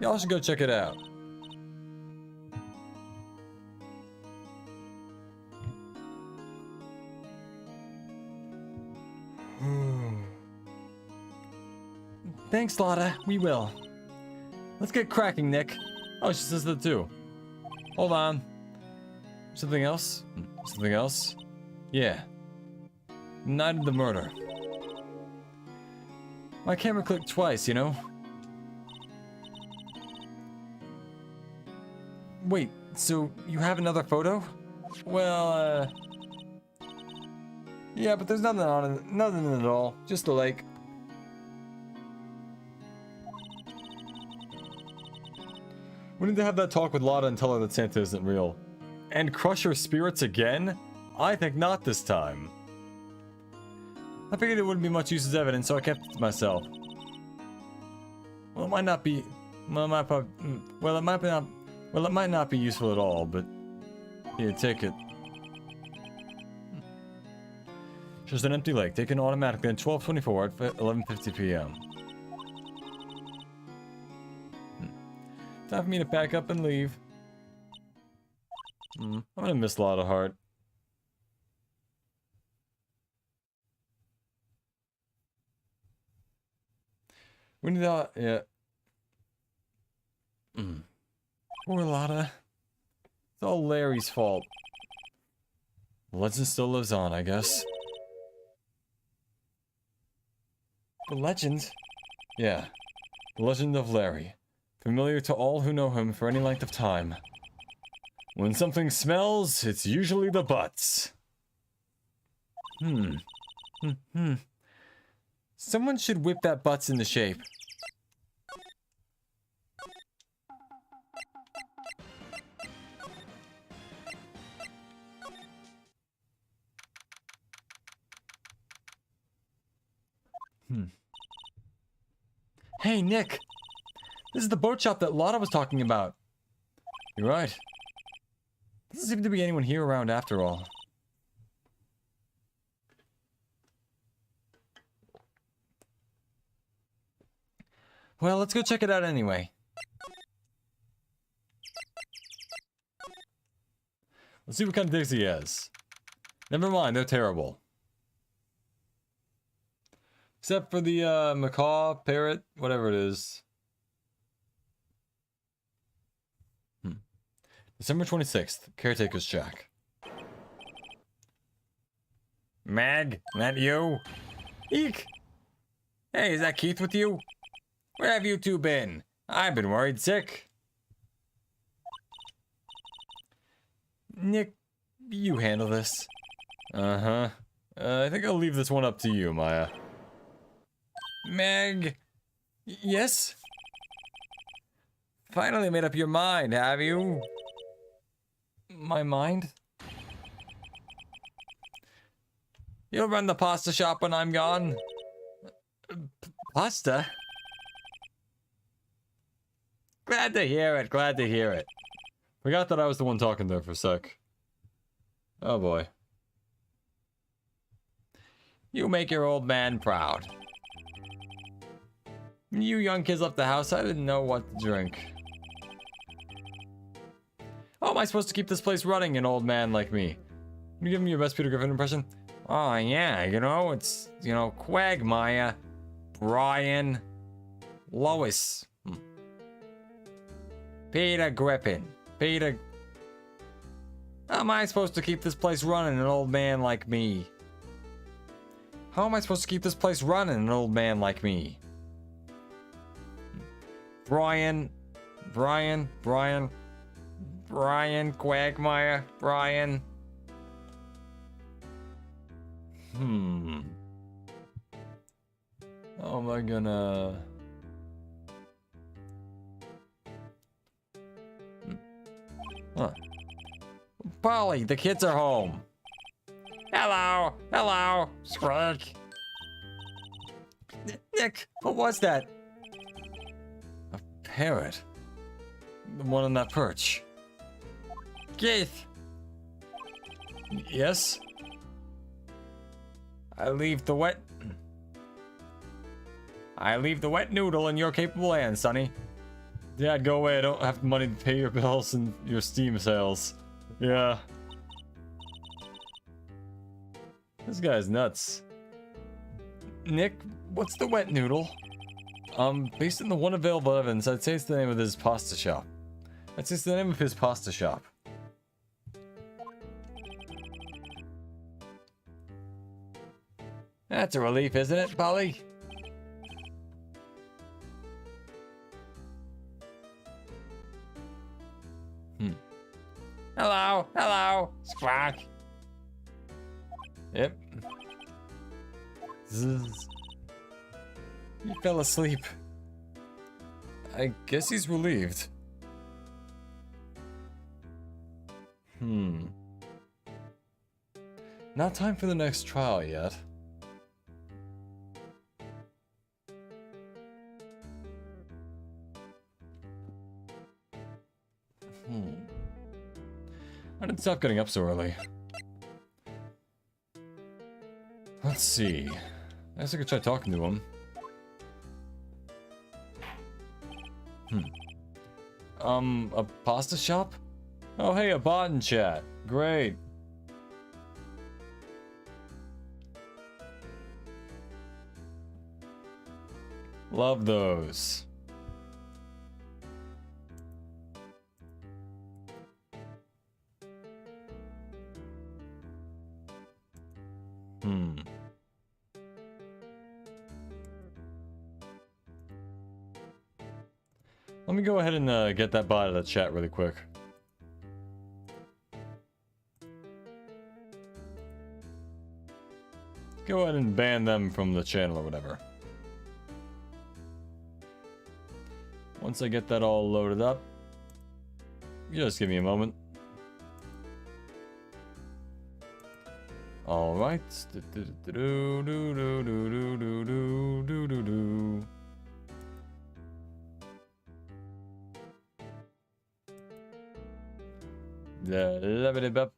Y'all should go check it out. Thanks, Lotta. We will. Let's get cracking, Nick. Oh, she says that too. Hold on. Something else? Something else? Yeah. Night of the murder. My camera clicked twice, you know? Wait, so you have another photo? Well, yeah, but there's nothing on it. Nothing at all. Just the lake. We need to have that talk with Lotta and tell her that Santa isn't real. And crush her spirits again? I think not this time. I figured it wouldn't be much use as evidence, so I kept it to myself. Well, it might not be... Well, it might not be useful at all, but... Here, take it. Just an empty lake, taken automatically on 12/24 at 11:50 p.m. Time for me to pack up and leave. I'm gonna miss Lotta Hart. We need that, yeah. Poor Lotta. It's all Larry's fault. The legend still lives on, I guess. The legend? Yeah. The legend of Larry. Familiar to all who know him for any length of time. When something smells, it's usually the butts. Someone should whip that butts into shape. Hey, Nick! This is the boat shop that Lotta was talking about. You're right. Doesn't seem to be anyone here around after all. Well, let's go check it out anyway. Let's see what kind of digs he has. Never mind, they're terrible. Except for the macaw, parrot, whatever it is. December 26th, Caretaker's Shack. Mag, that you? Eek! Hey, is that Keith with you? Where have you two been? I've been worried sick. Nick, you handle this. I think I'll leave this one up to you, Maya. Meg! Yes? Finally made up your mind, have you? My mind? You'll run the pasta shop when I'm gone. Pasta? Glad to hear it, glad to hear it. Forgot that I was the one talking there for a sec. Oh boy. You make your old man proud. When you young kids left the house, I didn't know what to drink. How am I supposed to keep this place running, an old man like me? Can you give me your best Peter Griffin impression? Oh yeah, you know, it's, you know, Quagmire, Brian, Lois. Peter Griffin. Peter... How am I supposed to keep this place running, an old man like me? How am I supposed to keep this place running, an old man like me? Brian, Quagmire, Brian. How am I gonna... Huh. Polly, the kids are home. Hello, Squeak. Nick, what was that? A parrot. The one on that perch. Keith. Yes? I leave the wet noodle in your capable hands, Sonny. Dad, go away. I don't have money to pay your bills and your Steam sales. Yeah. This guy's nuts. Nick, what's the wet noodle? Based on the one available evidence, I'd say it's the name of his pasta shop. That's a relief, isn't it, Polly? Hello, Squawk. Yep. Zzz. He fell asleep. I guess he's relieved. Not time for the next trial yet. I didn't stop getting up so early. Let's see. I guess I could try talking to him. A pasta shop? Oh, hey, a bot in chat. Great. Love those. Let me go ahead and get that bot out of the chat really quick. Go ahead and ban them from the channel or whatever. Once I get that all loaded up, just give me a moment. All right.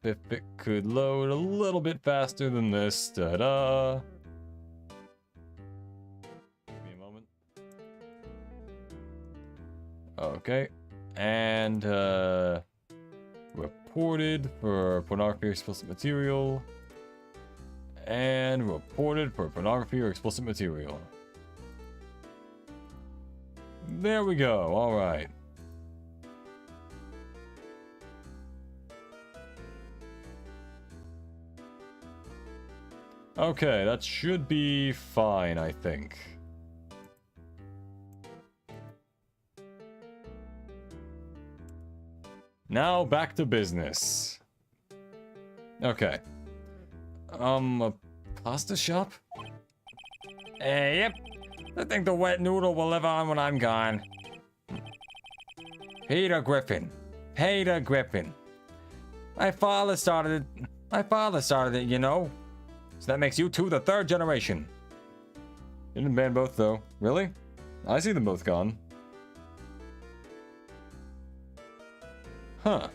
If it could load a little bit faster than this. Ta-da! Give me a moment. Okay. And, reported for pornography or explicit material. And reported for pornography or explicit material. There we go. All right. Okay, that should be fine, I think. Now back to business. Okay. A pasta shop? Yep. I think the wet noodle will live on when I'm gone. Peter Griffin. My father started it, you know. So that makes you two the third generation. Didn't ban both, though. Really? I see them both gone. Huh.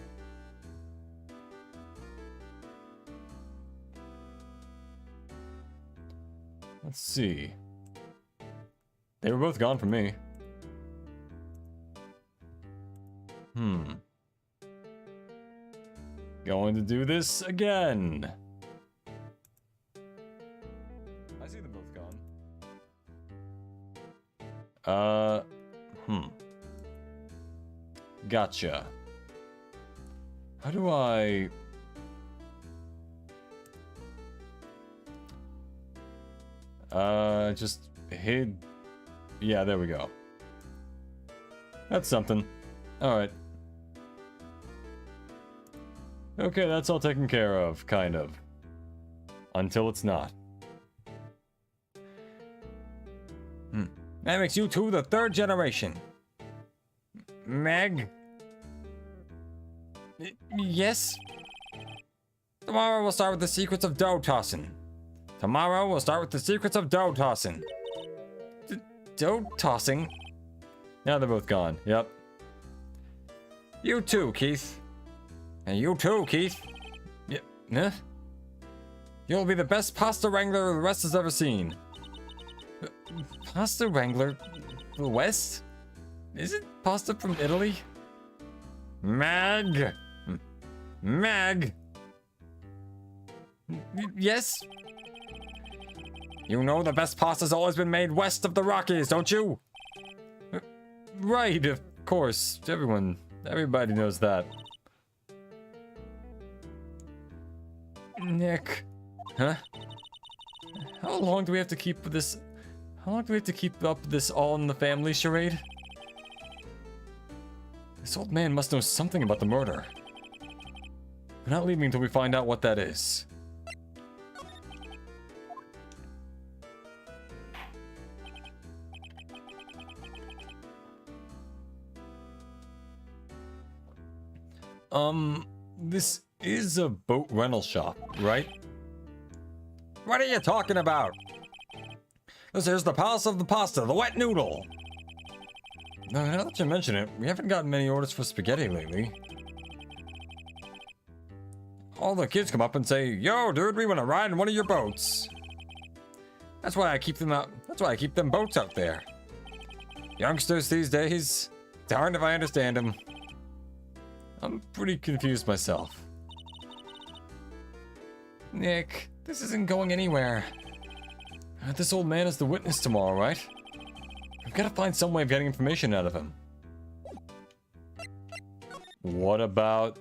Let's see. They were both gone from me. Going to do this again. I see them both gone. Gotcha. How do I... just hid... Yeah, there we go. That's something. Alright. Okay, that's all taken care of, kind of. Until it's not. That makes you two the third generation. Meg? Yes? Tomorrow we'll start with the secrets of dough tossing. Tomorrow we'll start with the secrets of dough tossing. Dough tossing? Now they're both gone. Yep. You too, Keith. And you too, Keith. Huh? You'll be the best pasta wrangler the West has ever seen. Pasta wrangler? The West? Is it pasta from Italy? Mag! Mag! Yes? You know the best pasta's always been made west of the Rockies, don't you? Right, of course. Everybody knows that. Nick. Huh? How long do we have to keep this? How long do we have to keep up this all in the family charade? This old man must know something about the murder. We're not leaving until we find out what that is. This is a boat rental shop, right? What are you talking about? This is the Palace of the Pasta, the wet noodle. No, now that you mention it, we haven't gotten many orders for spaghetti lately. All the kids come up and say, "Yo, dude, we want to ride in one of your boats." That's why I keep them out. That's why I keep them boats out there. Youngsters these days, darned if I understand them. I'm pretty confused myself. Nick, this isn't going anywhere. This old man is the witness tomorrow, right? I've got to find some way of getting information out of him. What about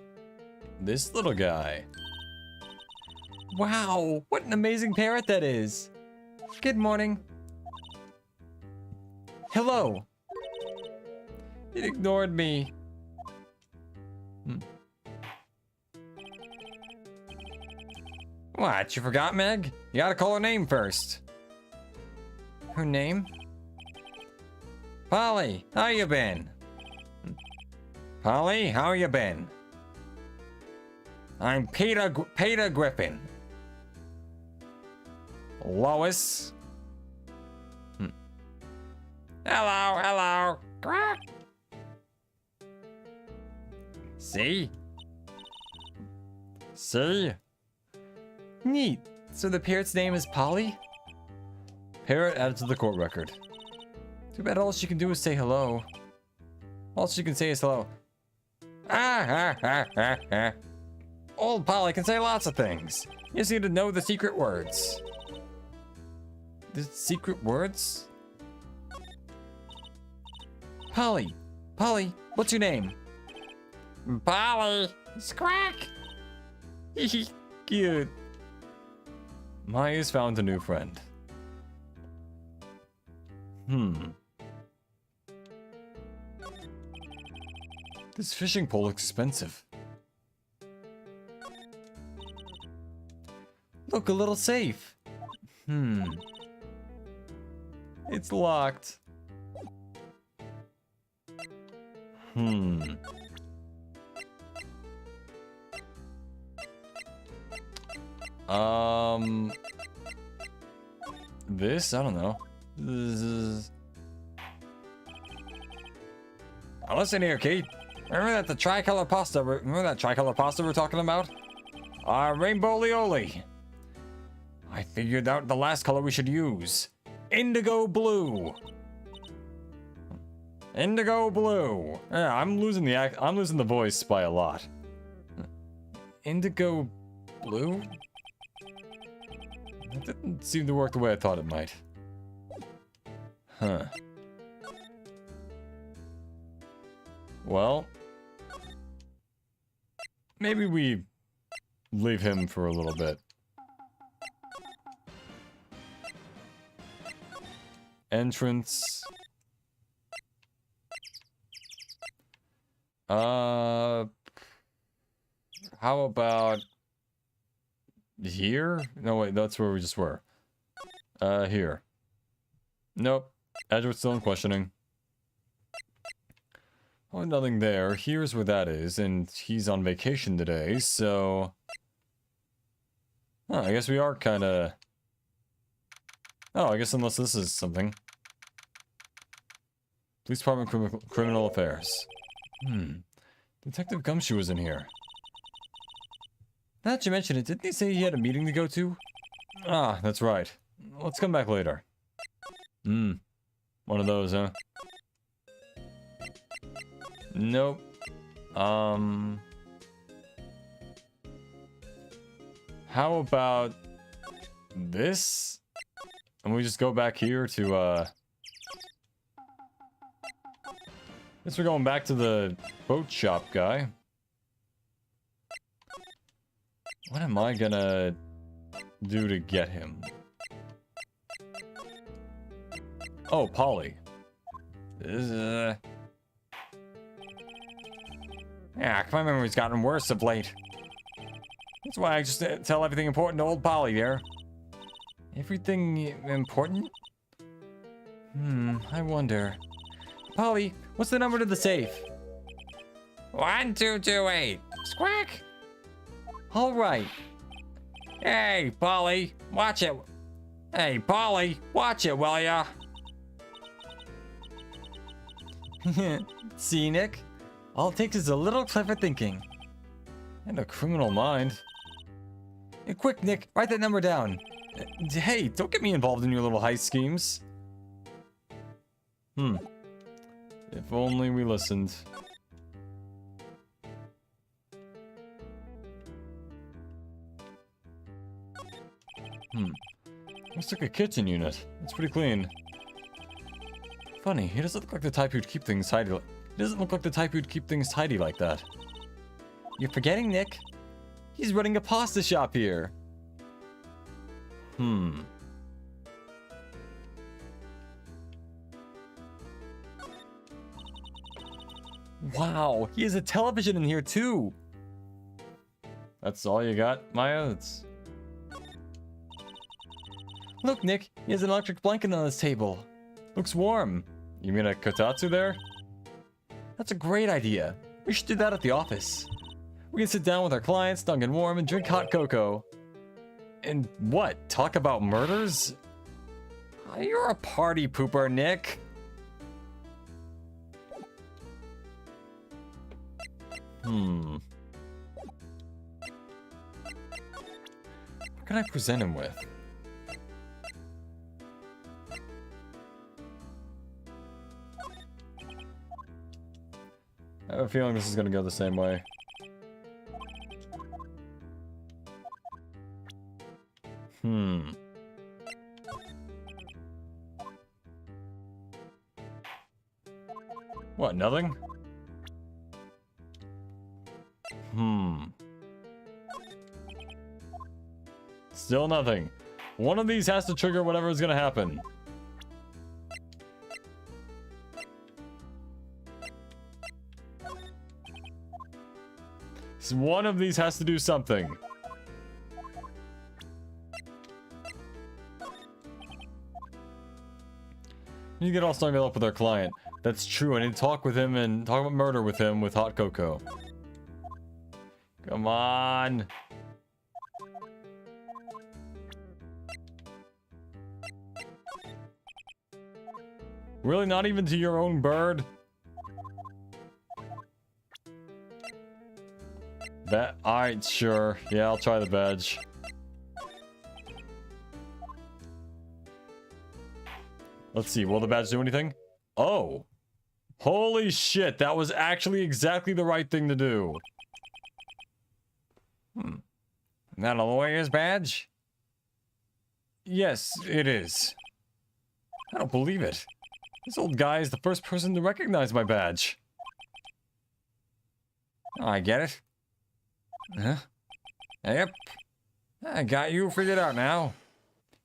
this little guy? Wow, what an amazing parrot that is. Good morning. Hello. It ignored me. What, you forgot, Meg? You gotta call her name first. Her name? Polly, how you been? Polly, how you been? I'm Peter Griffin. Lois. Hello, hello. Quack. See? See? Neat. So the parrot's name is Polly? Parrot added to the court record. Too bad all she can do is say hello. All she can say is hello. Old Polly can say lots of things. You just need to know the secret words. The secret words? Polly. Polly, what's your name? Polly. Squawk. Cute. Maya's found a new friend. This fishing pole looks expensive. Look, a little safe. It's locked. This? I don't know. Now listen here, Kate. Remember that tricolor pasta we're talking about? Rainbow Lioli. I figured out the last color we should use. Indigo blue. Indigo blue. Yeah, I'm losing the voice by a lot. Indigo blue? It didn't seem to work the way I thought it might. Huh. Well, maybe we leave him for a little bit. Entrance. How about here? No, wait, that's where we just were. Here. Nope. Edgeworth's still in questioning. Oh, nothing there. Here's where that is, and he's on vacation today, so... Oh, I guess we are kinda... Oh, I guess unless this is something. Police Department Criminal Affairs. Detective Gumshoe was in here. Now that you mention it, didn't he say he had a meeting to go to? Ah, that's right. Let's come back later. One of those, huh? Nope. How about this? And we just go back here to, guess we're going back to the boat shop guy. What am I gonna do to get him? Oh, Polly. Yeah, my memory's gotten worse of late. That's why I just tell everything important to old Polly there. Everything important? I wonder. Polly, what's the number to the safe? 1228. Squawk. All right. Hey, Polly, watch it. Hey, Polly, watch it, will ya? See, Nick? All it takes is a little clever thinking. And a criminal mind. Hey, quick, Nick, write that number down. Hey, don't get me involved in your little heist schemes. If only we listened. Looks like a kitchen unit. It's pretty clean. Funny, he doesn't look like the type who'd keep things tidy. He doesn't look like the type who'd keep things tidy like that. You're forgetting, Nick. He's running a pasta shop here. Wow, he has a television in here too. That's all you got, Maya? Look, Nick, he has an electric blanket on his table. Looks warm. You mean a kotatsu there? That's a great idea. We should do that at the office. We can sit down with our clients, snug and warm, and drink hot cocoa. And what? Talk about murders? You're a party pooper, Nick. What can I present him with? I have a feeling this is gonna go the same way. What, nothing? Still nothing. One of these has to trigger whatever is gonna happen. One of these has to do something. You get all snuggled up with our client. That's true. I need to talk with him and talk about murder with him with hot cocoa. Come on. Really, not even to your own bird? Alright, sure. Yeah, I'll try the badge. Let's see, will the badge do anything? Oh! Holy shit, that was actually exactly the right thing to do. That a lawyer's badge? Yes, it is. I don't believe it. This old guy is the first person to recognize my badge. Oh, I get it. Huh? Yep. I got you figured out now.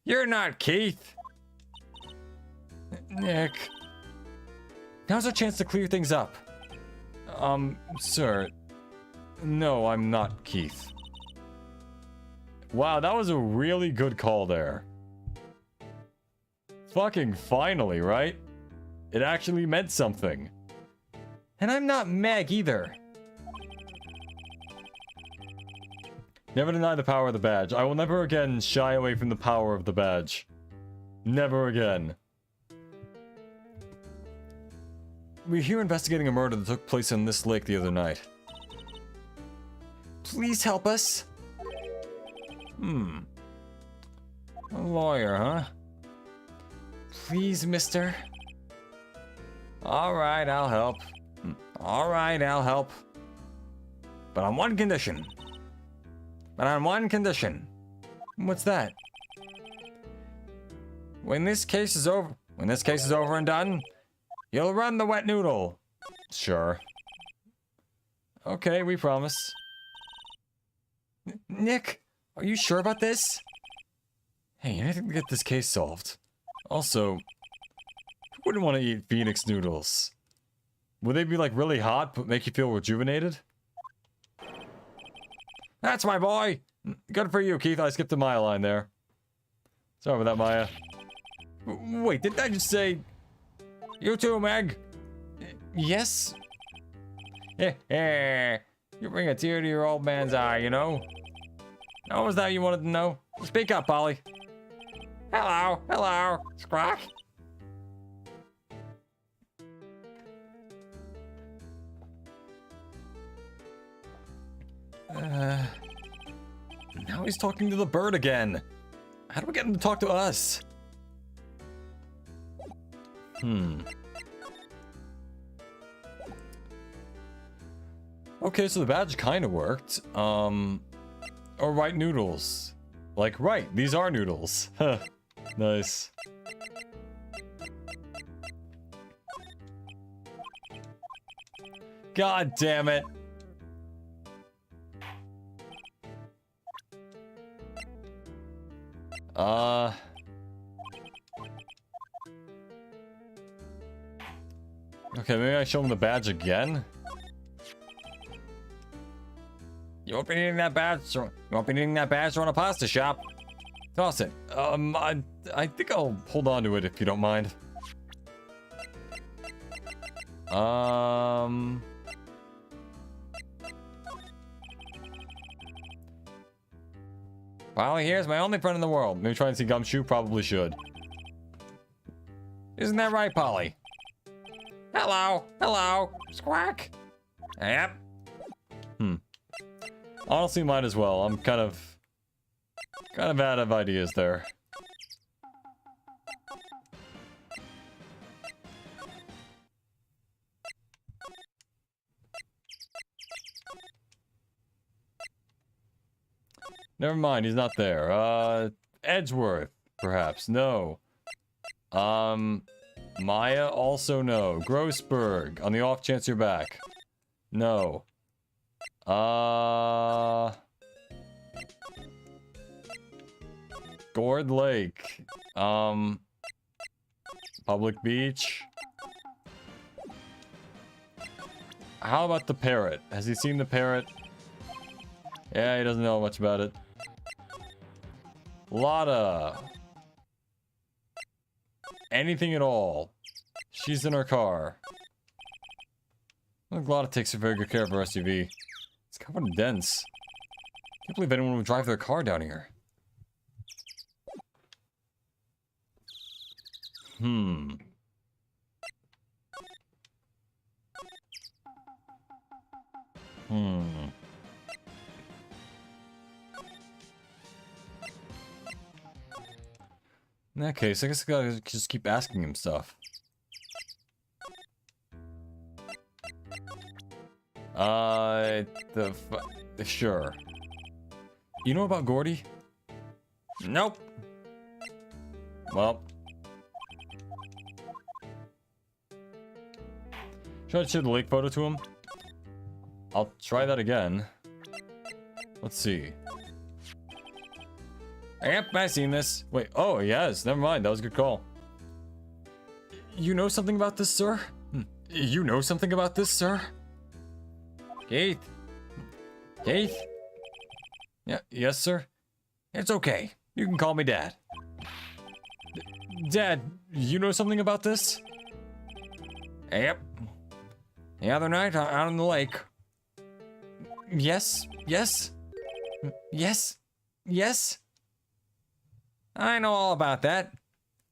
You're not Keith. Nick. Now's our chance to clear things up. Sir. No, I'm not Keith. Wow, that was a really good call there. Fucking finally, right? It actually meant something. And I'm not Meg either. Never deny the power of the badge. I will never again shy away from the power of the badge. Never again. We're here investigating a murder that took place in this lake the other night. Please help us. A lawyer, huh? Please, mister. Alright, I'll help. Alright, I'll help. But on one condition. What's that? When this case is over and done, you'll run the wet noodle. Sure. Okay, we promise. Nick, are you sure about this? Hey, anything to get this case solved. Also, who wouldn't want to eat Phoenix noodles? Would they be like really hot but make you feel rejuvenated? That's my boy! Good for you, Keith. I skipped a Maya line there. Sorry about that, Maya. Wait, didn't I just say... You too, Meg? Yes? You bring a tear to your old man's eye, you know? Oh, was that you wanted to know? Speak up, Polly. Hello, Squawk. Now he's talking to the bird again. How do we get him to talk to us? Okay, so the badge kind of worked. Or right noodles. Like, right, these are noodles. Huh. Nice. God damn it. Okay, maybe I show him the badge again? You won't be needing that badge. You won't be needing that badge on a pasta shop. Toss it. I think I'll hold on to it if you don't mind. Polly here's my only friend in the world. Maybe try and see Gumshoe? Probably should. Isn't that right, Polly? Hello, Squawk. Yep. Honestly, might as well. I'm kind of out of ideas there. Never mind, he's not there. Edgeworth, perhaps. No. Maya, also no. Grossberg, on the off chance you're back. No. Gourd Lake. Public Beach. How about the parrot? Has he seen the parrot? Yeah, he doesn't know much about it. Lotta. Anything at all. She's in her car. I think Lotta takes very good care of her SUV. It's covered in dents. Can't believe anyone would drive their car down here. In that case, I guess I gotta just keep asking him stuff. Sure. You know about Gordy? Nope. Well. Should I show the lake photo to him? I'll try that again. Let's see. Yep, I've seen this. Wait, oh, he has. Never mind, that was a good call. You know something about this, sir? You know something about this, sir? Keith? Keith? Yeah, yes, sir? It's okay. You can call me Dad. Dad, you know something about this? Yep. The other night, out on the lake. Yes, yes, yes, yes. I know all about that.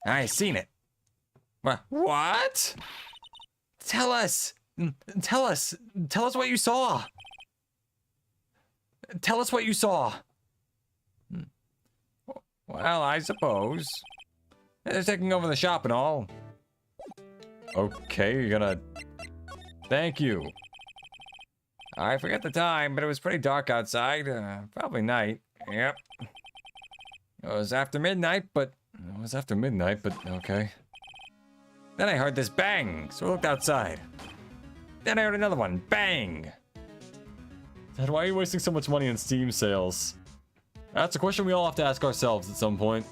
I seen it. What? Tell us. Tell us. Tell us what you saw. Tell us what you saw. Well, I suppose. They're taking over the shop and all. Okay, you're gonna... Thank you. I forget the time, but it was pretty dark outside. Probably night. Yep. It was after midnight, but... It was after midnight, but okay. Then I heard this bang, so I looked outside. Then I heard another one. Bang! Dad, why are you wasting so much money on Steam sales? That's a question we all have to ask ourselves at some point.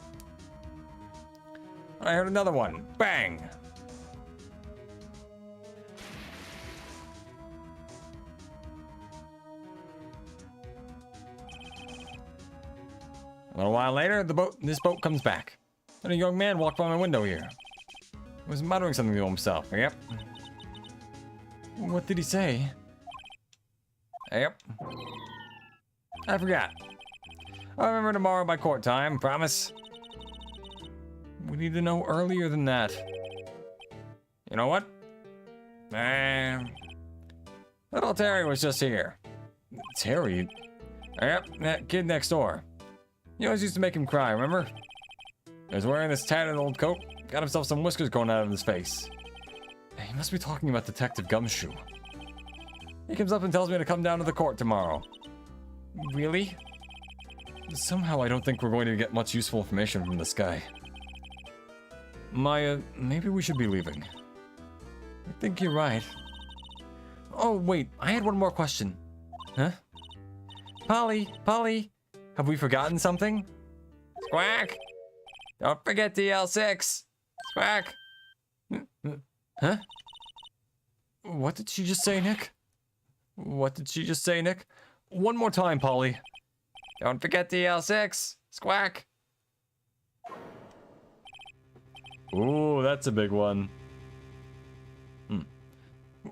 I heard another one. Bang! A little while later, this boat comes back. Then a young man walked by my window here. He was muttering something to himself. Yep. What did he say? Yep. I forgot. I'll remember tomorrow by court time, promise. We need to know earlier than that. You know what? Little Terry was just here. Terry? Yep, that kid next door. You always used to make him cry, remember? He was wearing this tattered old coat, got himself some whiskers growing out of his face. He must be talking about Detective Gumshoe. He comes up and tells me to come down to the court tomorrow. Really? Somehow I don't think we're going to get much useful information from this guy. Maya, maybe we should be leaving. I think you're right. Oh, wait, I had one more question. Huh? Polly, have we forgotten something? Squawk! Don't forget DL6! Squawk! Huh? What did she just say, Nick? What did she just say, Nick? One more time, Polly. Don't forget DL6! Squawk! Ooh, that's a big one.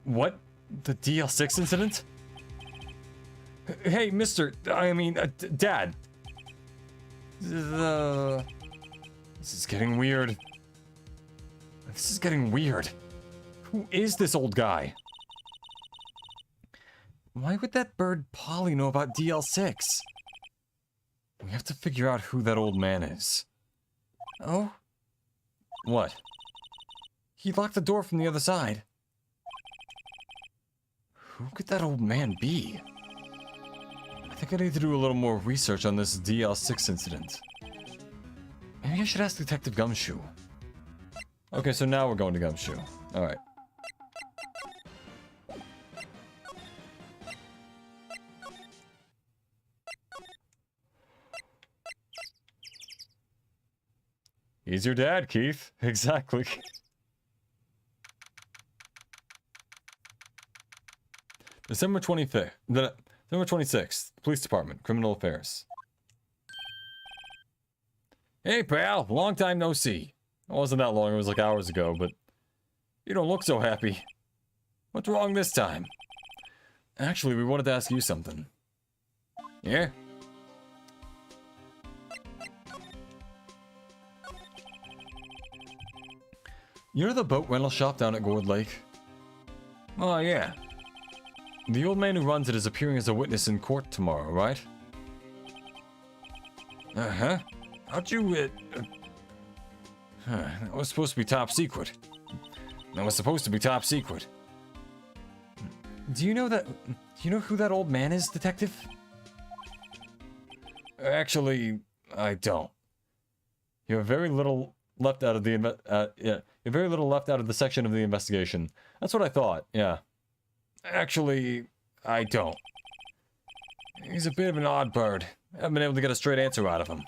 What? The DL6 incident? Hey, Dad. This is getting weird. This is getting weird. Who is this old guy? Why would that bird Polly know about DL6? We have to figure out who that old man is. Oh? What? He locked the door from the other side. Who could that old man be? I think I need to do a little more research on this DL6 incident. Maybe I should ask Detective Gumshoe. Okay, so now we're going to Gumshoe. Alright. He's your dad, Keith. Exactly. December 25th. December 26th. Police Department. Criminal Affairs. Hey, pal. Long time no see. It wasn't that long. It was like hours ago, but... You don't look so happy. What's wrong this time? Actually, we wanted to ask you something. Yeah? You know the boat rental shop down at Gourd Lake? Oh, yeah. The old man who runs it is appearing as a witness in court tomorrow, right? Uh-huh. How'd you, That was supposed to be top secret. That was supposed to be top secret. Do you know who that old man is, Detective? Actually, I don't. You have very little left out of the you have very little left out of the section of the investigation. That's what I thought. Yeah. Actually, I don't. He's a bit of an odd bird. I haven't been able to get a straight answer out of him.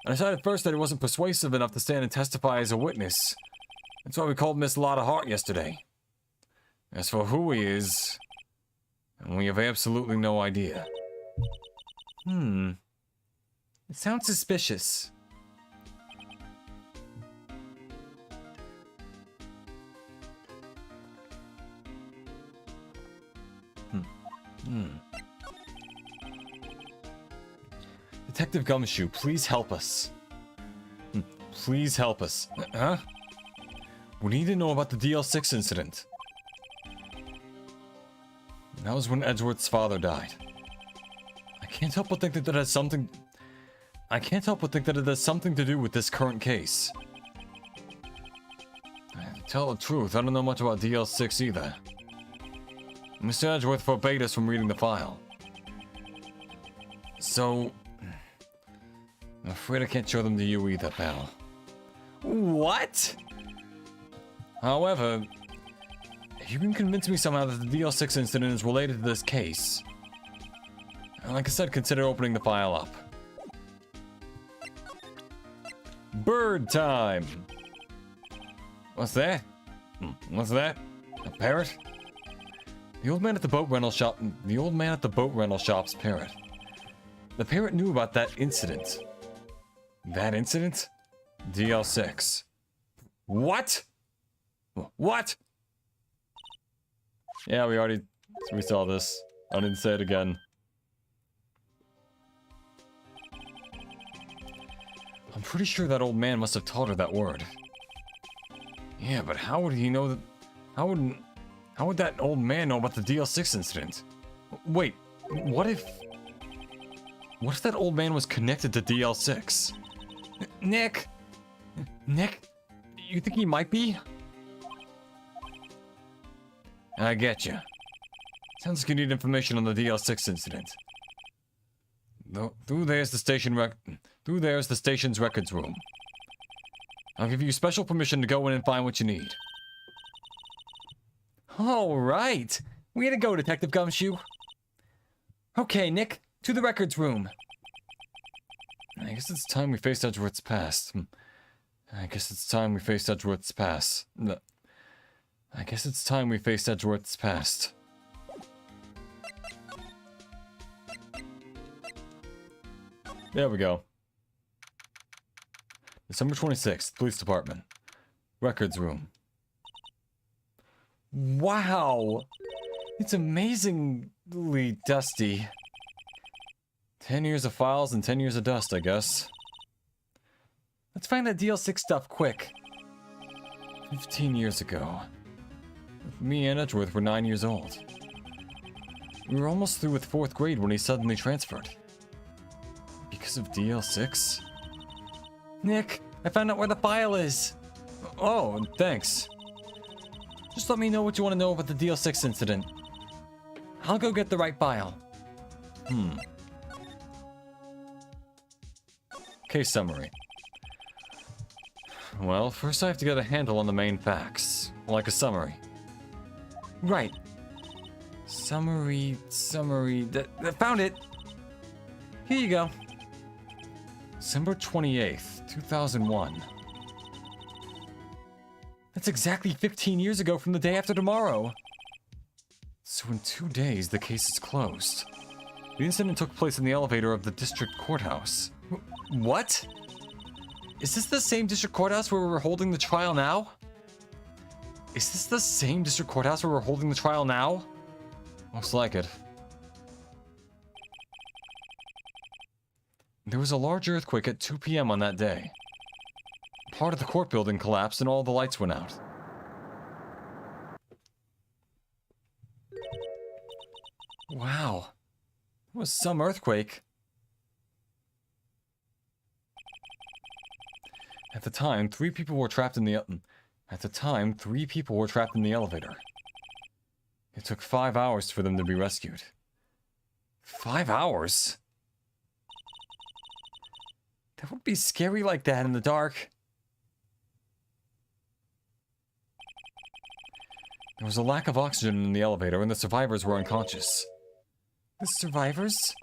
I decided first that he wasn't persuasive enough to stand and testify as a witness. That's why we called Miss Lotta Hart yesterday. As for who he is, And we have absolutely no idea. It sounds suspicious. Detective Gumshoe, please help us. Please help us. Huh? We need to know about the DL6 incident. That was when Edgeworth's father died. I can't help but think that it has something to do with this current case. To tell the truth, I don't know much about DL6 either. Mr. Edgeworth forbade us from reading the file. So, I'm afraid I can't show them to you either, pal. What? However, if you can convince me somehow that the DL6 incident is related to this case, like I said, consider opening the file up. Bird time! What's that? What's that? A parrot? The old man at the boat rental shop's parrot. The parrot knew about that incident. That incident? DL6. What? What? Yeah, we saw this. I didn't say it again. I'm pretty sure that old man must have taught her that word. Yeah, but how would he know that... How would that old man know about the DL6 incident? Wait, what if that old man was connected to DL6? Nick? Nick? You think he might be? I get you. Sounds like you need information on the DL6 incident. Through there's the station's records room. I'll give you special permission to go in and find what you need. All right. Way to go, Detective Gumshoe. Okay, Nick, to the records room. I guess it's time we faced Edgeworth's past. I guess it's time we faced Edgeworth's past. I guess it's time we faced Edgeworth's past. There we go. December 26th, Police Department. Records room. Wow! It's amazingly dusty. 10 years of files and 10 years of dust, I guess. Let's find that DL6 stuff quick. 15 years ago. Me and Edgeworth were 9 years old. We were almost through with 4th grade when he suddenly transferred. Because of DL6? Nick, I found out where the file is. Oh, thanks. Just let me know what you want to know about the DL6 incident. I'll go get the right file. Case summary. Well, first I have to get a handle on the main facts, like a summary. Right. Summary. Found it! Here you go. December 28th, 2001. That's exactly 15 years ago from the day after tomorrow. So in 2 days, the case is closed. The incident took place in the elevator of the district courthouse. What? Is this the same district courthouse where we're holding the trial now? Is this the same district courthouse where we're holding the trial now? Looks like it. There was a large earthquake at 2 p.m. on that day. Part of the court building collapsed and all the lights went out. Wow. It was some earthquake. At the time, 3 people were trapped in the elevator. It took 5 hours for them to be rescued. 5 hours? That would be scary like that in the dark. There was a lack of oxygen in the elevator and the survivors were unconscious. The survivors?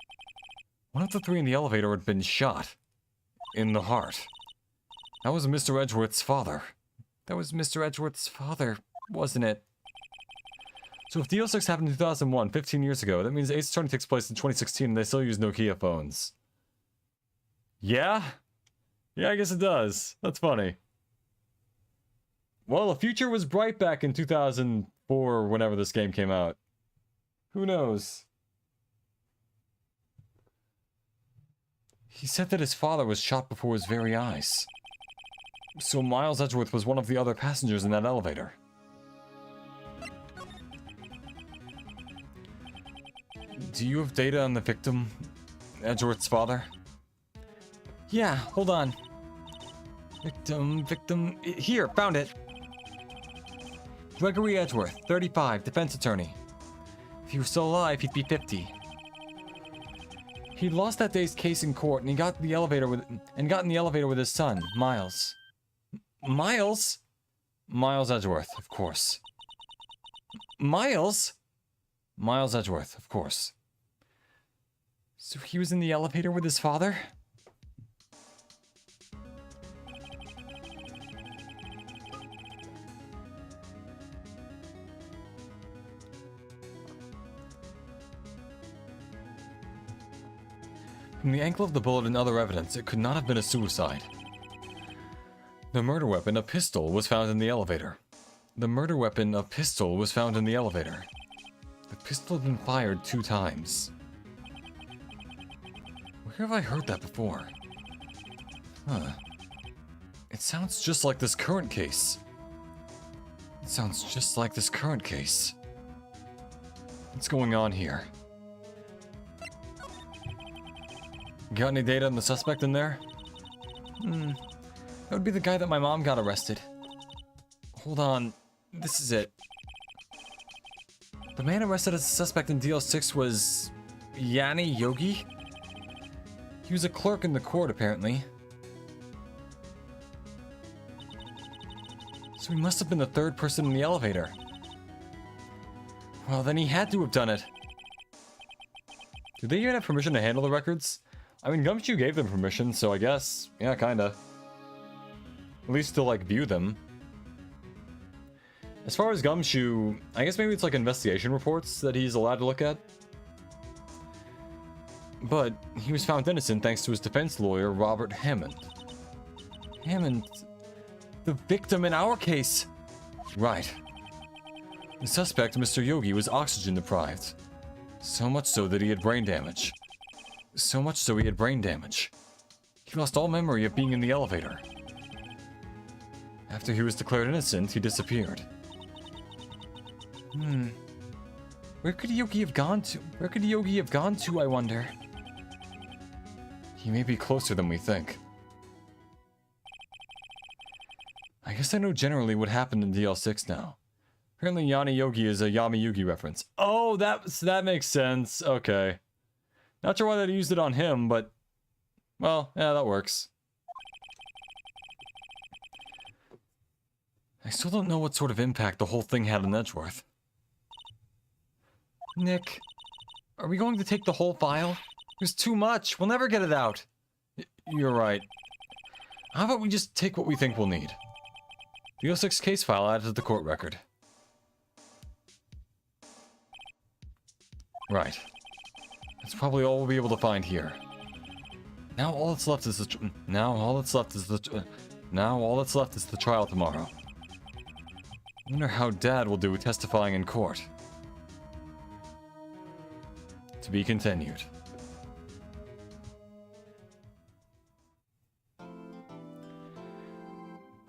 One of the 3 in the elevator had been shot. In the heart. That was Mr. Edgeworth's father. That was Mr. Edgeworth's father, wasn't it? So if DL6 happened in 2001, 15 years ago, that means Ace Attorney takes place in 2016 and they still use Nokia phones. Yeah? Yeah, I guess it does. That's funny. Well, the future was bright back in 2004, whenever this game came out. Who knows? He said that his father was shot before his very eyes. So Miles Edgeworth was one of the other passengers in that elevator. Do you have data on the victim, Edgeworth's father? Yeah, hold on. Victim... Here, found it. Gregory Edgeworth, 35, defense attorney. If he was still alive, he'd be 50. He lost that day's case in court, and he got in the elevator with his son, Miles. Miles? Miles Edgeworth, of course. Miles? Miles Edgeworth, of course. So he was in the elevator with his father? From the angle of the bullet and other evidence, it could not have been a suicide. The murder weapon, a pistol, was found in the elevator. The murder weapon, a pistol, was found in the elevator. The pistol had been fired 2 times. Where have I heard that before? Huh. It sounds just like this current case. It sounds just like this current case. What's going on here? Got any data on the suspect in there? That would be the guy that my mom got arrested. Hold on. This is it. The man arrested as a suspect in DL6 was... Yanni Yogi? He was a clerk in the court, apparently. So he must have been the 3rd person in the elevator. Well, then he had to have done it. Do they even have permission to handle the records? I mean, Gumshoe gave them permission, so I guess, yeah, kinda. At least to, like, view them. As far as Gumshoe, I guess maybe it's like investigation reports that he's allowed to look at. But he was found innocent thanks to his defense lawyer, Robert Hammond. Hammond? The victim in our case! Right. The suspect, Mr. Yogi, was oxygen deprived. So much so that he had brain damage. So much so he had brain damage. He lost all memory of being in the elevator. After he was declared innocent, he disappeared. Where could Yogi have gone to? Where could Yogi have gone to, I wonder? He may be closer than we think. I guess I know generally what happened in DL6 now. Apparently Yanni Yogi is a Yami Yugi reference. Oh, that makes sense. Okay. Not sure why they used it on him, but... Well, yeah, that works. I still don't know what sort of impact the whole thing had on Edgeworth. Nick, are we going to take the whole file? There's too much. We'll never get it out. You're right. How about we just take what we think we'll need? The 06 case file added to the court record. Right. That's probably all we'll be able to find here. Now all that's left is the trial tomorrow. I wonder how Dad will do testifying in court. To be continued.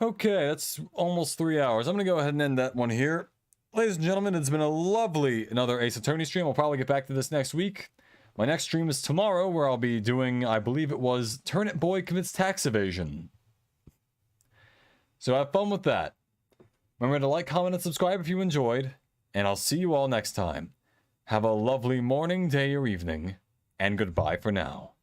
Okay, that's almost 3 hours. I'm gonna go ahead and end that one here. Ladies and gentlemen, it's been a lovely another Ace Attorney stream. I'll probably get back to this next week. My next stream is tomorrow, where I'll be doing, I believe it was, Turnip Boy Commits Tax Evasion. So have fun with that. Remember to like, comment, and subscribe if you enjoyed, and I'll see you all next time. Have a lovely morning, day, or evening, and goodbye for now.